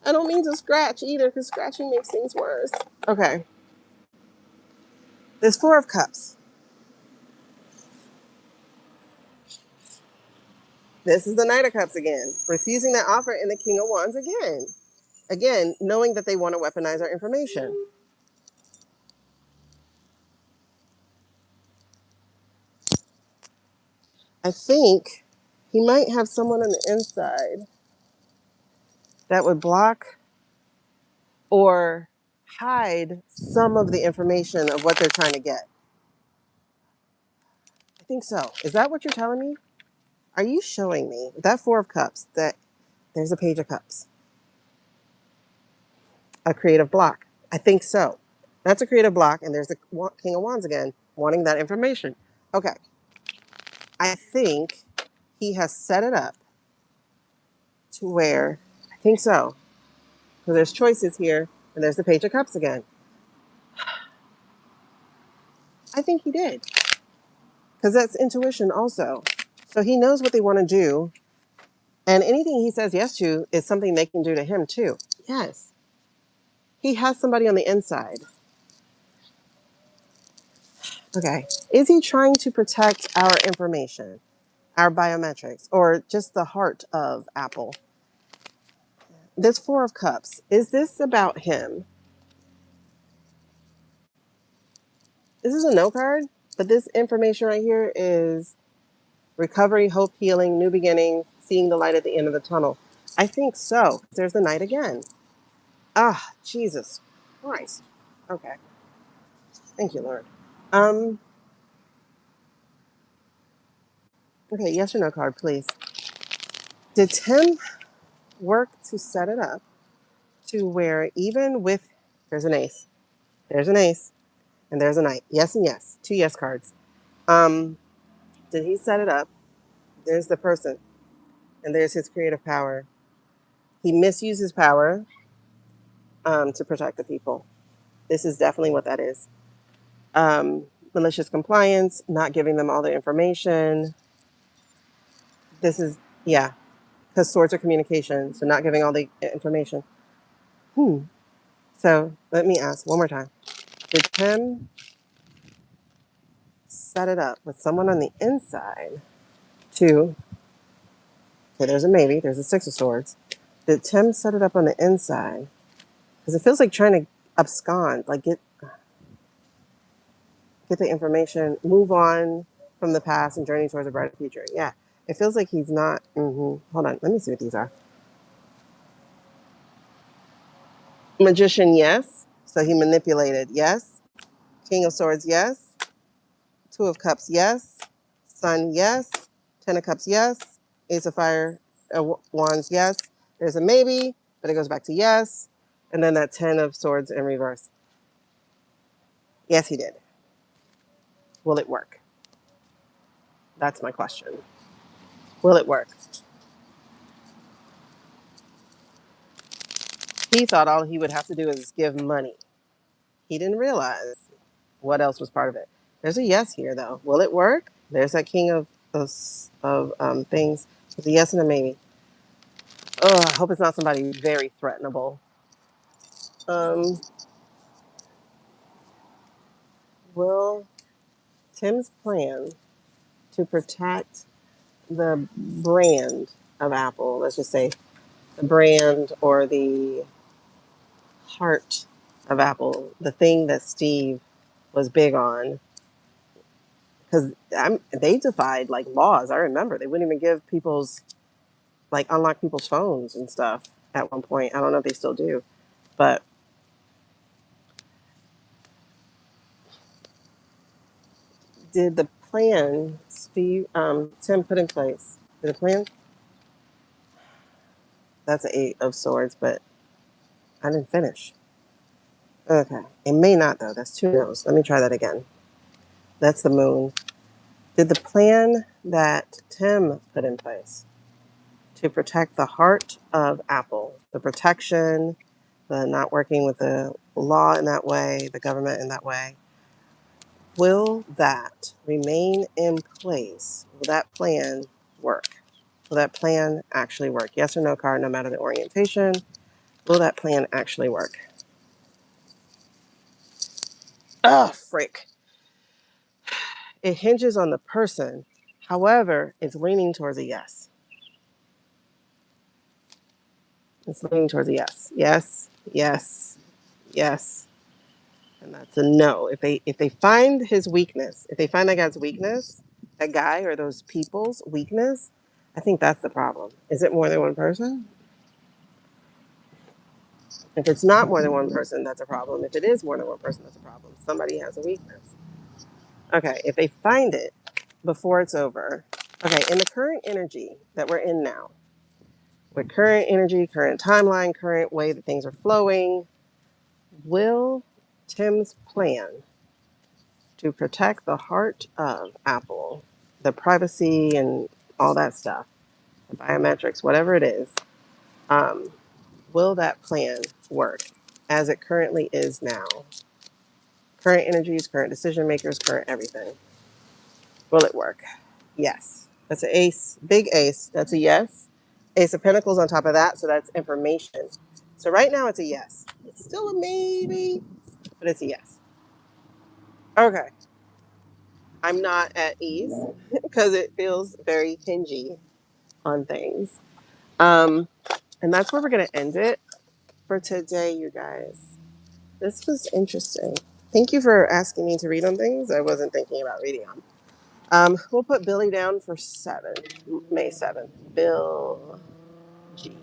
I don't mean to scratch either, because scratching makes things worse. Okay. There's Four of Cups. This is the Knight of Cups again. Refusing that offer, and the King of Wands again. Again, knowing that they want to weaponize our information. I think he might have someone on the inside that would block or hide some of the information of what they're trying to get. I think so. Is that what you're telling me? Are you showing me that Four of Cups that there's a Page of Cups? A creative block. I think so. That's a creative block, and there's the King of Wands again, wanting that information. Okay. I think he has set it up to where, I think so, because there's choices here, and there's the Page of Cups again. I think he did, because that's intuition also. So he knows what they want to do, and anything he says yes to is something they can do to him too. Yes. He has somebody on the inside. Okay. Is he trying to protect our information, our biometrics, or just the heart of Apple? This Four of Cups, is this about him? This is a no card, but this information right here is recovery, hope, healing, new beginning, seeing the light at the end of the tunnel. I think so. There's the Knight again. Ah, Jesus Christ. Okay. Thank you, Lord. Um, okay, yes or no card, please. Did Tim work to set it up to where even with there's an ace, and there's a knight. Yes and yes. Two yes cards. Um, did he set it up? There's the person, and there's his creative power. He misuses power to protect the people. This is definitely what that is. Malicious compliance, not giving them all the information. This is, yeah, because swords are communication, so not giving all the information. So let me ask one more time. Did Tim set it up with someone on the inside to, okay, there's a maybe, there's a Six of Swords. Did Tim set it up on the inside? Because it feels like trying to abscond, like get the information, move on from the past and journey towards a brighter future. Yeah, it feels like he's not. Hold on, let me see what these are. Magician, yes. So he manipulated, yes. King of Swords, yes. Two of Cups, yes. Sun, yes. Ten of Cups, yes. Ace of Fire, Wands, yes. There's a maybe, but it goes back to yes. And then that Ten of Swords in reverse. Yes, he did. Will it work? That's my question. Will it work? He thought all he would have to do is give money. He didn't realize what else was part of it. There's a yes here, though. Will it work? There's that king of things. There's a yes and a maybe. Oh, I hope it's not somebody very threatenable. Um, will Tim's plan to protect the brand of Apple, let's just say the brand or the heart of Apple, the thing that Steve was big on, because they defied like laws. I remember they wouldn't even give people's like unlock people's phones and stuff at one point. I don't know if they still do, but did the plan Tim put in place? Did the plan? That's an Eight of Swords, but I didn't finish. Okay. It may not, though. That's 2 no's. Let me try that again. That's the moon. Did the plan that Tim put in place to protect the heart of Apple, the protection, the not working with the law in that way, the government in that way, will that remain in place? Will that plan work? Will that plan actually work? Yes or no card, no matter the orientation. Will that plan actually work? Oh, frick. It hinges on the person. However, it's leaning towards a yes. It's leaning towards a yes. Yes, yes, yes. And that's a no. If they find his weakness, if they find that guy's weakness, that guy or those people's weakness, I think that's the problem. Is it more than one person? If it's not more than one person, that's a problem. If it is more than one person, that's a problem. Somebody has a weakness. Okay, if they find it before it's over. Okay, in the current energy that we're in now, with current energy, current timeline, current way that things are flowing, will Tim's plan to protect the heart of Apple, the privacy and all that stuff, the biometrics, whatever it is, um, will that plan work as it currently is now? Current energies, current decision makers, current everything. Will it work? Yes. That's an ace, big ace. That's a yes. Ace of Pentacles on top of that, so that's information. So right now it's a yes. It's still a maybe, but it's a yes. Okay. I'm not at ease because it feels very hingy on things. Um, and that's where we're going to end it for today, you guys. This was interesting. Thank you for asking me to read on things I wasn't thinking about reading on. We'll put Billy down for 7, May 7th. Bill G.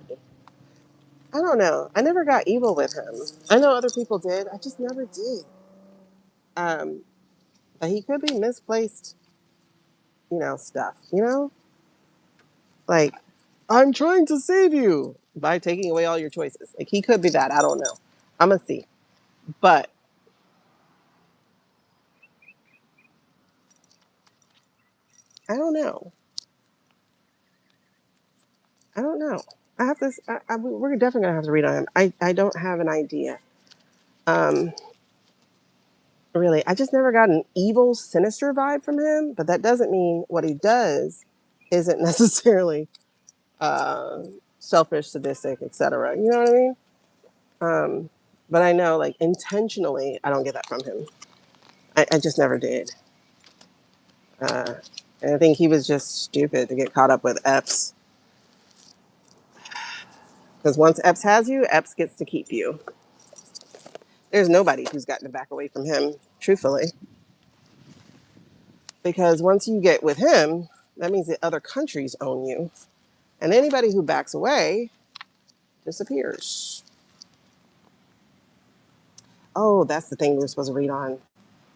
I don't know. I never got evil with him. I know other people did. I just never did. Um, but he could be misplaced, stuff, Like, I'm trying to save you by taking away all your choices. Like, he could be that. I don't know. I'm going to see. But I don't know. I don't know. I have this. We're definitely going to have to read on him. I don't have an idea. Um, really. I just never got an evil, sinister vibe from him. But that doesn't mean what he does isn't necessarily selfish, sadistic, etc. You know what I mean? But I know, like, intentionally, I don't get that from him. I just never did. Uh, and I think he was just stupid to get caught up with Epps. Because once Epps has you, Epps gets to keep you. There's nobody who's gotten to back away from him, truthfully. Because once you get with him, that means that other countries own you. And anybody who backs away disappears. Oh, that's the thing we were supposed to read on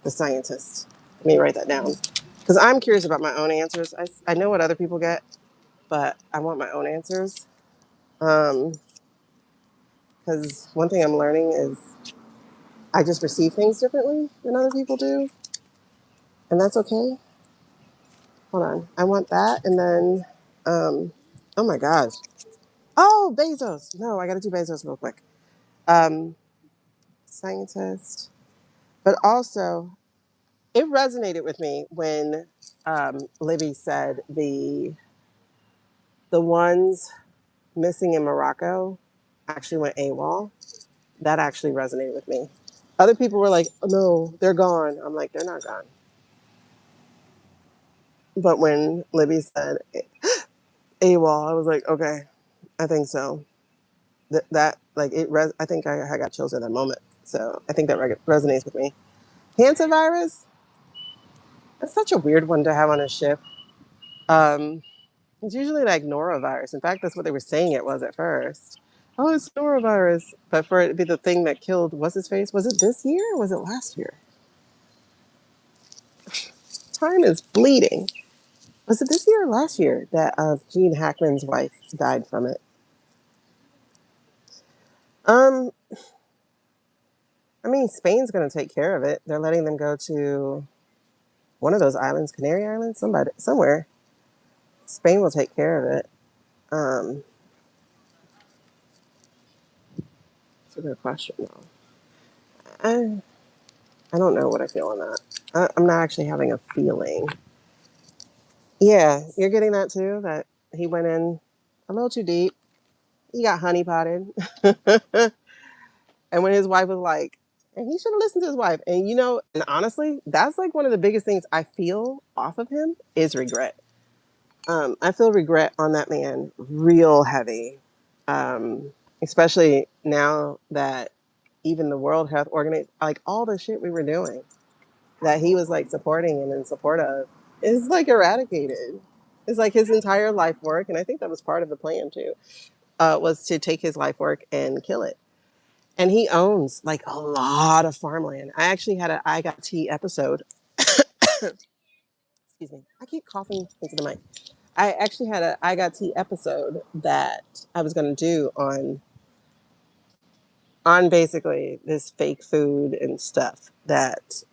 the scientist. Let me write that down. Because I'm curious about my own answers. I know what other people get, but I want my own answers. Because one thing I'm learning is I just receive things differently than other people do. And that's okay. Hold on. I want that. And then, oh my gosh. Oh, Bezos. No, I got to do Bezos real quick. Um, Scientist. But also, it resonated with me when Libby said the ones missing in Morocco actually went AWOL. That actually resonated with me. Other people were like, oh, no, they're gone. I'm like, they're not gone. But when Libby said AWOL, I was like, okay, I think so. I think I got chills at that moment. So I think that resonates with me. Hantavirus, that's such a weird one to have on a ship. Um, it's usually like norovirus. In fact, that's what they were saying it was at first. Oh, it's norovirus. But for it to be the thing that killed, what's his face? Was it this year or was it last year? Time is bleeding. Was it this year or last year that Gene Hackman's wife died from it? Um, I mean, Spain's going to take care of it. They're letting them go to one of those islands, Canary Islands, somewhere. Spain will take care of it. Um, it's a good question, though. I don't know what I feel on that. I'm not actually having a feeling. Yeah, you're getting that too. That he went in a little too deep. He got honey potted, and when his wife was like, and he should have listened to his wife. And and honestly, that's like one of the biggest things I feel off of him is regret. I feel regret on that man real heavy, especially now that even the World Health Organization, like all the shit we were doing, that he was like supporting and in support of, is like eradicated. It's like his entire life work, and I think that was part of the plan too, was to take his life work and kill it. And he owns like a lot of farmland. I actually had an I Got Tea episode. Excuse me. I keep coughing into the mic. I actually had a I Got Tea episode that I was going to do on basically this fake food and stuff that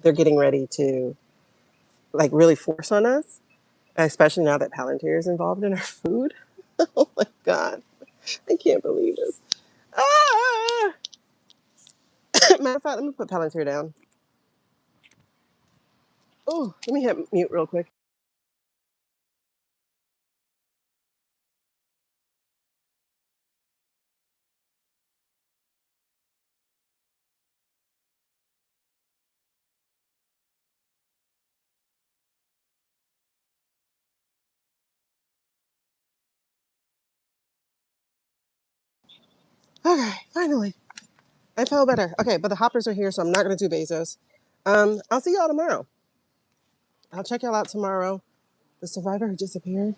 they're getting ready to like really force on us, especially now that Palantir is involved in our food. Oh my god, I can't believe this. Ah! Matter of fact, let me put Palantir down. Oh, let me hit mute real quick. Okay, finally. I feel better. Okay, but the hoppers are here, so I'm not going to do Bezos. I'll see y'all tomorrow. I'll check y'all out tomorrow. The survivor who disappeared.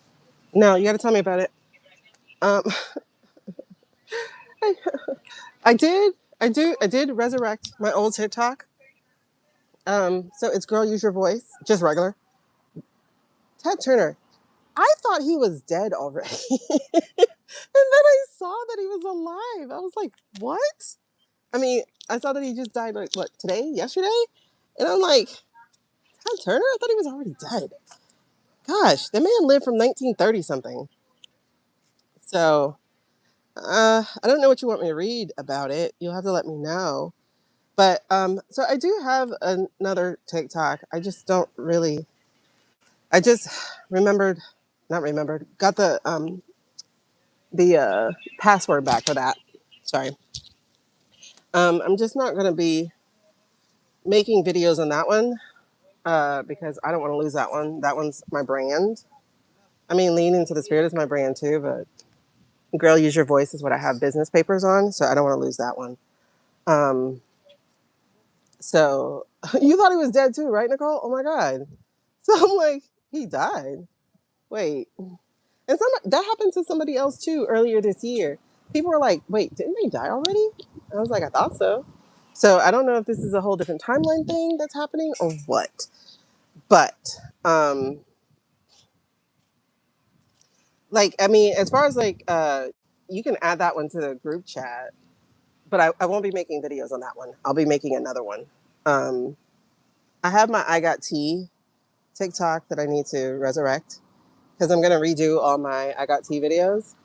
No, you got to tell me about it. Um, I, I did. I did resurrect my old TikTok. So it's girl use your voice, just regular. Ted Turner. I thought he was dead already, and then I saw that he was alive. I was like, what? I mean, I saw that he just died like what today, yesterday, and I'm like, Ted Turner. I thought he was already dead. Gosh, the man lived from 1930 something. So I don't know what you want me to read about it. You'll have to let me know. But so I do have another TikTok. I just don't really. I just remembered, not remembered, got the password back for that. Sorry. I'm just not going to be making videos on that one because I don't want to lose that one. That one's my brand. I mean, Lean into the Spirit is my brand too, but Girl Use Your Voice is what I have business papers on, so I don't want to lose that one. Um, so you thought he was dead too, right, Nicole? Oh my God. So I'm like, he died. Wait. And that happened to somebody else too earlier this year. People were like, wait, didn't they die already? I was like, I thought so. So I don't know if this is a whole different timeline thing that's happening or what. But like, I mean, as far as like you can add that one to the group chat, but I won't be making videos on that one. I'll be making another one. Um I have my I Got Tea TikTok that I need to resurrect because I'm gonna redo all my I Got Tea videos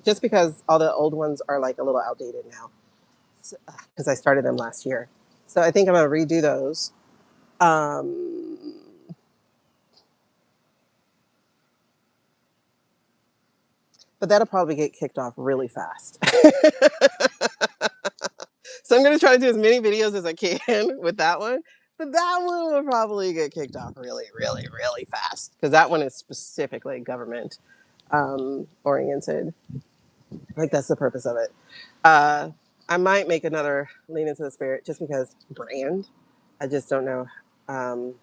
just because all the old ones are like a little outdated now because I started them last year. So I think I'm gonna redo those. Um, but that'll probably get kicked off really fast. So I'm gonna try to do as many videos as I can with that one. But that one will probably get kicked off really, really, really fast because that one is specifically government oriented. Like that's the purpose of it. Uh, I might make another Lean into the Spirit just because brand. I just don't know um,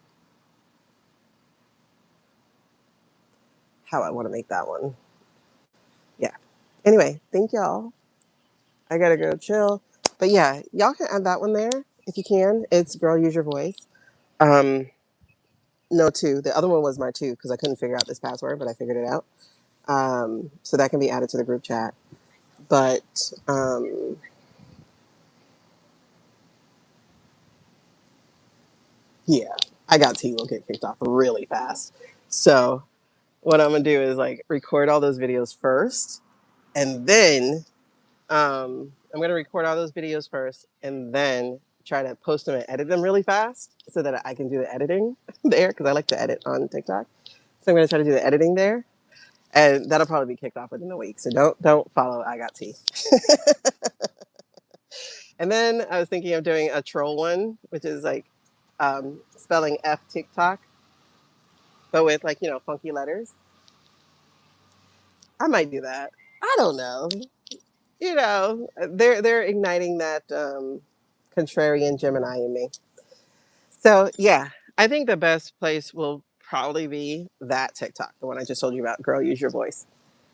how I want to make that one. Yeah. Anyway, thank y'all. I gotta go chill. But yeah, y'all can add that one there if you can. It's Girl Use Your Voice. Um, no two. The other one was my two because I couldn't figure out this password, but I figured it out. So that can be added to the group chat. But yeah, I got T will get kicked off really fast. So what I'm gonna do is like record all those videos first, and then I'm gonna record all those videos first, and then try to post them and edit them really fast so that I can do the editing there because I like to edit on TikTok. So I'm gonna try to do the editing there, and that'll probably be kicked off within a week. So don't follow I got T. And then I was thinking of doing a troll one, which is like spelling F TikTok, but with like funky letters. I might do that. I don't know. They're igniting that contrarian Gemini in me. So yeah, I think the best place will probably be that TikTok, the one I just told you about. Girl, use your voice.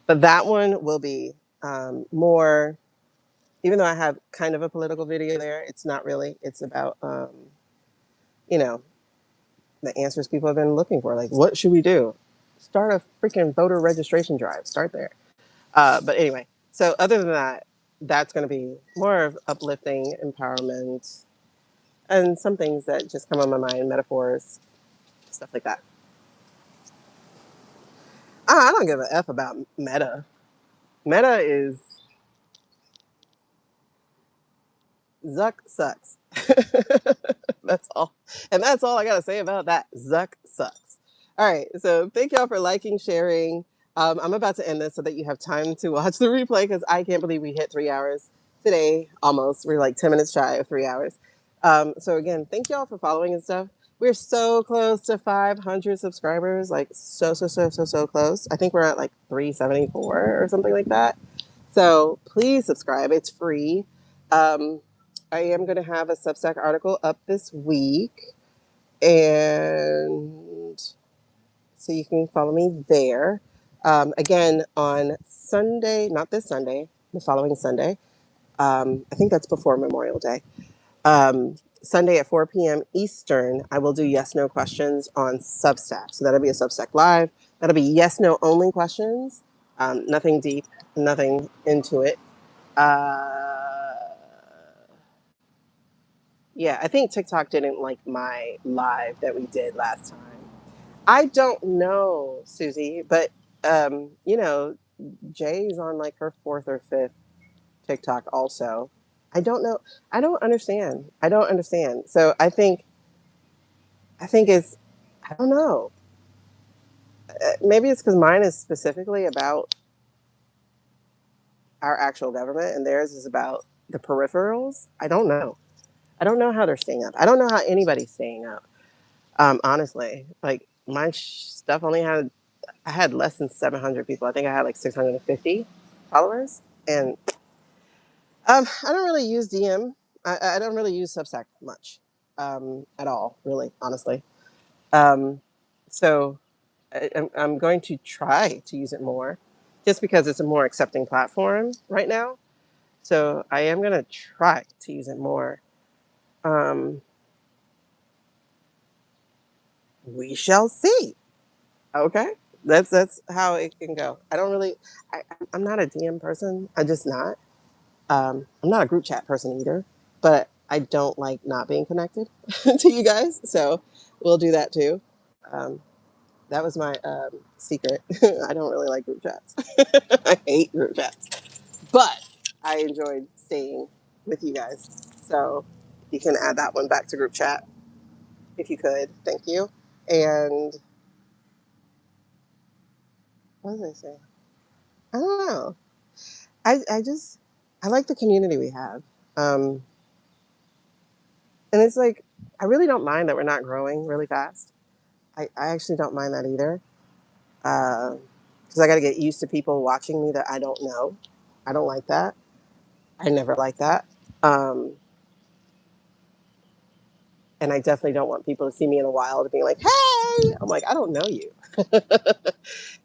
But that one will be more. Even though I have kind of a political video there, it's not really. It's about you know the answers people have been looking for. Like, what should we do? Start a freaking voter registration drive. Start there. But anyway, so other than that, that's going to be more of uplifting, empowerment, and some things that just come on my mind, metaphors, stuff like that. I don't give a F about meta. Meta is Zuck sucks. That's all. And that's all I got to say about that. Zuck sucks. All right. So thank y'all for liking, sharing. I'm about to end this so that you have time to watch the replay because I can't believe we hit 3 hours today. Almost. We're like 10 minutes shy of 3 hours. So again, thank y'all for following and stuff. We're so close to 500 subscribers. Like so close. I think we're at like 374 or something like that. So please subscribe. It's free. Um, I am going to have a Substack article up this week. And so you can follow me there. Again, on Sunday, not this Sunday, the following Sunday. I think that's before Memorial Day. Sunday at 4 p.m. Eastern, I will do yes no questions on Substack. So that'll be a Substack Live. That'll be yes no only questions. Nothing deep, nothing into it. Yeah, I think TikTok didn't like my live that we did last time. I don't know, Susie, but Jay's on like her fourth or fifth TikTok also. I don't know. I don't understand. I don't understand. So I think it's I don't know. Maybe it's because mine is specifically about our actual government and theirs is about the peripherals. I don't know. I don't know how they're staying up. I don't know how anybody's staying up. Honestly, like my stuff only had I had less than 700 people. I think I had like 650 followers, and I don't really use DM. I don't really use Substack much at all, really, honestly. Um, so I'm going to try to use it more, just because it's a more accepting platform right now. So I am going to try to use it more. Um, we shall see. Okay, that's how it can go. I don't really. I'm not a DM person. I'm just not. I'm not a group chat person either, but I don't like not being connected to you guys. So we'll do that too. Um, that was my secret. I don't really like group chats. I hate group chats, but I enjoyed staying with you guys. So you can add that one back to group chat if you could. Thank you. And what was I saying? I don't know. I just I like the community we have. Um, and it's like I really don't mind that we're not growing really fast. I actually don't mind that either. Because I got to get used to people watching me that I don't know. I don't like that. I never like that. Um, and I definitely don't want people to see me in a wild being like, hey, I'm like, I don't know you.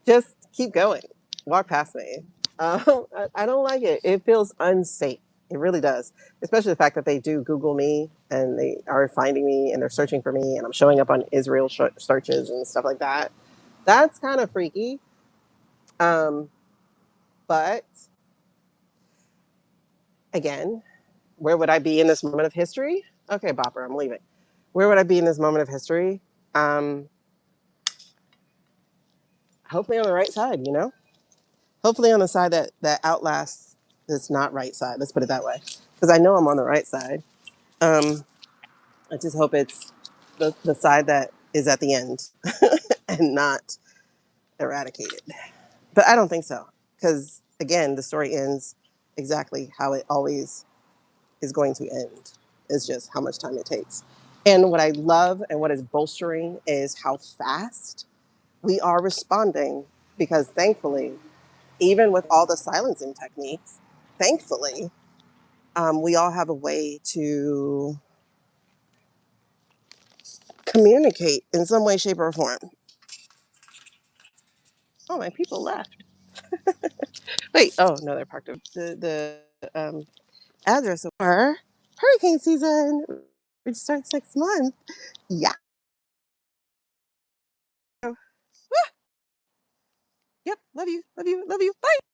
Just keep going. Walk past me. I don't like it. It feels unsafe. It really does. Especially the fact that they do Google me and they are finding me and they're searching for me and I'm showing up on Israel searches and stuff like that. That's kind of freaky. Um, but again, where would I be in this moment of history? Okay, Bopper, I'm leaving. Where would I be in this moment of history? Hopefully on the right side, you know? Hopefully on the side that outlasts this not right side. Let's put it that way. Because I know I'm on the right side. Um, I just hope it's the side that is at the end and not eradicated. But I don't think so. Because again, the story ends exactly how it always is going to end. It's just how much time it takes. And what I love and what is bolstering is how fast we are responding. Because thankfully, even with all the silencing techniques, thankfully, we all have a way to communicate in some way, shape, or form. Oh, my people left. Wait, oh no, they're parked up. The address for hurricane season, which starts next month. Yeah. Yep. Love you. Love you. Love you. Bye.